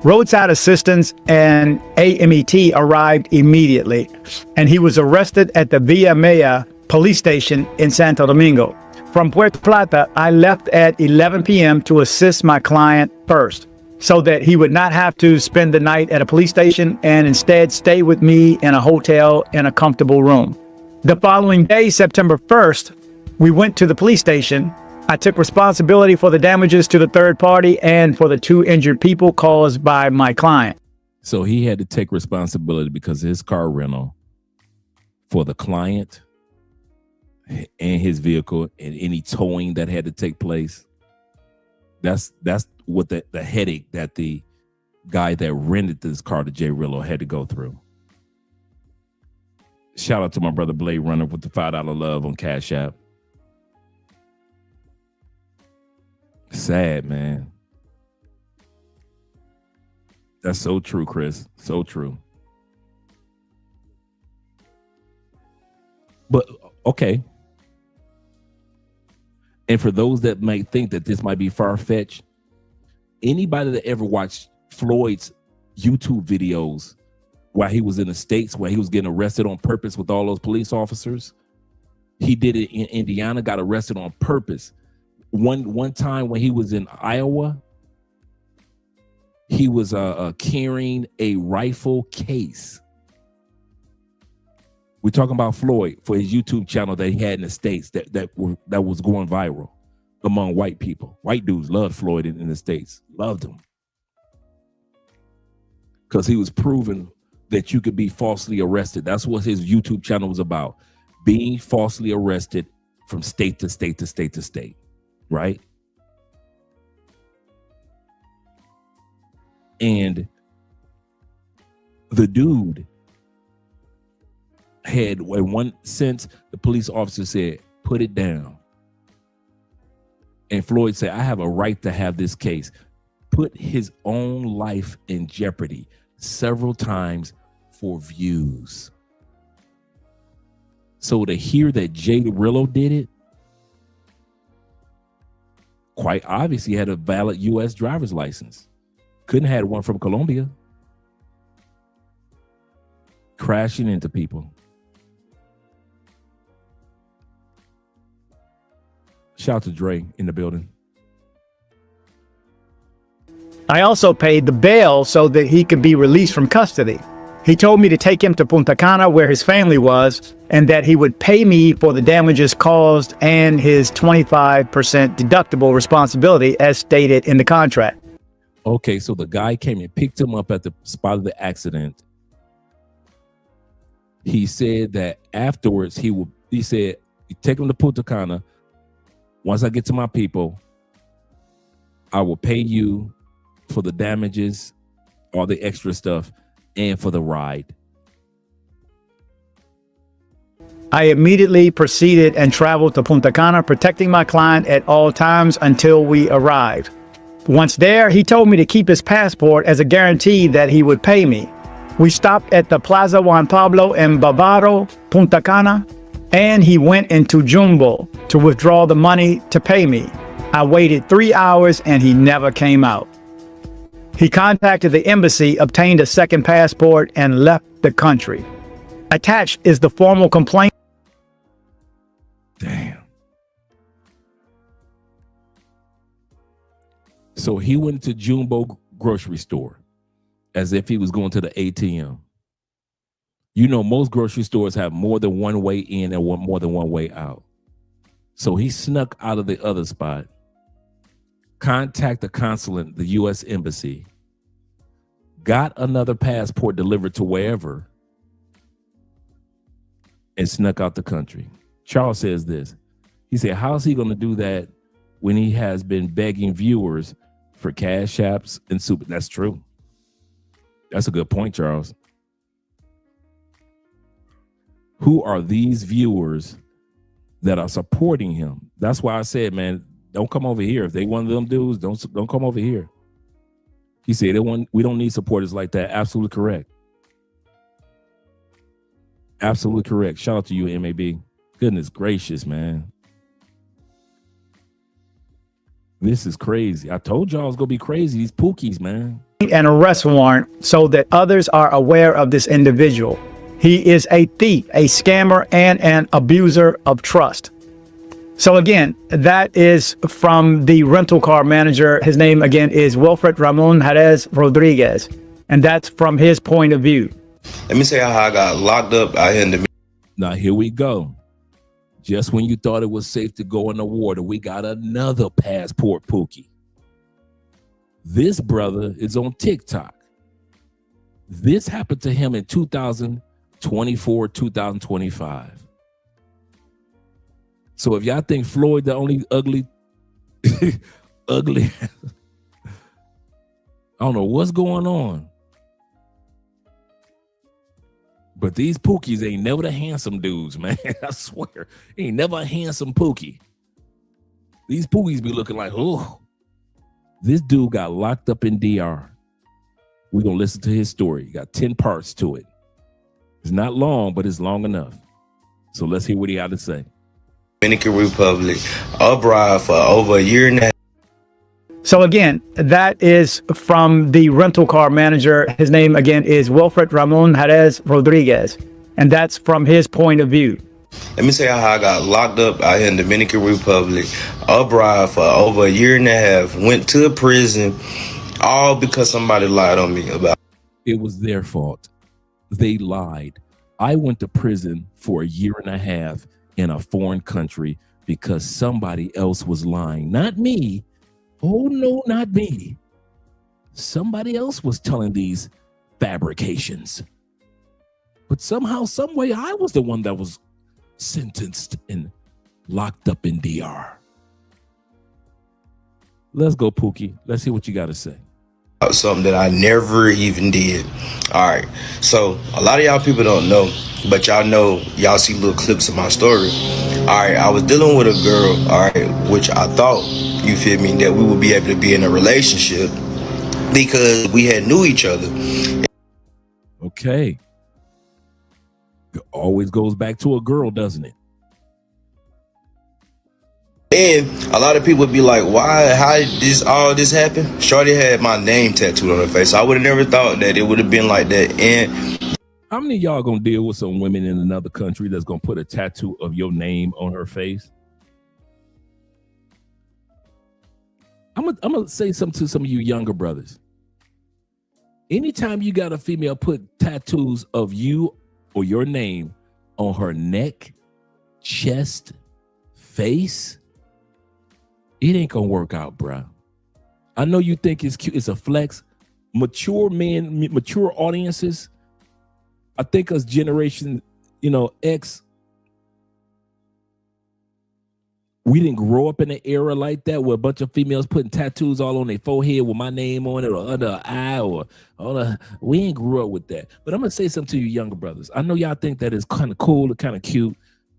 Roadside assistance and AMET arrived immediately, and he was arrested at the Villa Maya police station in Santo Domingo. From Puerto Plata, I left at 11 p.m. to assist my client first, so that he would not have to spend the night at a police station and instead stay with me in a hotel in a comfortable room. The following day, September 1st, we went to the police station. I took responsibility for the damages to the third party and for the 2 injured people caused by my client. So he had to take responsibility because of his car rental for the client and his vehicle and any towing that had to take place. That's what the headache that the guy that rented this car to JRello had to go through. Shout out to my brother Blade Runner with the $5 love on Cash App. Sad, man. That's so true, Chris. So true. But okay. And for those that might think that this might be far-fetched, anybody that ever watched Floyd's YouTube videos while he was in the States, while he was getting arrested on purpose with all those police officers, he did it in Indiana, got arrested on purpose. One time when he was in Iowa, he was carrying a rifle case. We're talking about Floyd for his YouTube channel that he had in the States that was going viral among white people. White dudes loved Floyd in the States, loved him. Because he was proving that you could be falsely arrested. That's what his YouTube channel was about, being falsely arrested from state to state to state to state, right? And the dude had, in one sense, the police officer said, put it down. And Floyd said, I have a right to have this case. Put his own life in jeopardy several times for views. So to hear that JRello did it, quite obvious he had a valid U.S. driver's license. Couldn't have had one from Colombia. Crashing into people. Shout out to Dre in the building. I also paid the bail so that he could be released from custody. He told me to take him to Punta Cana where his family was, and that he would pay me for the damages caused and his 25% deductible responsibility as stated in the contract. Okay, so the guy came and picked him up at the spot of the accident. He said that afterwards he said, you take him to Punta Cana. Once I get to my people, I will pay you for the damages, all the extra stuff, and for the ride. I immediately proceeded and traveled to Punta Cana, protecting my client at all times until we arrived. Once there, he told me to keep his passport as a guarantee that he would pay me. We stopped at the Plaza Juan Pablo in Bávaro, Punta Cana, and he went into Jumbo to withdraw the money to pay me. I waited 3 hours and he never came out. He contacted the embassy, obtained a second passport, and left the country. Attached is the formal complaint. Damn. So he went to Jumbo grocery store as if he was going to the ATM. You know, most grocery stores have more than one way in and more than one way out. So he snuck out of the other spot, contact the consulate, the U.S. embassy, got another passport delivered to wherever, and snuck out the country. Charles says this. He said, how's he going to do that when he has been begging viewers for cash apps and super? That's true. That's a good point, Charles. Who are these viewers that are supporting him? That's why I said, man, don't come over here. If they one of them dudes, don't come over here. He said, we don't need supporters like that. Absolutely correct. Absolutely correct. Shout out to you, MAB. Goodness gracious, man. This is crazy. I told y'all it's going to be crazy. These Pookies, man. An arrest warrant so that others are aware of this individual. He is a thief, a scammer, and an abuser of trust. So again, that is from the rental car manager. His name again is Wilfred Ramon Jerez Rodriguez. And that's from his point of view. Let me say how I got locked up out here in the... Now here we go. Just when you thought it was safe to go in the water, we got another passport Pookie. This brother is on TikTok. This happened to him in 2024, 2025. So if y'all think Floyd the only ugly, ugly, I don't know what's going on. But these Pookies ain't never the handsome dudes, man. I swear. Ain't never a handsome Pookie. These Pookies be looking like, oh, this dude got locked up in DR. We're going to listen to his story. He got 10 parts to it. It's not long, but it's long enough. So let's hear what he had to say. Dominican Republic, abroad for over a year and a half. So again, that is from the rental car manager. His name again is Wilfred Ramon Jerez Rodriguez. And that's from his point of view. Let me say how I got locked up out here in the Dominican Republic, abroad for over a year and a half, went to a prison, all because somebody lied on me about it. It was their fault. They lied. I went to prison for a year and a half in a foreign country because somebody else was lying. Not me. Oh, no, not me. Somebody else was telling these fabrications. But somehow, some way, I was the one that was sentenced and locked up in DR. Let's go, Pookie. Let's hear what you got to say. Something that I never even did. All right. So a lot of y'all people don't know, but y'all know, y'all see little clips of my story. All right. I was dealing with a girl, all right, which I thought, you feel me, that we would be able to be in a relationship because we had knew each other. Okay. It always goes back to a girl, doesn't it? And a lot of people would be like, why, how did all this happen? Shorty had my name tattooed on her face. So I would have never thought that it would have been like that. And how many of y'all gonna deal with some women in another country that's gonna put a tattoo of your name on her face? I'm gonna say something to some of you younger brothers. Anytime you got a female put tattoos of you or your name on her neck, chest, face, it ain't gonna work out, bro. I know you think it's cute, it's a flex. Mature men, mature audiences, I think us generation, X, we didn't grow up in an era like that where a bunch of females putting tattoos all on their forehead with my name on it or under an eye or we ain't grew up with that. But I'm gonna say something to you younger brothers. I know y'all think that is kind of cool and kind of cute.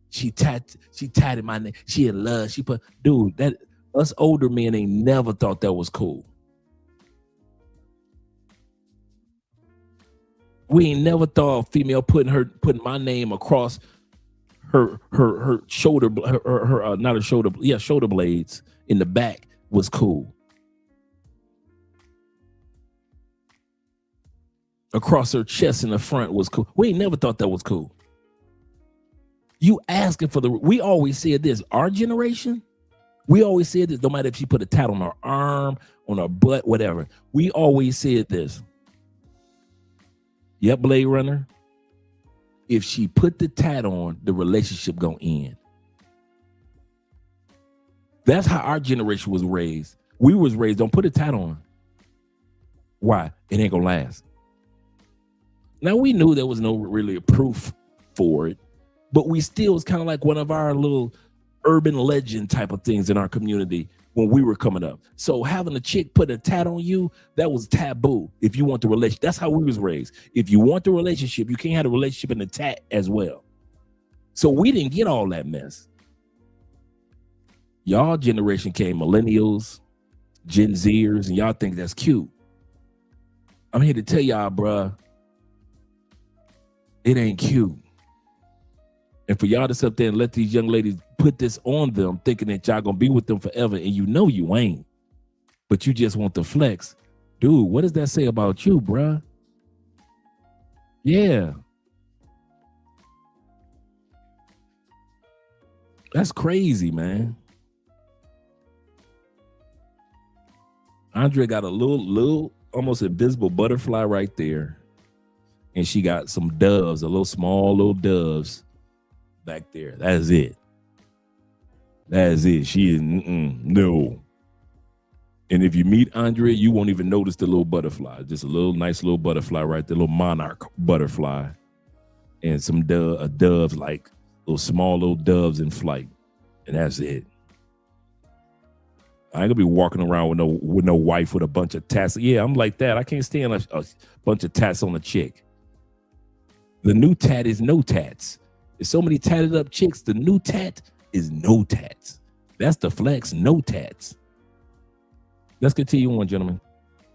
She tatted my name. She in love. She put, dude, that us older men ain't never thought that was cool. We ain't never thought a female putting my name across her shoulder, not her shoulder, shoulder blades in the back was cool. Across her chest in the front was cool. We ain't never thought that was cool. You asking for we always said this, our generation, we always said this, no matter if she put a tat on her arm, on her butt, whatever. We always said this. Yep, Blade Runner. If she put the tat on, the relationship gonna end. That's how our generation was raised. We was raised, don't put a tat on. Why? It ain't gonna last. Now we knew there was no really proof for it, but we still was kind of like one of our little urban legend type of things in our community when we were coming up. So having a chick put a tat on you, that was taboo. If you want the relationship, that's how we was raised. If you want the relationship, you can't have a relationship and a tat as well. So we didn't get all that mess. Y'all generation came millennials, Gen Zers, and y'all think that's cute. I'm here to tell y'all, bruh, it ain't cute. And for y'all to sit up there and let these young ladies put this on them thinking that y'all gonna be with them forever, and you know you ain't, but you just want the flex. Dude, what does that say about you, bruh? Yeah. That's crazy, man. Andre got a little almost invisible butterfly right there. And she got some doves, small little doves back there. That's it. That's it. She is no. And if you meet Andre, you won't even notice the little butterfly. Just a nice little butterfly right there, little monarch butterfly, and some doves, like small little doves in flight, and that's it. I ain't gonna be walking around with no wife with a bunch of tats. Yeah, I'm like that. I can't stand a bunch of tats on a chick. The new tat is no tats. There's so many tatted up chicks. The new tat is no tats. That's the flex, no tats. Let's continue on, gentlemen.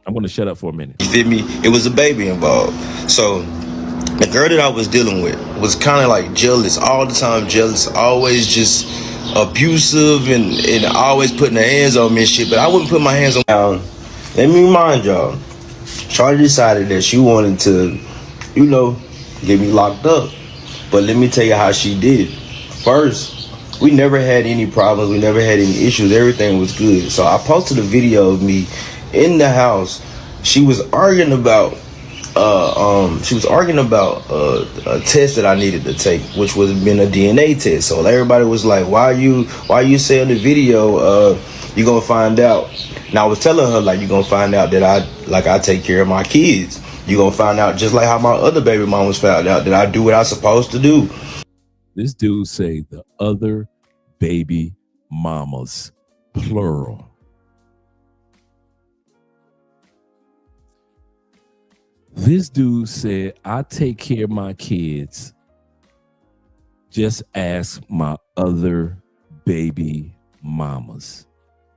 I'm going to shut up for a minute. You feel me? It was a baby involved. So the girl that I was dealing with was kind of like jealous, all the time jealous, always just abusive and always putting her hands on me and shit. But I wouldn't put my hands on. Let me remind y'all, Charlie decided that she wanted to, get me locked up. But let me tell you how she did. First, we never had any problems. We never had any issues. Everything was good. So I posted a video of me in the house. She was arguing about a test that I needed to take, which was been a DNA test. So everybody was like, why you say on the video, you gonna find out. And I was telling her, like, you gonna find out that I take care of my kids. You gonna find out just like how my other baby mamas found out that I do what I'm supposed to do. This dude say the other baby mamas, plural. This dude said, I take care of my kids. Just ask my other baby mamas.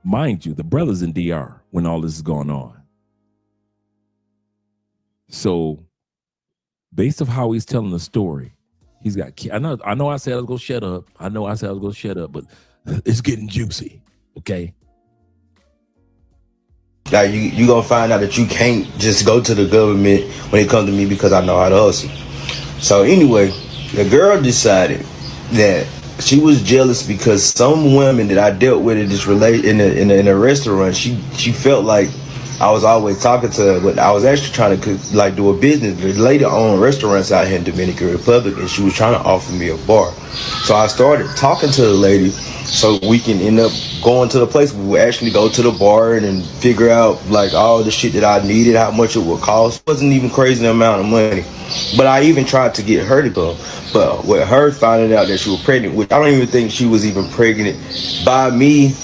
Mind you, the brother's in DR when all this is going on. So based off how he's telling the story, he's got kids. I know I said I was going to shut up. But it's getting juicy, okay? Like you gonna find out that you can't just go to the government when it comes to me because I know how to hustle. So anyway, the girl decided that she was jealous because some women that I dealt with in this in a restaurant, she felt like I was always talking to her, but I was actually trying to like do a business. The lady owned restaurants out here in Dominican Republic, and she was trying to offer me a bar. So I started talking to the lady so we can end up going to the place. We would actually go to the bar and figure out like all the shit that I needed, how much it would cost. It wasn't even crazy amount of money. But I even tried to get her to go. But with her finding out that she was pregnant, which I don't even think she was even pregnant by me,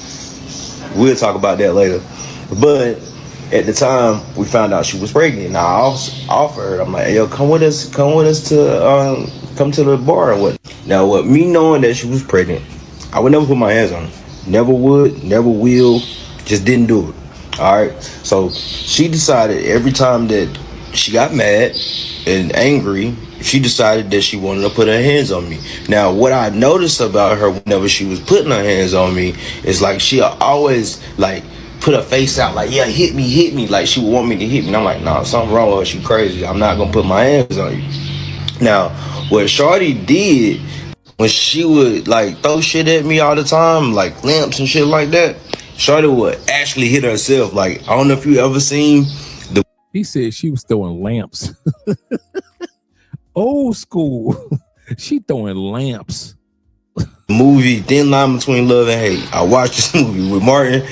we'll talk about that later. But at the time, we found out she was pregnant, and I offered her. I'm like, hey, yo, come with us to come to the bar or what? Now, what me knowing that she was pregnant, I would never put my hands on her. Never would, never will, just didn't do it. All right. So she decided every time that she got mad and angry, she decided that she wanted to put her hands on me. Now, what I noticed about her whenever she was putting her hands on me is like she always like put her face out like, yeah, hit me, like she would want me to hit me. And I'm like, nah, something wrong with her. She crazy. I'm not gonna put my hands on you. Now, what Shorty did when she would like throw shit at me all the time, like lamps and shit like that, Shorty would actually hit herself. Like, I don't know if you ever seen the. He said she was throwing lamps. Old school. She throwing lamps. Movie Thin Line Between Love and Hate. I watched this movie with Martin.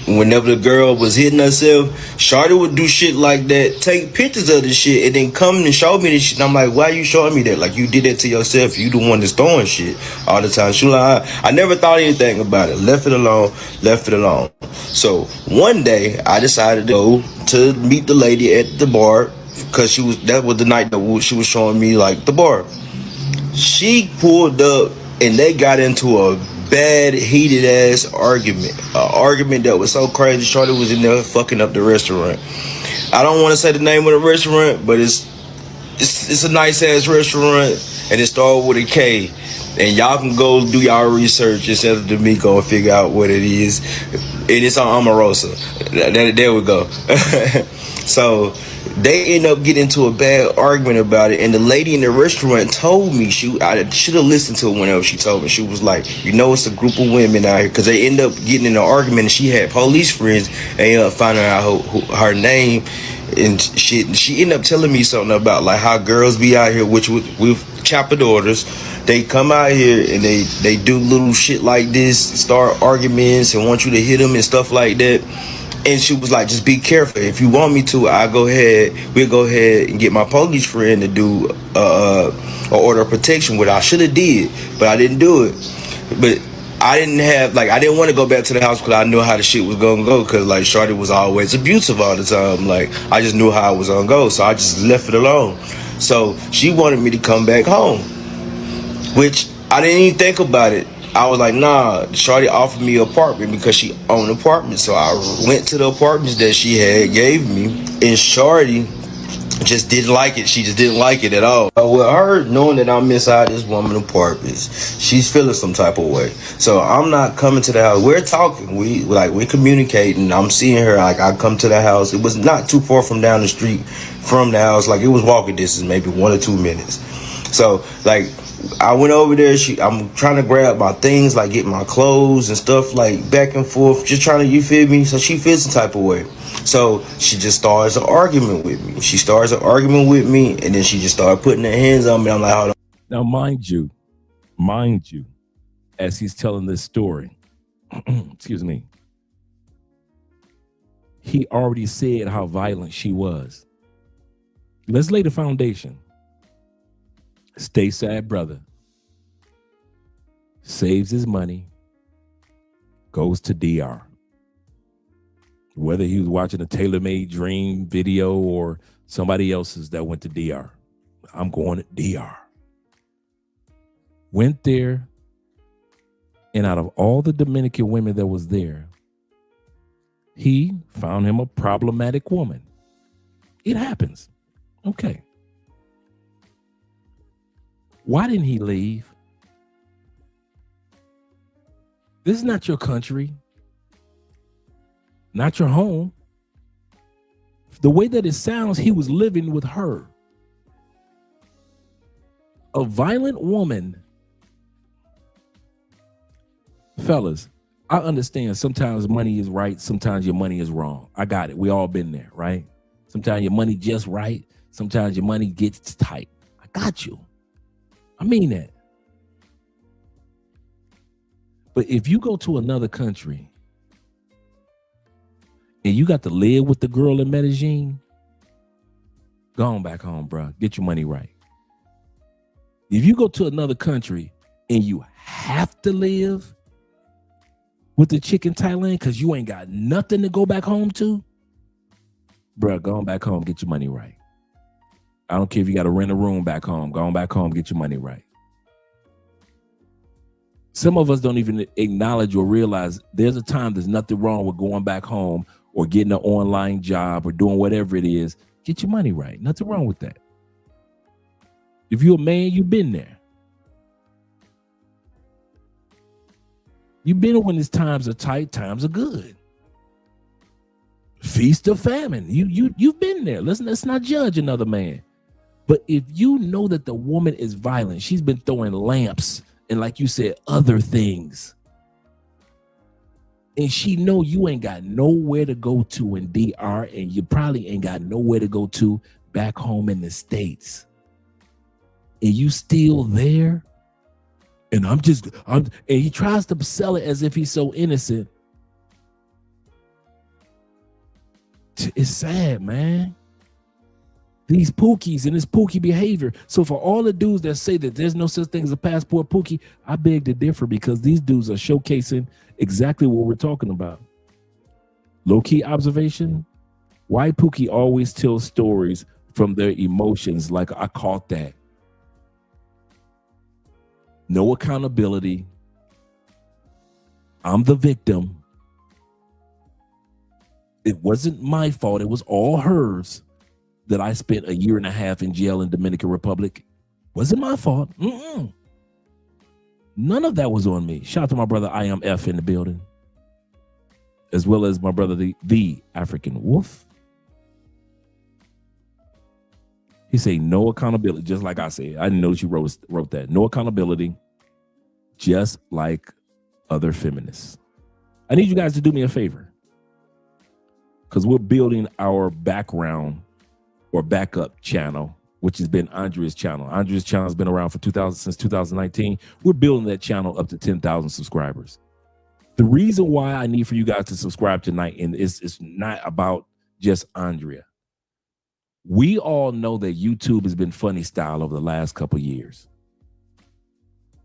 Whenever the girl was hitting herself, Shorty would do shit like that, take pictures of the shit, and then come and show me this shit. And I'm like, why are you showing me that? Like, you did that to yourself. You the one that's throwing shit all the time. She like, I never thought anything about it. Left it alone. So one day, I decided to go to meet the lady at the bar, because that was the night that she was showing me like the bar. She pulled up, and they got into a bad, heated ass argument. An argument that was so crazy. Shorty was in there fucking up the restaurant. I don't want to say the name of the restaurant, but it's a nice ass restaurant, and it started with a K. And y'all can go do y'all research instead of D'Amico and figure out what it is. And it's on Omarosa. There we go. So they end up getting into a bad argument about it, and the lady in the restaurant told me, I should have listened to it whenever she told me. She was like, you know, it's a group of women out here, because they end up getting in an argument, and she had police friends, and ended up finding out her name and shit. She ended up telling me something about like how girls be out here, which with chapter daughters, they come out here and they do little shit like this, start arguments and want you to hit them and stuff like that. And she was like, just be careful. If you want me to, we'll go ahead and get my police friend to do an order of protection, what I should have did, but I didn't do it. But I didn't want to go back to the house because I knew how the shit was gonna go, because like Shorty was always abusive all the time. Like, I just knew how it was gonna go, so I just left it alone. So she wanted me to come back home, which I didn't even think about it. I was like, nah, Shorty offered me an apartment because she owned an apartment. So I went to the apartments that she had gave me, and Shorty just didn't like it. She just didn't like it at all. With her knowing that I'm inside this woman's apartments, she's feeling some type of way. So I'm not coming to the house. We're talking. We're communicating. I'm seeing her. Like, I come to the house. It was not too far from down the street from the house. Like, it was walking distance, maybe 1 or 2 minutes. So like, I went over there. I'm trying to grab my things, like get my clothes and stuff, like back and forth, just trying to, you feel me? So she feels some type of way. So she just starts an argument with me. And then she just started putting her hands on me. I'm like, hold on. Now, mind you, as he's telling this story, excuse me, he already said how violent she was. Let's lay the foundation. Stateside brother saves his money, goes to DR. Whether he was watching a tailor-made dream video or somebody else's that went to DR. I'm going to DR. Went there, and out of all the Dominican women that was there, he found him a problematic woman. It happens. Okay. Why didn't he leave? This is not your country. Not your home. The way that it sounds, he was living with her. A violent woman. Fellas, I understand sometimes money is right, sometimes your money is wrong. I got it. We all been there, right? Sometimes your money just right, sometimes your money gets tight. I got you. I mean that. But if you go to another country and you got to live with the girl in Medellin, go on back home, bro. Get your money right. If you go to another country and you have to live with the chick in Thailand because you ain't got nothing to go back home to, bro, go on back home, get your money right. I don't care if you got to rent a room back home. Go on back home, get your money right. Some of us don't even acknowledge or realize there's a time there's nothing wrong with going back home or getting an online job or doing whatever it is. Get your money right. Nothing wrong with that. If you're a man, you've been there. You've been when these times are tight, times are good. Feast or famine. You've been there. Let's not judge another man. But if you know that the woman is violent, she's been throwing lamps and, like you said, other things, and she know you ain't got nowhere to go to in DR, and you probably ain't got nowhere to go to back home in the States, and you still there, and and he tries to sell it as if he's so innocent. It's sad, man. These pookies and this pookie behavior. So for all the dudes that say that there's no such thing as a passport pookie, I beg to differ, because these dudes are showcasing exactly what we're talking about. Low-key observation, why pookie always tells stories from their emotions, like I caught that. No accountability. I'm the victim. It wasn't my fault. It was all hers that I spent a year and a half in jail in Dominican Republic. Wasn't my fault. None of that was on me. Shout out to my brother I Am F in the building, as well as my brother the African Wolf. He say no accountability, just like I said. I didn't know she wrote that. No accountability, just like other feminists. I need you guys to do me a favor, because we're building our background or backup channel, which has been Andrea's channel. Andrea's channel has been around for since 2019. We're building that channel up to 10,000 subscribers. The reason why I need for you guys to subscribe tonight, and it's not about just Andrea. We all know that YouTube has been funny style over the last couple of years.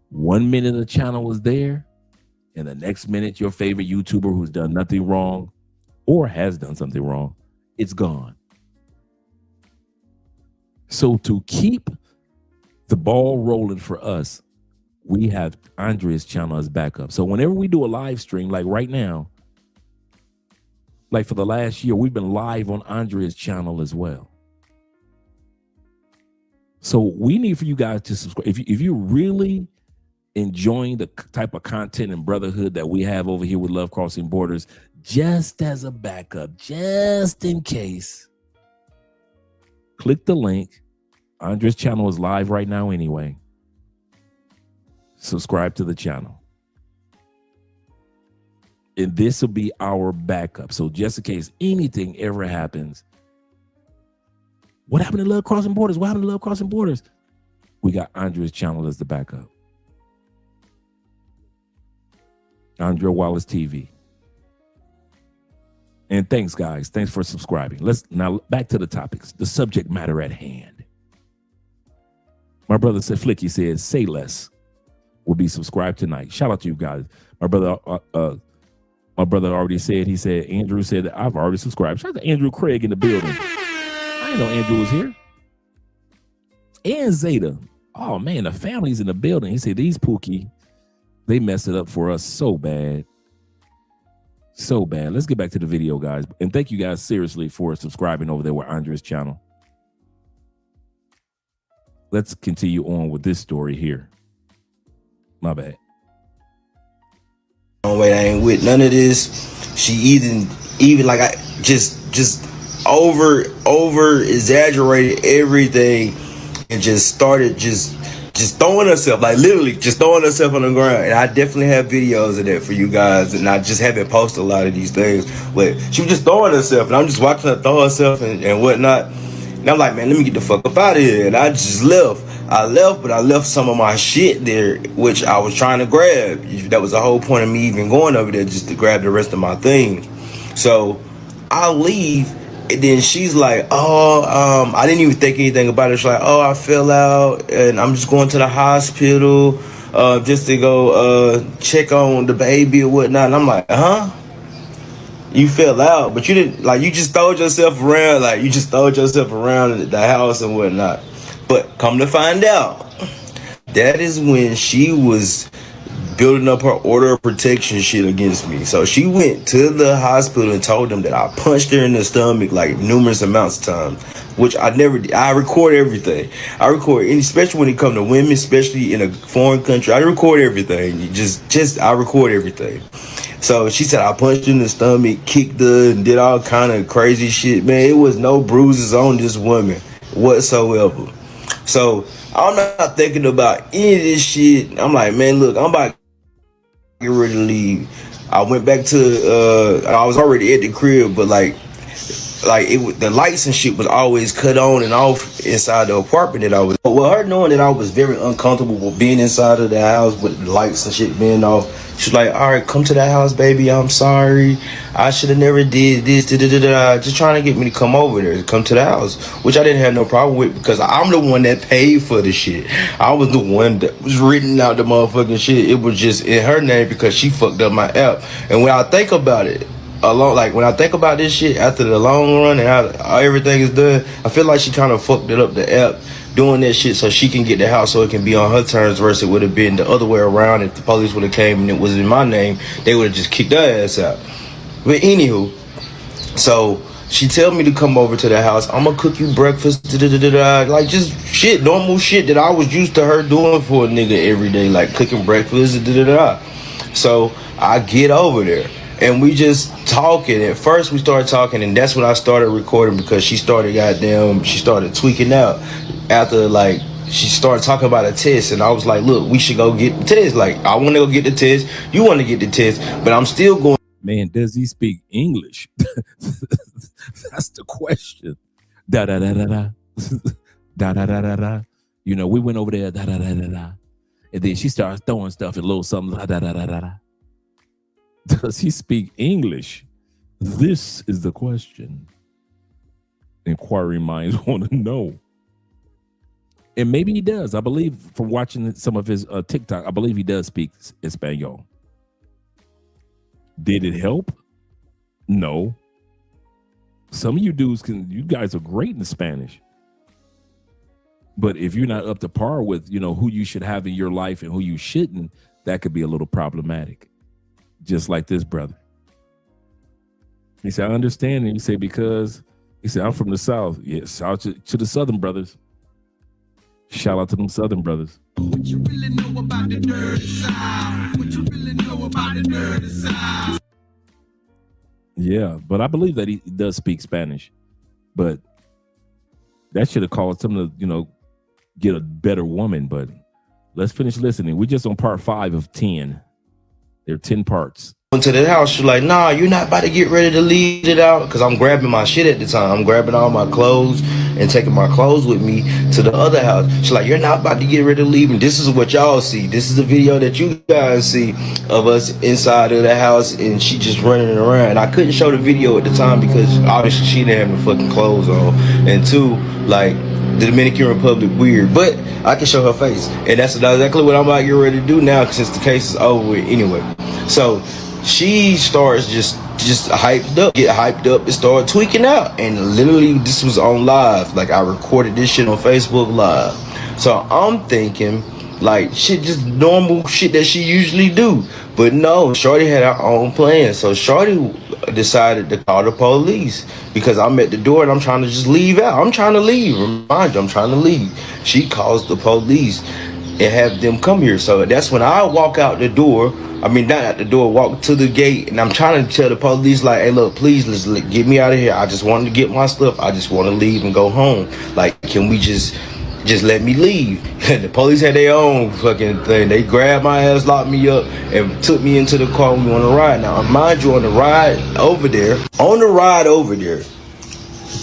1 minute the channel was there, and the next minute your favorite YouTuber who's done nothing wrong or has done something wrong, it's gone. So to keep the ball rolling for us, we have Andrea's channel as backup. So whenever we do a live stream, like right now, like for the last year, we've been live on Andrea's channel as well. So we need for you guys to subscribe. If you're really enjoying the type of content and brotherhood that we have over here with Love Crossing Borders, just as a backup, just in case, click the link. Andrea's channel is live right now anyway. Subscribe to the channel. And this will be our backup. So just in case anything ever happens, what happened to Love Crossing Borders? What happened to Love Crossing Borders? We got Andrea's channel as the backup. Andrea Wallace TV. And thanks, guys. Thanks for subscribing. Let's now back to the topics, the subject matter at hand. My brother said, Flicky said, say less will be subscribed tonight. Shout out to you guys. My brother My brother already said, he said, Andrew said that I've already subscribed. Shout out to Andrew Craig in the building. I didn't know Andrew was here. And Zeta. Oh man, the family's in the building. He said, these Pookie, they mess it up for us so bad. So bad. Let's get back to the video, guys. And thank you guys seriously for subscribing over there with Andre's channel. Let's continue on with this story here. My bad. Wait, I ain't with none of this. She even like I just over exaggerated everything and just started just throwing herself, like literally just throwing herself on the ground. And I definitely have videos of that for you guys, and I just haven't posted a lot of these things. But she was just throwing herself, and I'm just watching her throw herself and whatnot. And I'm like, man, let me get the fuck up out of here. And I just left. But I left some of my shit there, which I was trying to grab. That was the whole point of me even going over there, just to grab the rest of my things. So I leave, and then she's like, oh, I didn't even think anything about it. She's like, oh, I fell out, and I'm just going to the hospital just to go check on the baby or whatnot. And I'm like, huh? You fell out, but you didn't, like, you just throwed yourself around, like, you just throwed yourself around the house and whatnot. But come to find out, that is when she was building up her order of protection shit against me. So she went to the hospital and told them that I punched her in the stomach like numerous amounts of times, which I never did. I record everything. I record, especially when it comes to women, especially in a foreign country. I record everything. I record everything. So she said I punched her in the stomach, kicked her, and did all kind of crazy shit. Man, it was no bruises on this woman whatsoever. So I'm not thinking about any of this shit. I'm like, man, look, I'm about to get ready to leave. I went back to, I was already at the crib, but like the lights and shit was always cut on and off inside the apartment that I was. But with her knowing that I was very uncomfortable with being inside of the house with the lights and shit being off, she's like, all right, come to the house, baby. I'm sorry. I should have never did this. Just trying to get me to come over there, to come to the house, which I didn't have no problem with because I'm the one that paid for the shit. I was the one that was reading out the motherfucking shit. It was just in her name because she fucked up my app. And when I think about it, when I think about this shit after the long run and how everything is done, I feel like she kind of fucked it up, the app, doing that shit so she can get the house so it can be on her terms versus it would have been the other way around. If the police would have came and it was in my name, they would have just kicked her ass out. But anywho, so she tell me to come over to the house. I'm gonna cook you breakfast, like just shit, normal shit that I was used to her doing for a nigga every day, like cooking breakfast, So I get over there. And we just talking. At first we started talking, and that's when I started recording because she started tweaking out after like she started talking about a test, and I was like, look, we should go get the test. Like, I want to go get the test, you want to get the test, but I'm still going. Man, does he speak English? That's the question. Da da da da da. Da da da da da. You know, we went over there, da da da da da. And then she starts throwing stuff and a little something, da da da da da. Does he speak English? This is the question. Inquiring minds want to know. And maybe he does. I believe from watching some of his TikTok, I believe he does speak Espanol. Did it help? No. Some of you dudes you guys are great in Spanish. But if you're not up to par with, you know, who you should have in your life and who you shouldn't, that could be a little problematic. Just like this brother. He said, I understand. And you say, because he said, I'm from the South. Yes, out to the Southern brothers. Shout out to them Southern brothers. What you really know about the dirty South? What you really know about the dirty South? Yeah, but I believe that he does speak Spanish. But that should have caused him to, you know, get a better woman. But let's finish listening. We're just on part 5 of 10. There are 10 parts. To the house, she's like, nah, you're not about to get ready to leave it out, because I'm grabbing my shit at the time. I'm grabbing all my clothes and taking my clothes with me to the other house. She's like, you're not about to get ready to leave, and this is what y'all see. This is the video that you guys see of us inside of the house, and she just running around. And I couldn't show the video at the time because obviously she didn't have the fucking clothes on, and 2, like, the Dominican Republic weird, but I can show her face, and that's exactly what I'm about to get ready to do now since the case is over with anyway. So she starts just get hyped up and start tweaking out. And literally this was on live. Like I recorded this shit on Facebook Live. So I'm thinking like shit, just normal shit that she usually do. But no, Shorty had her own plan. So Shorty decided to call the police because I'm at the door and I'm trying to just leave out. I'm trying to leave. Remind you, I'm trying to leave. She calls the police and have them come here. So that's when I walk out the door. I mean, not at the door, walk to the gate, and I'm trying to tell the police, like, hey, look, please, get me out of here. I just wanted to get my stuff. I just want to leave and go home. Like, can we just let me leave? The police had their own fucking thing. They grabbed my ass, locked me up, and took me into the car when we on the ride. Now, mind you, on the ride over there,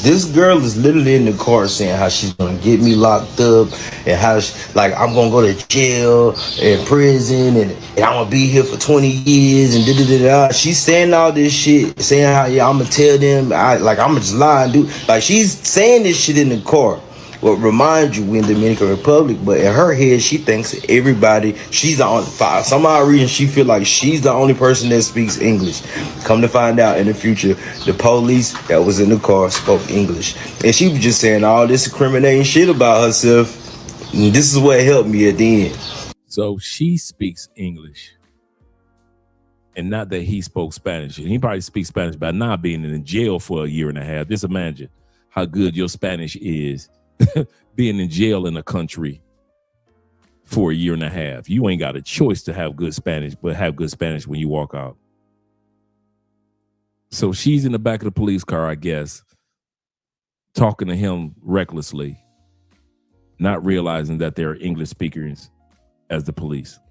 this girl is literally in the car saying how she's gonna get me locked up and how I'm gonna go to jail and prison and I'm gonna be here for 20 years and da-da-da-da. She's saying all this shit, saying how I'm gonna tell them, I'm gonna just lie and do. Like she's saying this shit in the car. Well, remind you, we in the Dominican Republic, but in her head, she thinks everybody, she's the only, for some odd reason, she feel like she's the only person that speaks English. Come to find out in the future, the police that was in the car spoke English. And she was just saying all this incriminating shit about herself. And this is what helped me at the end. So she speaks English. And not that he spoke Spanish. And he probably speaks Spanish by not being in jail for a year and a half. Just imagine how good your Spanish is. Being in jail in a country for a year and a half. You ain't got a choice to have good Spanish, but have good Spanish when you walk out. So she's in the back of the police car, I guess, talking to him recklessly, not realizing that there are English speakers as the police.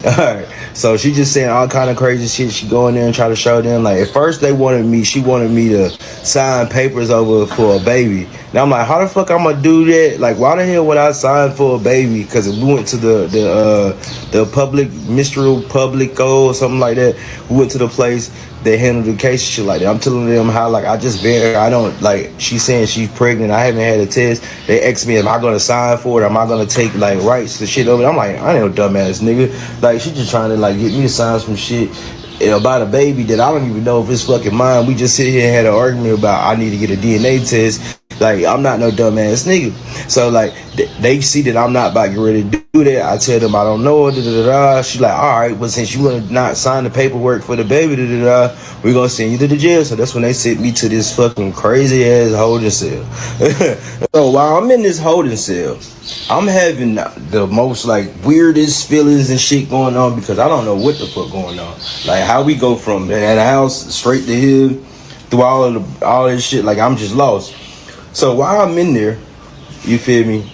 All right, so she just saying all kind of crazy shit. She go in there and try to show them. Like at first she wanted me to sign papers over for a baby. And I'm like, how the fuck I'm gonna do that? Like, why the hell would I sign for a baby? Because we went to the public ministerial publico or something like that. We went to the place that handled the case and shit like that. I'm telling them how like I don't like. She's saying she's pregnant. I haven't had a test. They asked me, am I gonna sign for it? Am I gonna take like rights to shit over? I'm like, I ain't no dumbass nigga. Like she just trying to like get me to sign some shit about a baby that I don't even know if it's fucking mine. We just sit here and had an argument about I need to get a DNA test. Like I'm not no dumbass nigga. So like they see that I'm not about to get ready to do that. I tell them I don't know. She's like, all right, but since you wanna not sign the paperwork for the baby, we're gonna send you to the jail. So that's when they sent me to this fucking crazy ass holding cell. So while I'm in this holding cell, I'm having the most like weirdest feelings and shit going on because I don't know what the fuck going on. Like how we go from that house straight to here through all this shit. Like I'm just lost. So while I'm in there, you feel me?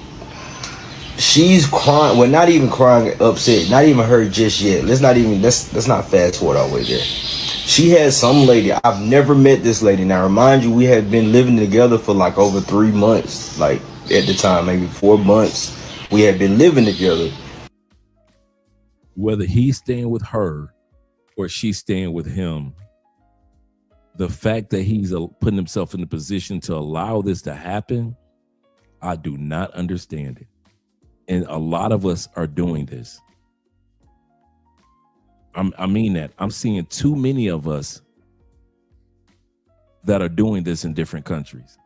She's crying. Well, not even crying, upset. Not even her just yet. Let's not fast forward all the way there. She had some lady. I've never met this lady. Now, remind you, we had been living together for like over 3 months. Like at the time, maybe 4 months. We had been living together. Whether he's staying with her or she's staying with him, the fact that he's putting himself in a position to allow this to happen, I do not understand it. And a lot of us are doing this. I mean that. I'm seeing too many of us that are doing this in different countries.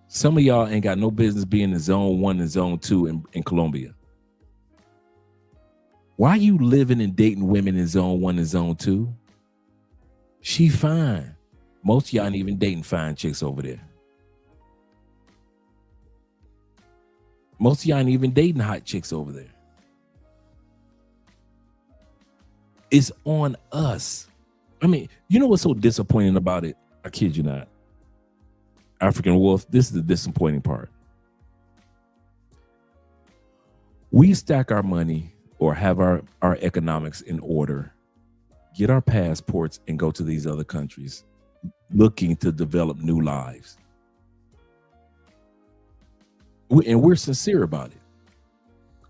Some of y'all ain't got no business being in zone 1 and zone 2 in Colombia. Why are you living and dating women in zone 1 and zone 2? She fine. Most of y'all ain't even dating fine chicks over there. Most of y'all ain't even dating hot chicks over there. It's on us. I mean, you know what's so disappointing about it? I kid you not. African Wolf, this is the disappointing part. We stack our money or have our economics in order, get our passports and go to these other countries looking to develop new lives. And we're sincere about it.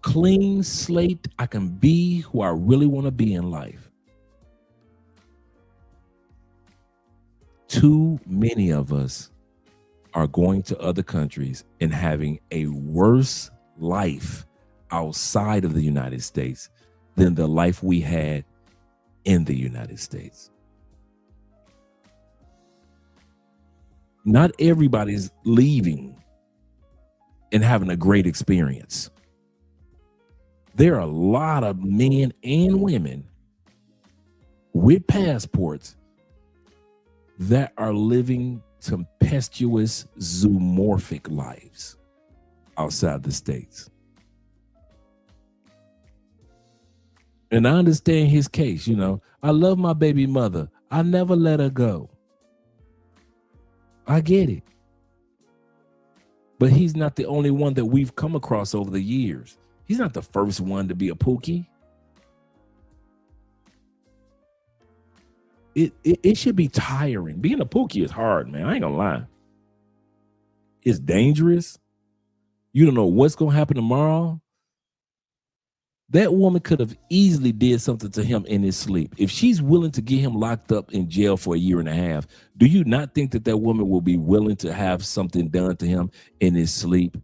Clean slate, I can be who I really want to be in life. Too many of us are going to other countries and having a worse life outside of the United States than the life we had in the United States. Not everybody's leaving and having a great experience. There are a lot of men and women with passports that are living tempestuous, zoomorphic lives outside the States. And I understand his case, you know. I love my baby mother. I never let her go. I get it. But he's not the only one that we've come across over the years. He's not the first one to be a Pookie. It should be tiring. Being a Pookie is hard, man. I ain't gonna lie. It's dangerous. You don't know what's gonna happen tomorrow. That woman could have easily did something to him in his sleep. If she's willing to get him locked up in jail for 1.5 years, do you not think that that woman will be willing to have something done to him in his sleep?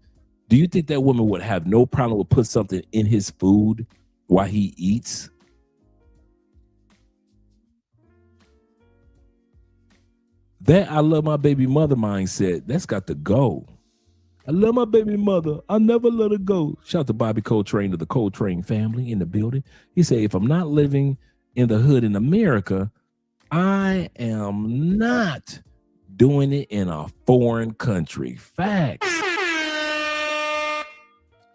Do you think that woman would have no problem with put something in his food while he eats? That I love my baby mother mindset, that's got to go. I love my baby mother. I never let her go. Shout out to Bobby Coltrane, to the Coltrane family in the building. He said, if I'm not living in the hood in America, I am not doing it in a foreign country. Facts.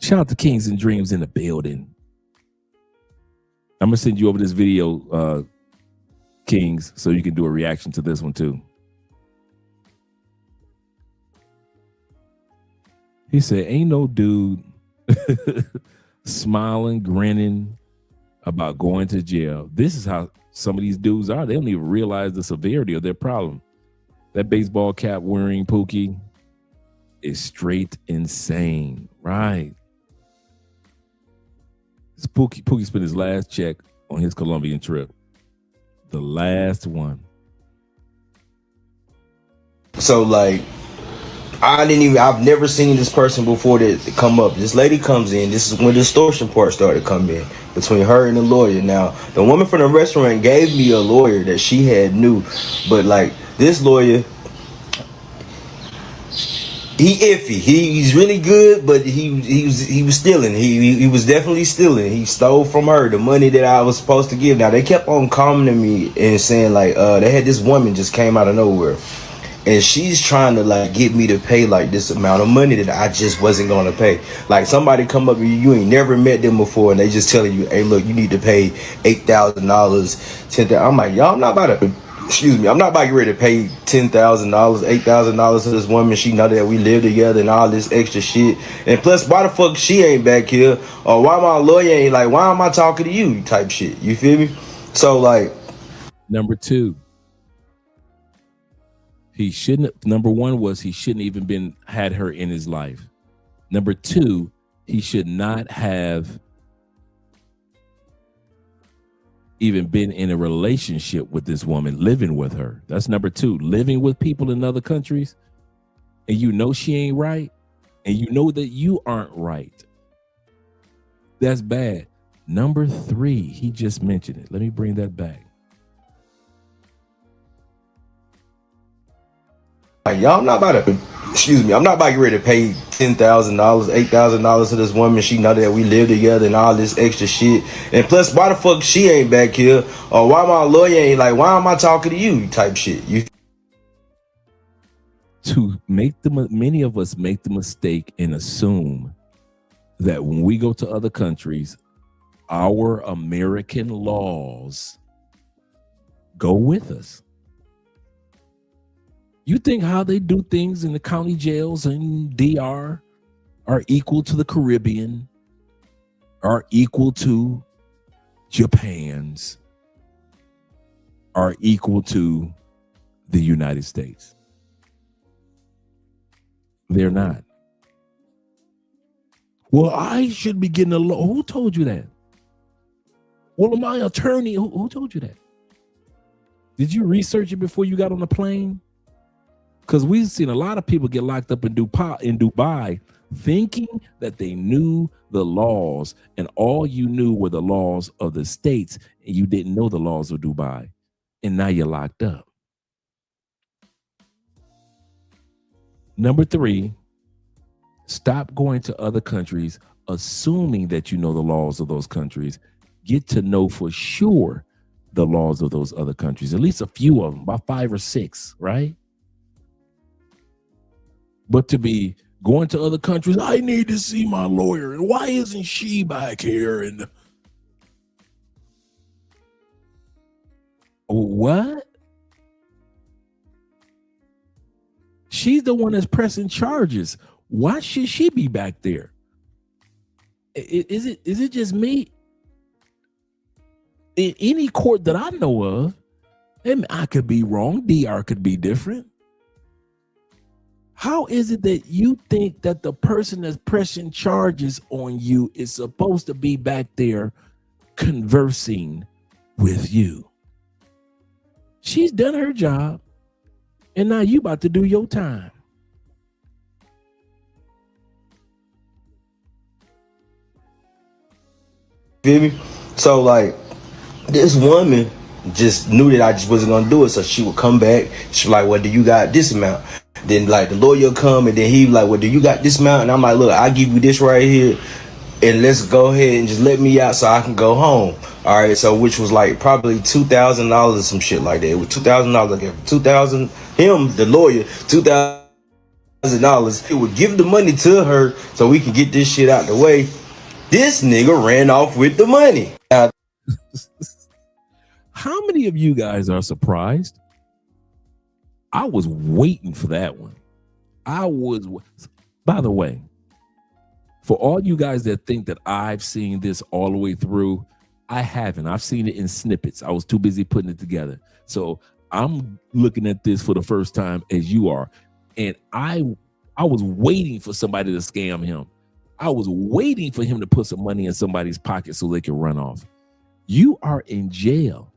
Shout out to Kings and Dreams in the building. I'm going to send you over this video, Kings, so you can do a reaction to this one too. He said, ain't no dude smiling, grinning about going to jail. This is how some of these dudes are. They don't even realize the severity of their problem. That baseball cap wearing Pookie is straight insane, right? Pookie spent his last check on his Colombian trip. The last one. So like, I've never seen this person before that come up. This lady comes in. This is when the extortion part started to come in between her and the lawyer. Now, the woman from the restaurant gave me a lawyer that she had knew, but like this lawyer, he iffy. He's really good, but he was stealing. He was definitely stealing. He stole from her the money that I was supposed to give. Now they kept on coming to me and saying like, they had this woman just came out of nowhere. And she's trying to like get me to pay like this amount of money that I just wasn't going to pay. Like somebody come up to you ain't never met them before, and they just telling you, hey, look, you need to pay $8,000, $10,000. I'm like, y'all, I'm not about to get ready to pay $10,000, $8,000 to this woman. She know that we live together and all this extra shit. And plus, why the fuck she ain't back here? Or why my lawyer ain't like, why am I talking to you type shit? You feel me? So like. Number two. Number one was he shouldn't even had her in his life. Number two, he should not have even been in a relationship with this woman, living with her. That's number two. Living with people in other countries, and you know she ain't right, and you know that you aren't right. That's bad. Number three, he just mentioned it. Let me bring that back. Like, y'all, I'm not about to get ready to pay $10,000, $8,000 to this woman. She know that we live together and all this extra shit. And plus, why the fuck she ain't back here? Or why my lawyer ain't like, why am I talking to you type shit? Many of us make the mistake and assume that when we go to other countries, our American laws go with us. You think how they do things in the county jails in DR are equal to the Caribbean, are equal to Japan's, are equal to the United States? They're not. Well, I should be getting a law. Who told you that? Well, my attorney, who told you that? Did you research it before you got on the plane? Because we've seen a lot of people get locked up in Dubai thinking that they knew the laws, and all you knew were the laws of the states, and you didn't know the laws of Dubai, and now you're locked up. Number 3, stop going to other countries assuming that you know the laws of those countries. Get to know for sure the laws of those other countries, at least a few of them, about 5 or 6, right? But to be going to other countries, I need to see my lawyer, and why isn't she back here? And what? She's the one that's pressing charges. Why should she be back there? Is it just me? In any court that I know of, and I could be wrong, DR could be different. How is it that you think that the person that's pressing charges on you is supposed to be back there conversing with you? She's done her job, and now you about to do your time. Feel me? So like, this woman just knew that I just wasn't gonna do it, so she would come back. She was like, well, do you got this amount? Then like the lawyer come, and then he like, well, do you got this amount? And I'm like, look, I give you this right here, and let's go ahead and just let me out so I can go home. All right, so which was like probably $2,000 or some shit like that. It was $2,000. I gave $2,000 him, the lawyer, $2,000. He would give the money to her so we can get this shit out the way. This nigga ran off with the money. How many of you guys are surprised? I was waiting for that one. By the way, for all you guys that think that I've seen this all the way through, I haven't. I've seen it in snippets. I was too busy putting it together. So I'm looking at this for the first time as you are. And I was waiting for somebody to scam him. I was waiting for him to put some money in somebody's pocket so they can run off. You are in jail.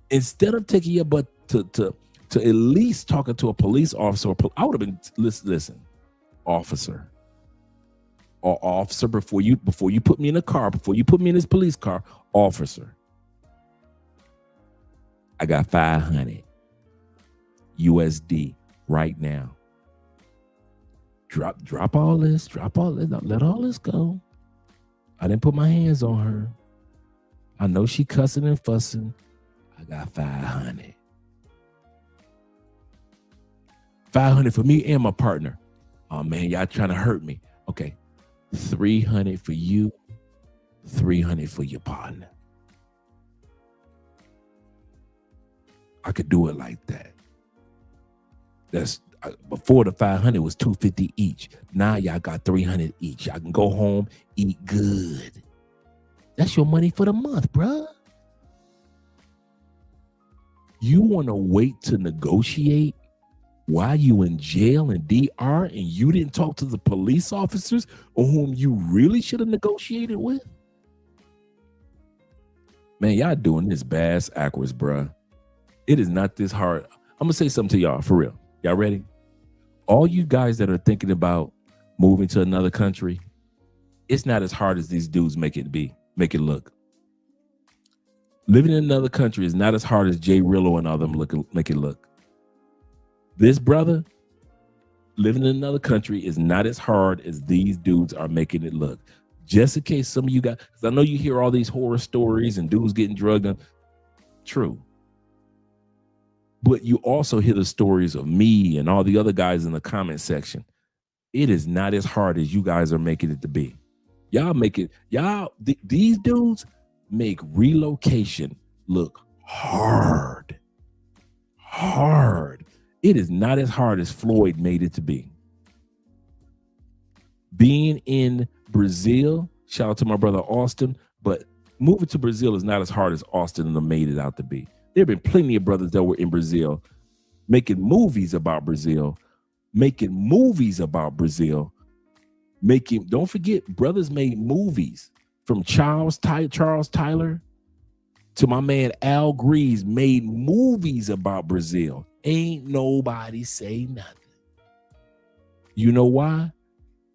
Instead of taking your butt to at least talking to a police officer, I would have been listen, officer before you put me in a car, before you put me in this police car, officer. I got 500 USD right now. Drop all this. Let all this go. I didn't put my hands on her. I know she cussing and fussing. I got 500. 500 for me and my partner. Oh man, y'all trying to hurt me. Okay. 300 for you, 300 for your partner. I could do it like that. That's before the 500 was 250 each. Now y'all got 300 each. Y'all can go home, eat good. That's your money for the month, bruh. You want to wait to negotiate while you in jail in DR, and you didn't talk to the police officers on whom you really should have negotiated with? Man, y'all doing this bass backwards, bruh. It is not this hard. I'm gonna say something to y'all for real. Y'all ready? All you guys that are thinking about moving to another country, it's not as hard as these dudes make it look. Living in another country is not as hard as JRello and all them make it look. This brother, living in another country is not as hard as these dudes are making it look. Just in case some of you guys, because I know you hear all these horror stories and dudes getting drugged on. True. But you also hear the stories of me and all the other guys in the comment section. It is not as hard as you guys are making it to be. These dudes make relocation look hard. It is not as hard as Floyd made it to be. Being in Brazil, shout out to my brother Austin, but moving to Brazil is not as hard as Austin made it out to be. There have been plenty of brothers that were in Brazil making movies about Brazil. Don't forget, brothers made movies from Charles Tyler to my man Al Greaves made movies about Brazil. Ain't nobody say nothing. You know why?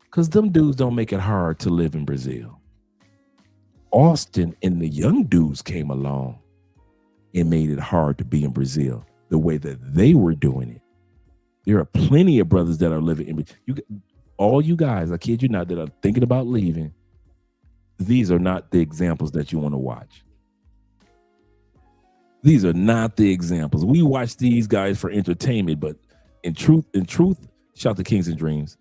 Because them dudes don't make it hard to live in Brazil. Austin and the young dudes came along and made it hard to be in Brazil the way that they were doing it. There are plenty of brothers that are living in all you guys, I kid you not, that are thinking about leaving. These are not the examples that you want to watch. These are not the examples. We watch these guys for entertainment, but in truth, shout to Kings and Dreams.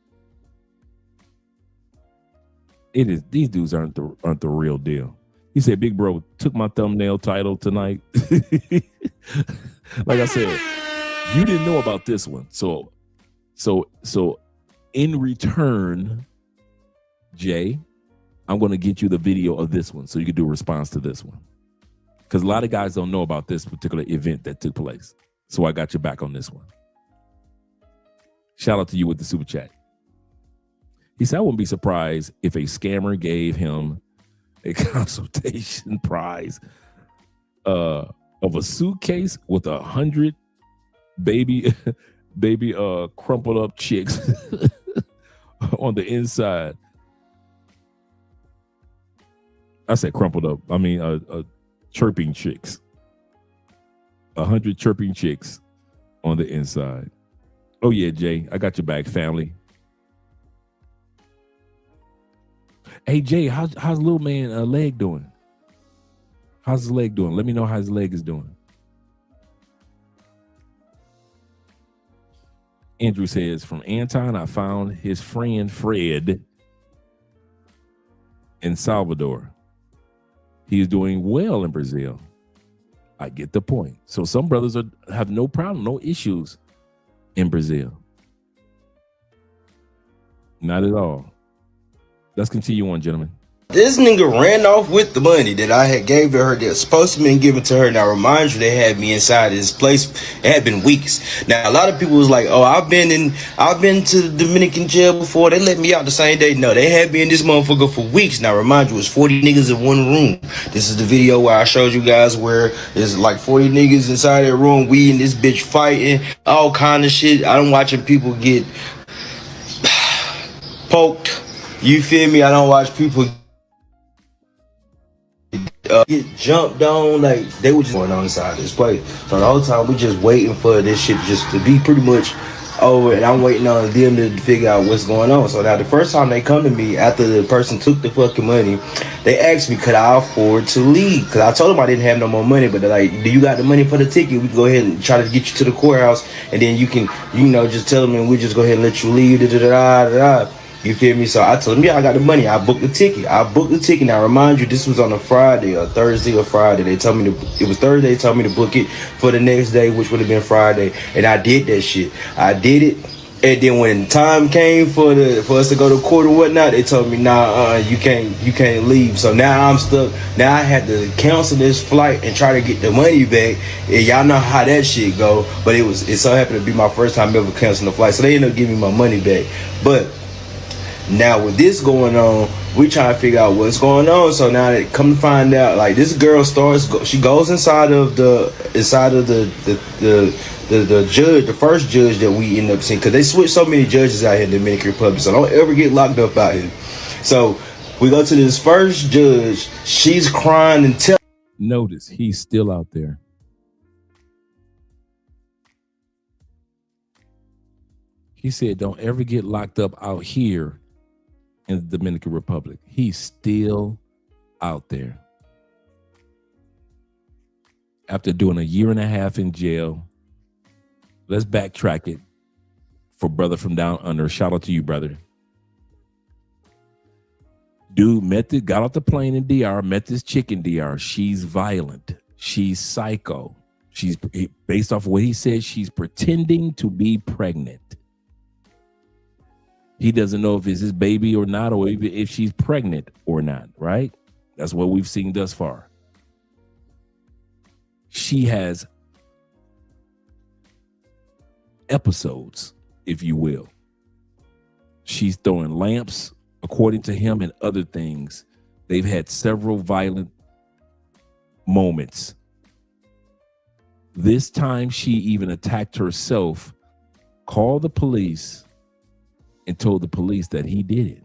It is, these dudes aren't the real deal. He said, Big Bro took my thumbnail title tonight. Like I said, you didn't know about this one. So in return, Jay, I'm going to get you the video of this one so you can do a response to this one. Because a lot of guys don't know about this particular event that took place. So I got your back on this one. Shout out to you with the super chat. He said, I wouldn't be surprised if a scammer gave him a consultation prize of a suitcase with 100 baby crumpled up chicks on the inside. I said crumpled up. I mean, chirping chicks. 100 chirping chicks on the inside. Oh yeah, Jay, I got your back, family. Hey Jay, how's little man leg doing? How's his leg doing? Let me know how his leg is doing. Andrew says, from Anton, I found his friend Fred in Salvador. He is doing well in Brazil. I get the point. So some brothers have no problem, no issues in Brazil. Not at all. Let's continue on, gentlemen. This nigga ran off with the money that I had gave to her that's supposed to been given to her. Now, remind you, they had me inside this place. It had been weeks. Now, a lot of people was like, oh, I've been to the Dominican jail before. They let me out the same day. No, they had me in this motherfucker for weeks. Now, remind you, it was 40 niggas in one room. This is the video where I showed you guys where there's like 40 niggas inside that room. We in this bitch fighting, all kind of shit. I'm watching people get poked. You feel me? I don't watch people get jumped on. Like, they were just going on inside this place. So the whole time we just waiting for this shit just to be pretty much over, and I'm waiting on them to figure out what's going on. So now the first time they come to me after the person took the fucking money, they asked me could I afford to leave, because I told them I didn't have no more money, but they're like, do you got the money for the ticket? We can go ahead and try to get you to the courthouse, and then you can, just tell them and we just go ahead and let you leave. You feel me? So I told them, yeah, I got the money. I booked the ticket. Now, remind you, this was on a Friday or Thursday or Friday. They told me it was Thursday. They told me to book it for the next day, which would have been Friday. And I did that shit. I did it. And then when time came for us to go to court or whatnot, they told me, nah, you can't leave. So now I'm stuck. Now I had to cancel this flight and try to get the money back. And y'all know how that shit go. But it so happened to be my first time ever canceling the flight. So they ended up giving me my money back. But now with this going on, we trying to figure out what's going on. So now they come to find out, like, this girl she goes inside of the judge, the first judge that we end up seeing, because they switched so many judges out here in the Dominican Republic. So don't ever get locked up out here. So we go to this first judge. She's crying and telling. Notice he's still out there. He said, don't ever get locked up out here in the Dominican Republic. He's still out there. After doing 1.5 years in jail. Let's backtrack it for brother from down under. Shout out to you, brother. Dude got off the plane in DR, met this chick in DR. She's violent. She's psycho. She's, based off of what he said, she's pretending to be pregnant. He doesn't know if it's his baby or not, or if she's pregnant or not, right? That's what we've seen thus far. She has episodes, if you will. She's throwing lamps, according to him, and other things. They've had several violent moments. This time she even attacked herself, called the police, and told the police that he did it.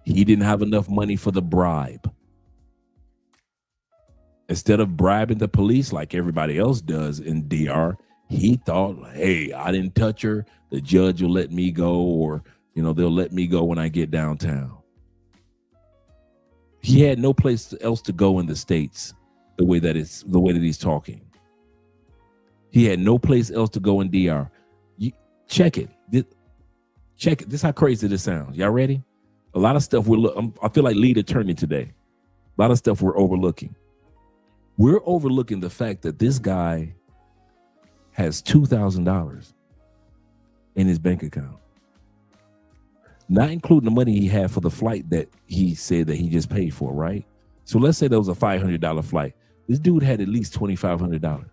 He didn't have enough money for the bribe. Instead of bribing the police like everybody else does in DR, he thought, hey, I didn't touch her. The judge will let me go, or, they'll let me go when I get downtown. He had no place else to go in the States the way that he's talking. He had no place else to go in DR. Check it. Check it. This is how crazy this sounds. Y'all ready? A lot of stuff I feel like lead attorney today. A lot of stuff we're overlooking. We're overlooking the fact that this guy has $2,000 in his bank account, not including the money he had for the flight that he said that he just paid for, right? So let's say that was a $500 flight. This dude had at least $2,500.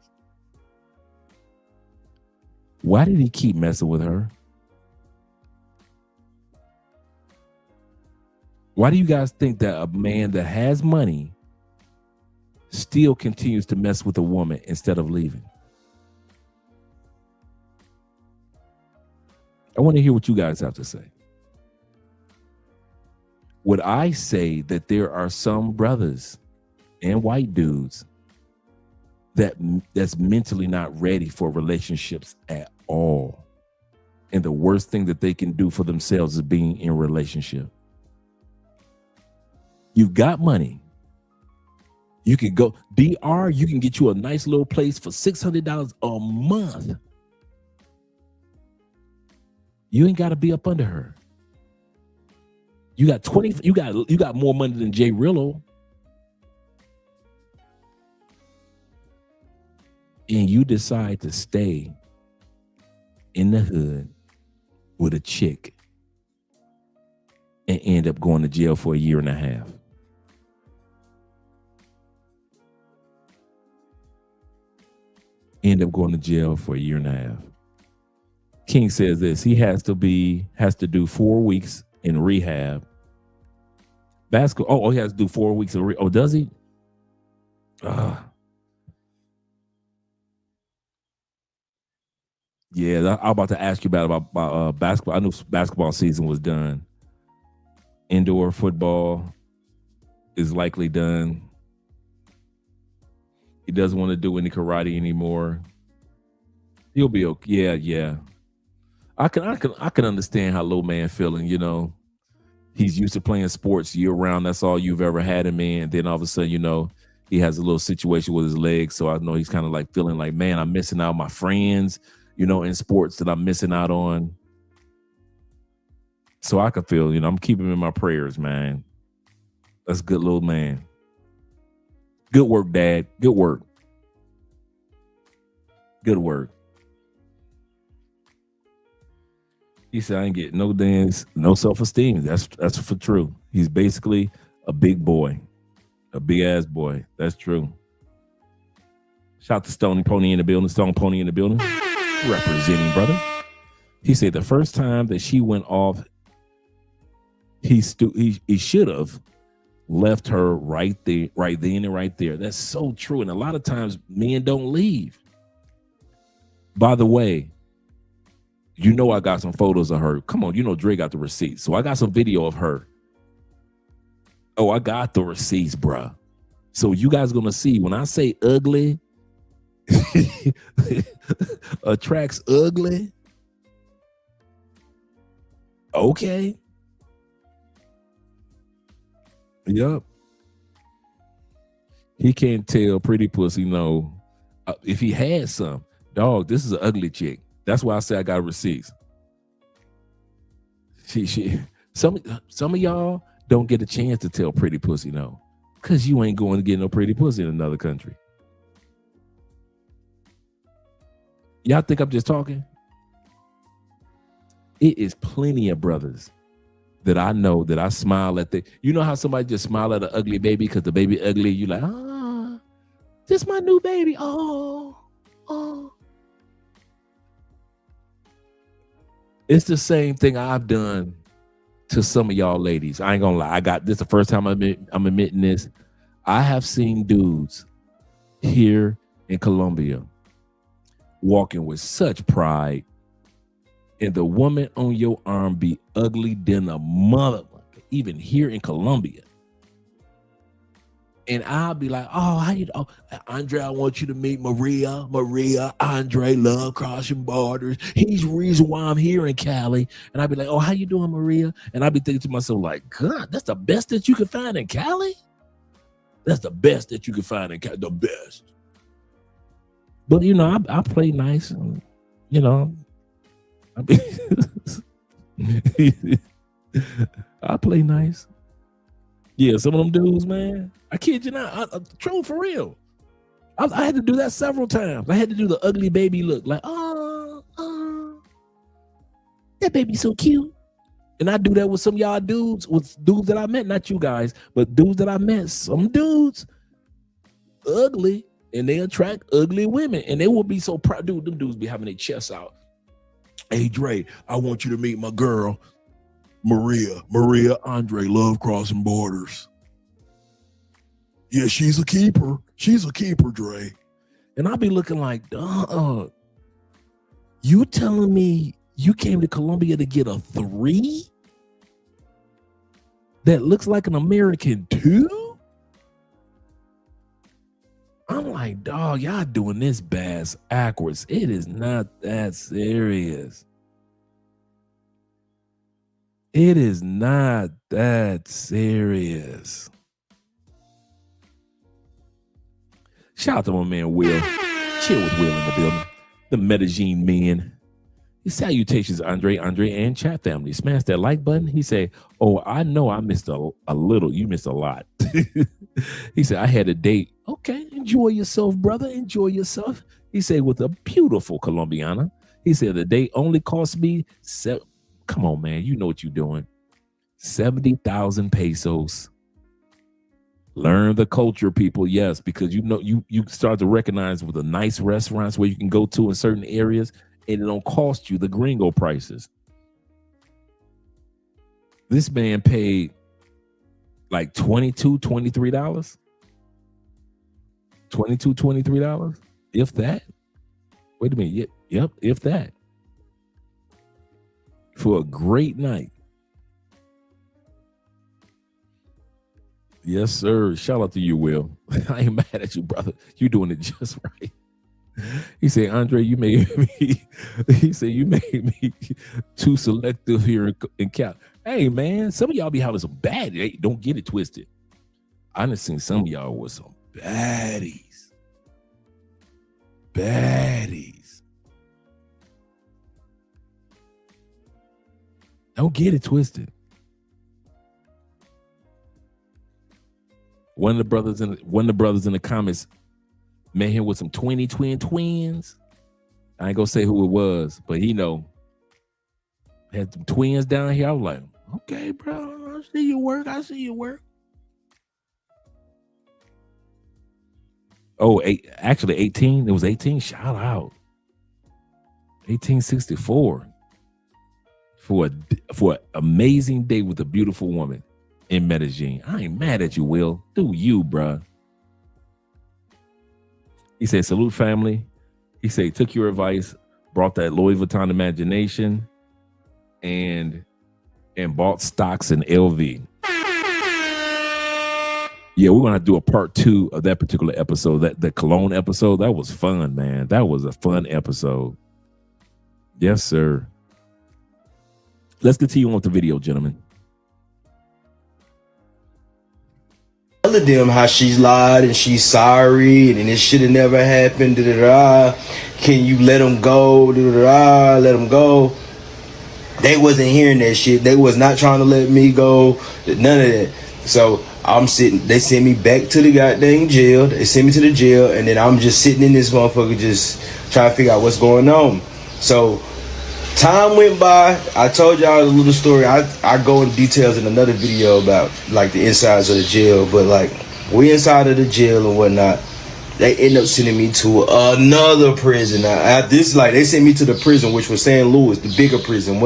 Why did he keep messing with her? Why do you guys think that a man that has money still continues to mess with a woman instead of leaving? I want to hear what you guys have to say. Would I say that there are some brothers and white dudes that's mentally not ready for relationships at all? And the worst thing that they can do for themselves is being in a relationship. You've got money. You can go DR, you can get you a nice little place for $600 a month. You ain't got to be up under her. You got you got more money than JRello. And you decide to stay in the hood with a chick and end up going to jail for 1.5 years. End up going to jail for 1.5 years. King says this, he has to do 4 weeks in rehab. Basketball. Oh, he has to do 4 weeks of rehab. Oh, does he? Yeah, I'm about to ask you about basketball. I knew basketball season was done. Indoor football is likely done. He doesn't want to do any karate anymore. He'll be okay. Yeah. I can understand how low man feeling. He's used to playing sports year round. That's all you've ever had him in. And then all of a sudden, he has a little situation with his legs. So I know he's kind of like feeling like, man, I'm missing out on my friends, in sports that I'm missing out on. So I could feel, I'm keeping him in my prayers, man. That's a good little man. Good work, Dad. Good work. Good work. He said, I ain't getting no dance, no self-esteem. That's for true. He's basically a big boy, a big ass boy. That's true. Shout out to Stony Pony in the building. Stone Pony in the building. Representing, brother. He said the first time that she went off, he should have left her right then and right there. That's so true. And a lot of times men don't leave. By the way, I got some photos of her. Come on, Dre got the receipts. So I got some video of her. Oh, I got the receipts, bruh. So you guys gonna see when I say ugly, attracts ugly. Okay. Yup. He can't tell pretty pussy no. If he had some, dog, this is an ugly chick. That's why I say I got receipts. Some of y'all don't get a chance to tell pretty pussy no, because you ain't going to get no pretty pussy in another country. Y'all think I'm just talking? It is plenty of brothers that I know that I smile at how somebody just smile at an ugly baby because the baby ugly, you like, this my new baby. Oh. It's the same thing I've done to some of y'all ladies. I ain't gonna lie. I got this the first time I'm admitting this. I have seen dudes here in Colombia walking with such pride and the woman on your arm be ugly than a motherfucker, even here in Colombia. And I'll be like, oh, how you? Oh, Andre, I want you to meet Maria. Andre, love crossing borders. He's the reason why I'm here in Cali. And I'll be like, oh, how you doing, Maria? And I'll be thinking to myself, like, God, that's the best that you can find in Cali? That's the best that you can find in Cali, the best. But, you know, I play nice. And, you know, I play nice. Yeah, some of them dudes, man. I kid you not. I troll for real. I had to do that several times. I had to do the ugly baby look, like, oh, that baby's so cute. And I do that with some of y'all dudes, with dudes that I met, not you guys, but dudes that I met. Some dudes, ugly, and they attract ugly women, and they will be so proud. Dude, them dudes be having their chests out. Hey, Dre, I want you to meet my girl, Maria Andre, love crossing borders. Yeah, she's a keeper. She's a keeper, Dre. And I'll be looking like, you telling me you came to Colombia to get a 3 that looks like an American 2? I'm like, dog, y'all doing this bass backwards. It is not that serious. It is not that serious. Shout out to my man Will. Chill with Will in the building. The Medellin men. His salutations, Andre, and chat family. Smash that like button. He said, oh, I know I missed a little. You missed a lot. He said, I had a date. Okay, enjoy yourself, brother. Enjoy yourself. He said, with a beautiful Colombiana. He said, the date only cost me, come on, man. You know what you're doing. 70,000 pesos. Learn the culture, people. Yes, because you know you start to recognize with the nice restaurants where you can go to in certain areas, and it don't cost you the gringo prices. This man paid like $22, $23. $22, $23, if that. Wait a minute. Yep, if that. For a great night. Yes, sir. Shout out to you, Will. I ain't mad at you, brother. You doing it just right. He said, Andre, you made me. He said, you made me too selective here in Cal. Hey, man, some of y'all be having some bad. Hey, don't get it twisted. I done seen some of y'all with some baddies. Don't get it twisted. One of the brothers in the comments met him with some twins. I ain't gonna say who it was, but he know. Had some twins down here. I was like, okay, bro, I see you work. Oh, actually 18. It was 18. Shout out. 1864 for an amazing day with a beautiful woman in Medellin. I ain't mad at you, Will. Do you, bruh. He said, salute family. He said, took your advice, brought that Louis Vuitton imagination, and bought stocks in LV. Yeah, we're gonna do a part 2 of that particular episode. The Cologne episode. That was fun, man. That was a fun episode. Yes, sir. Let's continue on with the video, gentlemen. Telling them how she's lied and she's sorry and it should have never happened. Can you let them go? Let them go. They wasn't hearing that shit. They was not trying to let me go. None of that. So I'm sitting. They sent me back to the goddamn jail. They sent me to the jail, and then I'm just sitting in this motherfucker, just trying to figure out what's going on. So time went by. I told y'all a little story. I go in details in another video about like the insides of the jail, but like we inside of the jail and whatnot. They end up sending me to another prison. This like they sent me to the prison, which was St. Louis, the bigger prison. It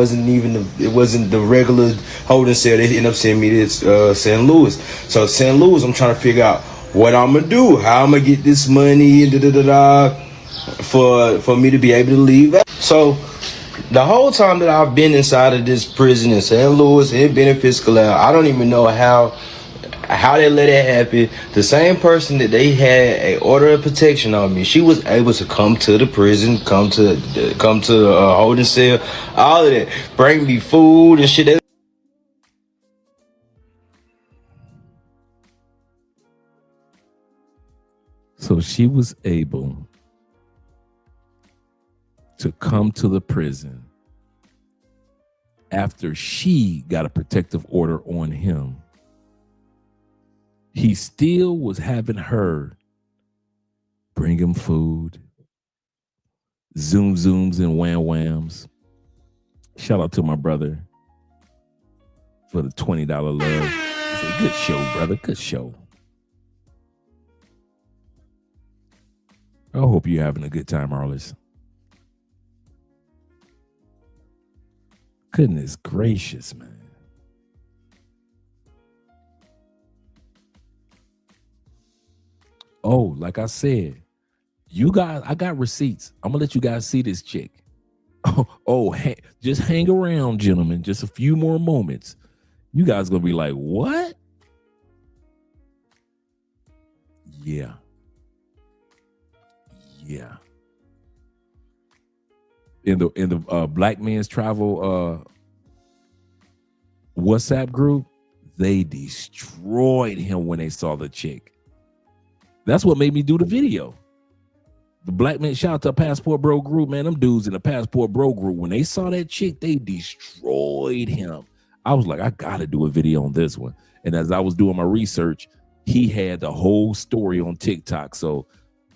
wasn't the regular holding cell. They ended up sending me to St. Louis. So St. Louis, I'm trying to figure out what I'm gonna do, how I'm gonna get this money, for me to be able to leave. So the whole time that I've been inside of this prison in St. Louis and Benefits Collab, I don't even know how they let it happen. The same person that they had a order of protection on me, she was able to come to the prison, come to holding cell, all of that, bring me food and shit. So she was able to come to the prison after she got a protective order on him. He still was having her bring him food, zooms and whams. Shout out to my brother for the $20 love. It's a good show, brother. Good show. I hope you're having a good time, Arliss. Goodness gracious, man. Oh, like I said, you guys, I got receipts. I'm gonna let you guys see this chick. Just hang around, gentlemen. Just a few more moments. You guys gonna be like, what? Yeah. In the Black Men's Travel WhatsApp group, they destroyed him when they saw the chick. That's what made me do the video. The Black Men, shout out to Passport Bro group, man. Them dudes in the Passport Bro group, when they saw that chick, they destroyed him. I was like, I gotta do a video on this one. And as I was doing my research, he had the whole story on TikTok. So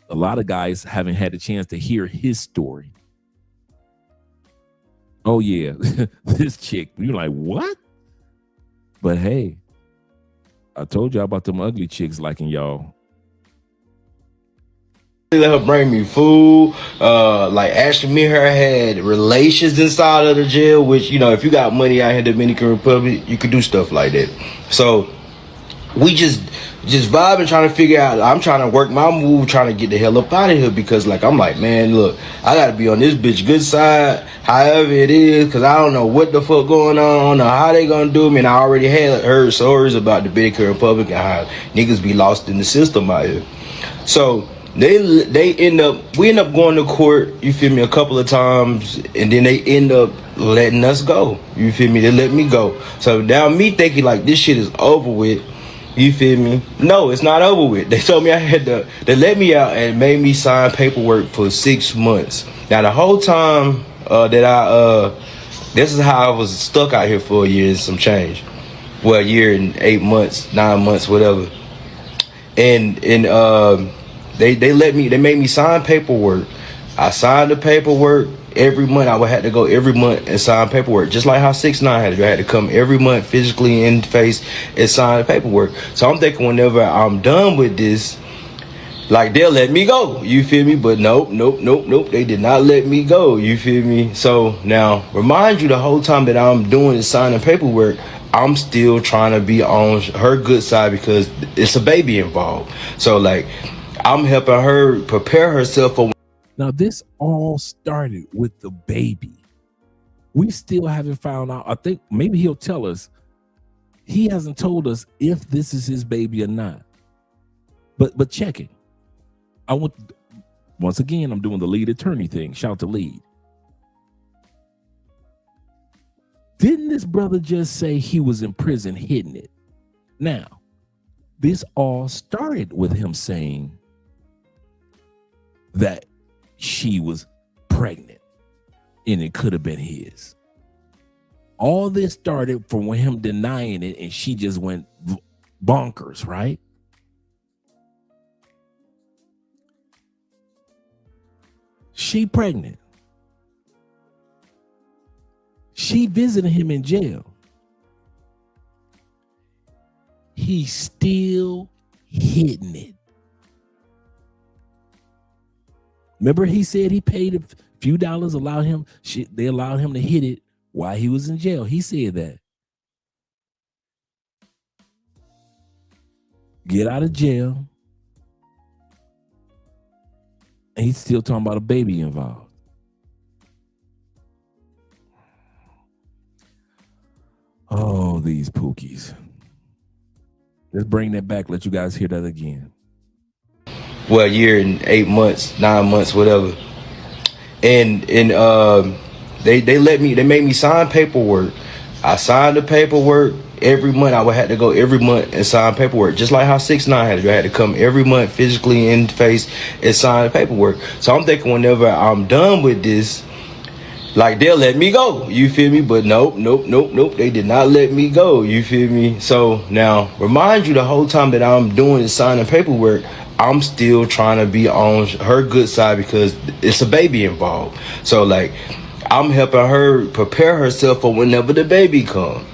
a lot of guys haven't had a chance to hear his story. Oh yeah, this chick, you're like, what? But hey, I told y'all about them ugly chicks liking y'all. They let her bring me food. Like Ashley me and her had relations inside of the jail, which, you know, if you got money out here in the Dominican Republic, you could do stuff like that. So we just vibing, trying to figure out. I'm trying to work my move, trying to get the hell up out of here, because like I'm like, man, look, I gotta be on this bitch good side, however it is, because I don't know what the fuck going on. I don't know how they gonna do me. And I already had heard stories about the Dominican Republic and how niggas be lost in the system out here. So we end up going to court, you feel me, a couple of times, and then they end up letting us go. You feel me? They let me go. So now me thinking like this shit is over with. You feel me? No, it's not over with. They told me I had to, they let me out and made me sign paperwork for 6 months. Now the whole time this is how I was stuck out here for a year and some change. Well, a year and 8 months, 9 months, whatever. And they made me sign paperwork. I signed the paperwork. Every month I would have to go every month and sign paperwork, just like how 6ix9ine had to do. I had to come every month physically in face and sign the paperwork. So I'm thinking whenever I'm done with this, like they'll let me go. You feel me? But nope. They did not let me go. You feel me? So now remind you, the whole time that I'm doing is signing paperwork, I'm still trying to be on her good side because it's a baby involved. So like I'm helping her prepare herself for. Now, this all started with the baby. We still haven't found out. I think maybe he'll tell us. He hasn't told us if this is his baby or not. But check it. Once again, I'm doing the lead attorney thing. Shout out to lead. Didn't this brother just say he was in prison hiding it? Now, this all started with him saying that she was pregnant and it could have been his. All this started from him denying it, and she just went bonkers, right? She pregnant. She visited him in jail. He's still hiding it. Remember, he said he paid a few dollars, they allowed him to hit it while he was in jail. He said that. Get out of jail. And he's still talking about a baby involved. Oh, these Pookies. Let's bring that back. Let you guys hear that again. Well, a year and 8 months, 9 months, whatever. And they made me sign paperwork. I signed the paperwork every month. I would have to go every month and sign paperwork, just like how 6ix9ine had to do. I had to come every month physically in face and sign the paperwork. So I'm thinking whenever I'm done with this, like, they'll let me go, you feel me? But nope, they did not let me go, you feel me? So now, remind you, the whole time that I'm doing is signing paperwork, I'm still trying to be on her good side because it's a baby involved. So like, I'm helping her prepare herself for whenever the baby comes.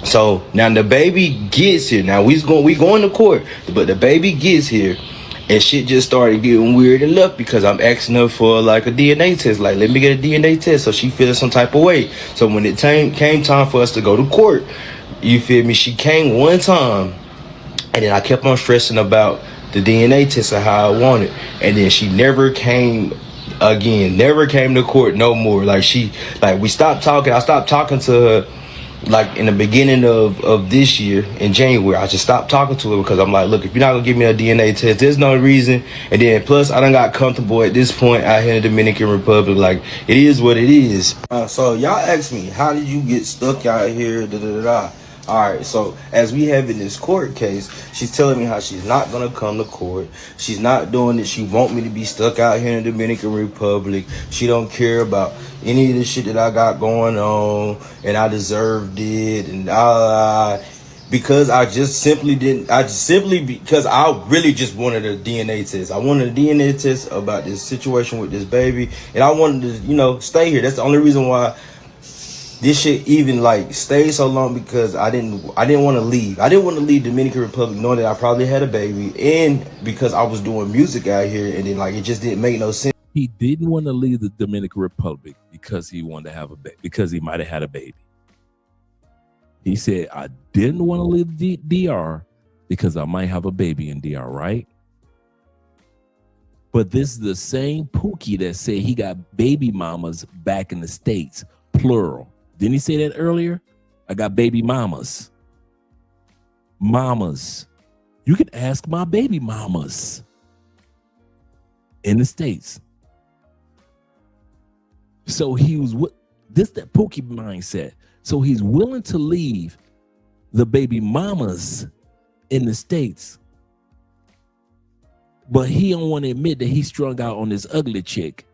So now the baby gets here. Now we going to court, but the baby gets here. And shit just started getting weird and left because I'm asking her for like a DNA test. Like, let me get a DNA test. So she feeling some type of way. So when it came time for us to go to court, you feel me? She came one time, and then I kept on stressing about the DNA test and how I wanted. And then she never came again. Never came to court no more. Like we stopped talking. I stopped talking to her. Like in the beginning of this year, in January, I just stopped talking to her because I'm like, look, if you're not gonna give me a DNA test, there's no reason. And then plus, I done got comfortable at this point out here in the Dominican Republic. Like, it is what it is. So y'all ask me, how did you get stuck out here? All right, so as we have in this court case, she's telling me how she's not gonna come to court. She's not doing it. She want me to be stuck out here in the Dominican Republic. She don't care about any of the shit that I got going on, and I deserved it, and because because I really just wanted a DNA test. I wanted a DNA test about this situation with this baby, and I wanted to, stay here. That's the only reason why this shit even like stayed so long, because I didn't want to leave. I didn't want to leave Dominican Republic knowing that I probably had a baby, and because I was doing music out here, and then like it just didn't make no sense. He didn't want to leave the Dominican Republic because he wanted to have a baby, because he might have had a baby. He said, I didn't want to leave the DR because I might have a baby in DR, right? But this is the same Pookie that said he got baby mamas back in the States, plural. Didn't he say that earlier? I got baby mamas. Mamas. You can ask my baby mamas in the States. So he was that Pookie mindset. So he's willing to leave the baby mamas in the States, but he don't want to admit that he strung out on this ugly chick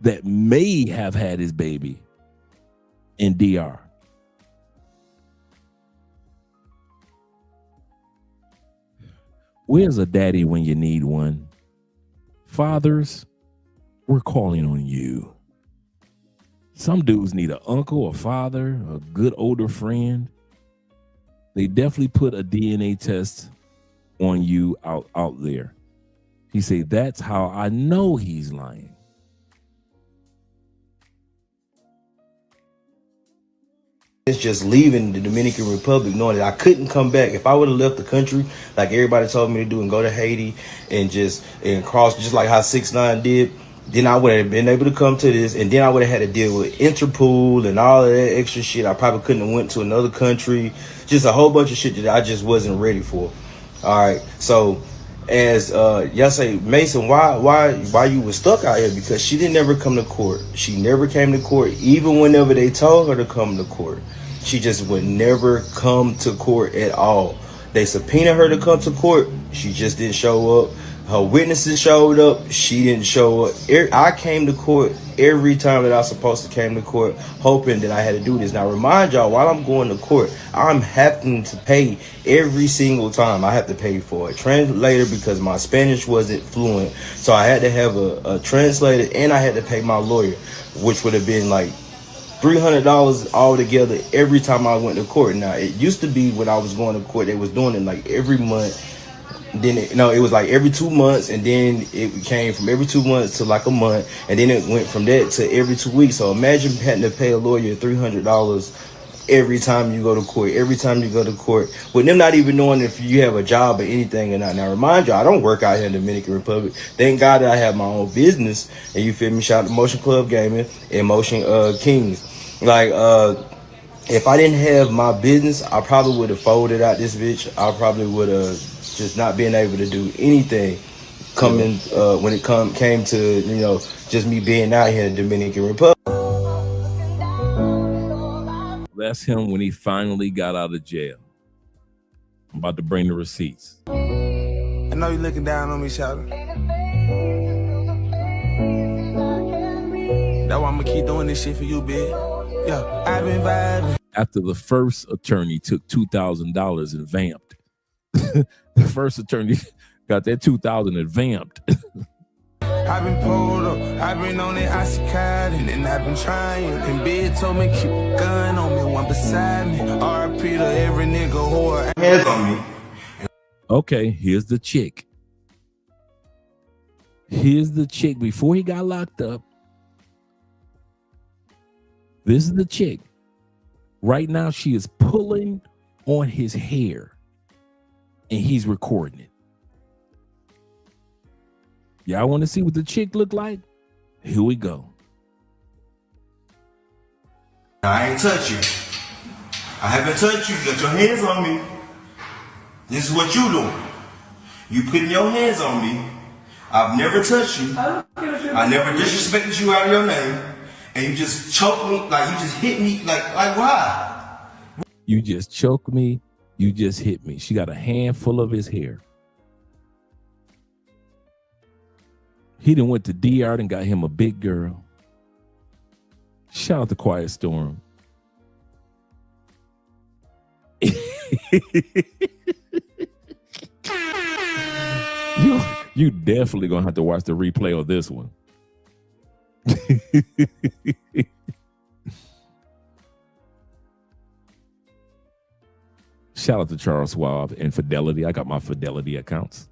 that may have had his baby in DR. Where's a daddy when you need one? Fathers, we're calling on you. Some dudes need an uncle, a father, a good older friend. They definitely put a DNA test on you out there. He said, that's how I know he's lying. It's just leaving the Dominican Republic knowing that I couldn't come back. If I would have left the country like everybody told me to do and go to Haiti and cross just like how 6ix9ine did, then I would have been able to come to this, and then I would have had to deal with Interpol and all of that extra shit. I probably couldn't have went to another country. Just a whole bunch of shit that I just wasn't ready for. All right, so as y'all say, Mason, why you was stuck out here? Because she didn't ever come to court. She never came to court, even whenever they told her to come to court. She just would never come to court at all. They subpoenaed her to come to court. She just didn't show up. Her witnesses showed up. She didn't show up. I came to court every time that I was supposed to came to court, hoping that I had to do this. Now, remind y'all, while I'm going to court, I'm having to pay every single time. I have to pay for a translator because my Spanish wasn't fluent. So I had to have a translator, and I had to pay my lawyer, which would have been like $300 altogether every time I went to court. Now, it used to be when I was going to court, they was doing it like every month. Then it was like every 2 months, and then it came from every 2 months to like a month, and then it went from that to every 2 weeks. So imagine having to pay a lawyer $300 every time you go to court, with them not even knowing if you have a job or anything or not. Now, remind you, I don't work out here in the Dominican Republic. Thank God that I have my own business, and you feel me? Shout out to Motion Club Gaming and Motion Kings. Like, if I didn't have my business, I probably would have folded out this bitch. I probably would have just not been able to do anything coming when it came to, you know, just me being out here in the Dominican Republic. That's him when he finally got out of jail. I'm about to bring the receipts. I know you're looking down on me, shouting. That's why I'm gonna keep doing this shit for you, bitch. Yeah, I've been vibing. After the first attorney took $2,000 and vamped. The first attorney got that $2,000 and vamped. I've been pulled up, I've been on that oxycontin, and I've been trying. And Big told me keep a gun on me, one beside me. RP to every nigga whore. Hands on me. Okay, here's the chick. Here's the chick before he got locked up. This is the chick. Right now, she is pulling on his hair, and he's recording it. Y'all want to see what the chick look like? Here we go. I ain't touch you. I haven't touched you. Got your hands on me. This is what you doing. You putting your hands on me. I've never touched you. I never disrespected you out of your name. And you just choked me, like you just hit me, like why? You just choked me. You just hit me. She got a handful of his hair. He done went to DR and got him a big girl. Shout out to Quiet Storm. You definitely gonna have to watch the replay of this one. Shout out to Charles Schwab and Fidelity. I got my Fidelity accounts,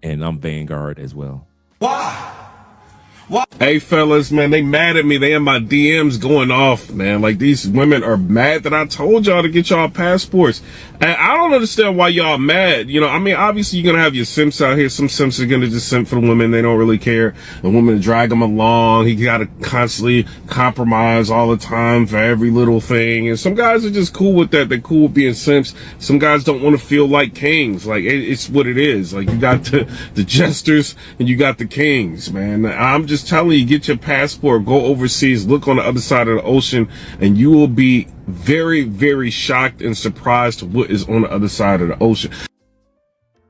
and I'm Vanguard as well. Why? Hey fellas, man, they mad at me. They in my DMs going off, man. Like, these women are mad that I told y'all to get y'all passports. And I don't understand why y'all mad. You know, I mean, obviously you're gonna have your simps out here. Some simps are gonna just simp for the women. They don't really care. The woman drag them along. He gotta constantly compromise all the time for every little thing. And some guys are just cool with that. They're cool with being simps. Some guys don't want to feel like kings. Like, it's what it is. Like, you got the jesters and you got the kings, man. I'm just telling you, get your passport, go overseas, look on the other side of the ocean, and you will be very, very shocked and surprised to what is on the other side of the ocean.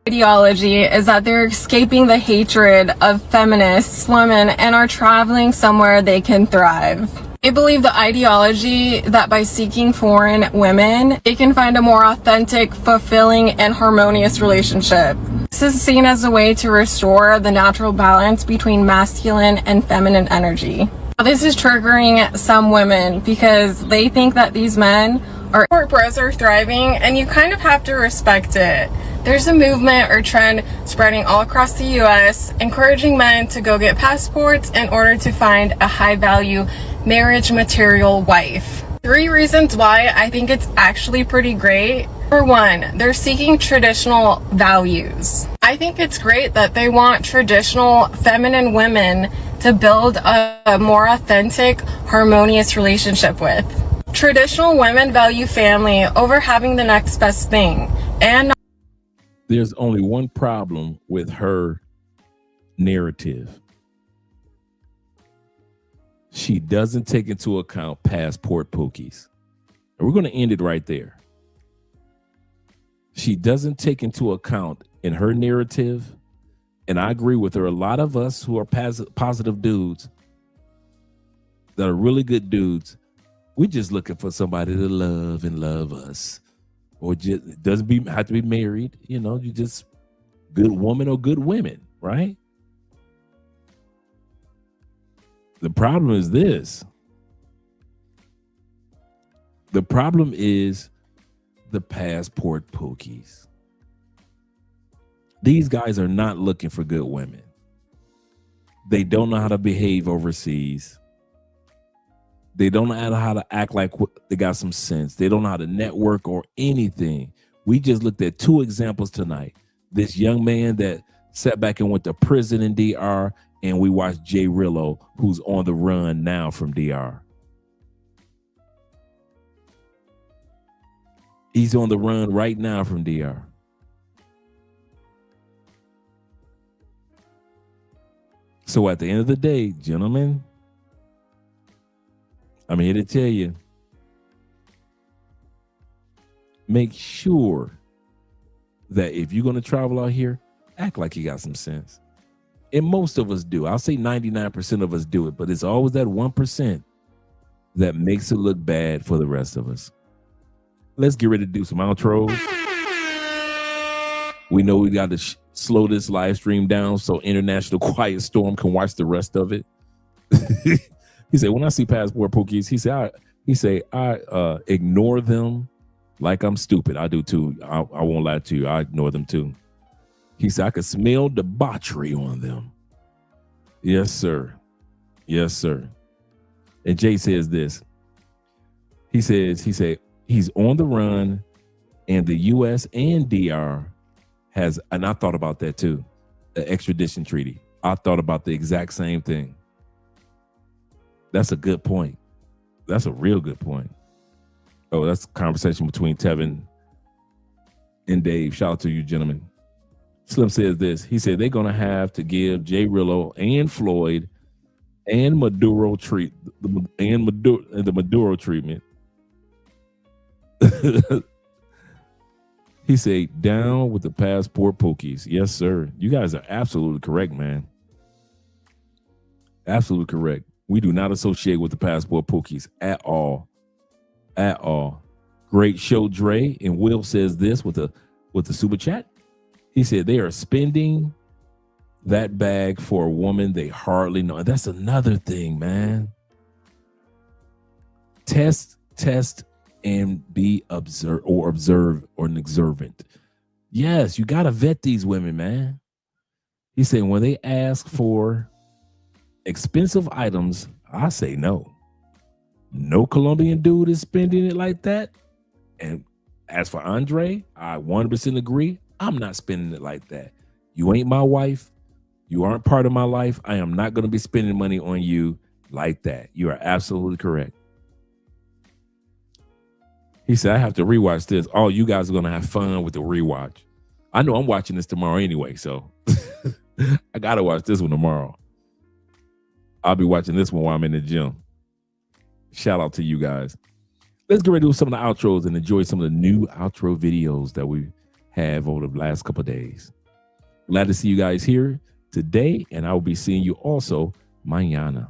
Ideology is that they're escaping the hatred of feminists, women, and are traveling somewhere they can thrive. They believe the ideology that by seeking foreign women, they can find a more authentic, fulfilling, and harmonious relationship. This is seen as a way to restore the natural balance between masculine and feminine energy. This is triggering some women because they think that these men are bros are thriving, and you kind of have to respect it. There's a movement or trend spreading all across the US encouraging men to go get passports in order to find a high value marriage material wife. 3 reasons why I think it's actually pretty great. For one, they're seeking traditional values. I think it's great that they want traditional feminine women to build a more authentic, harmonious relationship with. Traditional women value family over having the next best thing. And There's only one problem with her narrative. She doesn't take into account passport pookies. And we're going to end it right there. She doesn't take into account in her narrative, and I agree with her, a lot of us who are positive dudes that are really good dudes, we're just looking for somebody to love and love us. Or just doesn't have to be married, you know, you just good woman or good women, right? The problem is this. The problem is the passport pookies. These guys are not looking for good women. They don't know how to behave overseas. They don't know how to act like they got some sense. They don't know how to network or anything. We just looked at 2 examples tonight. This young man that sat back and went to prison in DR, and we watched JRello, who's on the run now from DR. He's on the run right now from DR. So at the end of the day, gentlemen, I'm here to tell you, make sure that if you're going to travel out here, act like you got some sense. And most of us do. I'll say 99% of us do it, but it's always that 1% that makes it look bad for the rest of us. Let's get ready to do some outros. We know we got to slow this live stream down so International Quiet Storm can watch the rest of it. He said, when I see passport Pookies, he said, I ignore them like I'm stupid. I do too. I won't lie to you. I ignore them too. He said, I could smell debauchery on them. Yes, sir. Yes, sir. And Jay says this. He said, he's on the run, and the U.S. and DR has, and I thought about that too, the extradition treaty. I thought about the exact same thing. That's a good point. That's a real good point. Oh, that's a conversation between Tevin and Dave. Shout out to you, gentlemen. Slim says this. He said they're going to have to give JRello and Floyd and Maduro the Maduro treatment. He said, down with the passport Pookies. Yes, sir. You guys are absolutely correct, man. Absolutely correct. We do not associate with the passport Pookies at all. At all. Great show, Dre. And Will says this with the super chat. He said they are spending that bag for a woman they hardly know. That's another thing, man. Test, and be observant or an observant. Yes, you got to vet these women, man. He said when they ask for expensive items, I say no. No Colombian dude is spending it like that. And as for Andre, I 100% agree. I'm not spending it like that. You ain't my wife. You aren't part of my life. I am not going to be spending money on you like that. You are absolutely correct. He said, I have to rewatch this. Oh, you guys are going to have fun with the rewatch. I know I'm watching this tomorrow anyway, so I got to watch this one tomorrow. I'll be watching this one while I'm in the gym. Shout out to you guys. Let's get ready to do some of the outros and enjoy some of the new outro videos that we have over the last couple of days. Glad to see you guys here today, and I will be seeing you also mañana.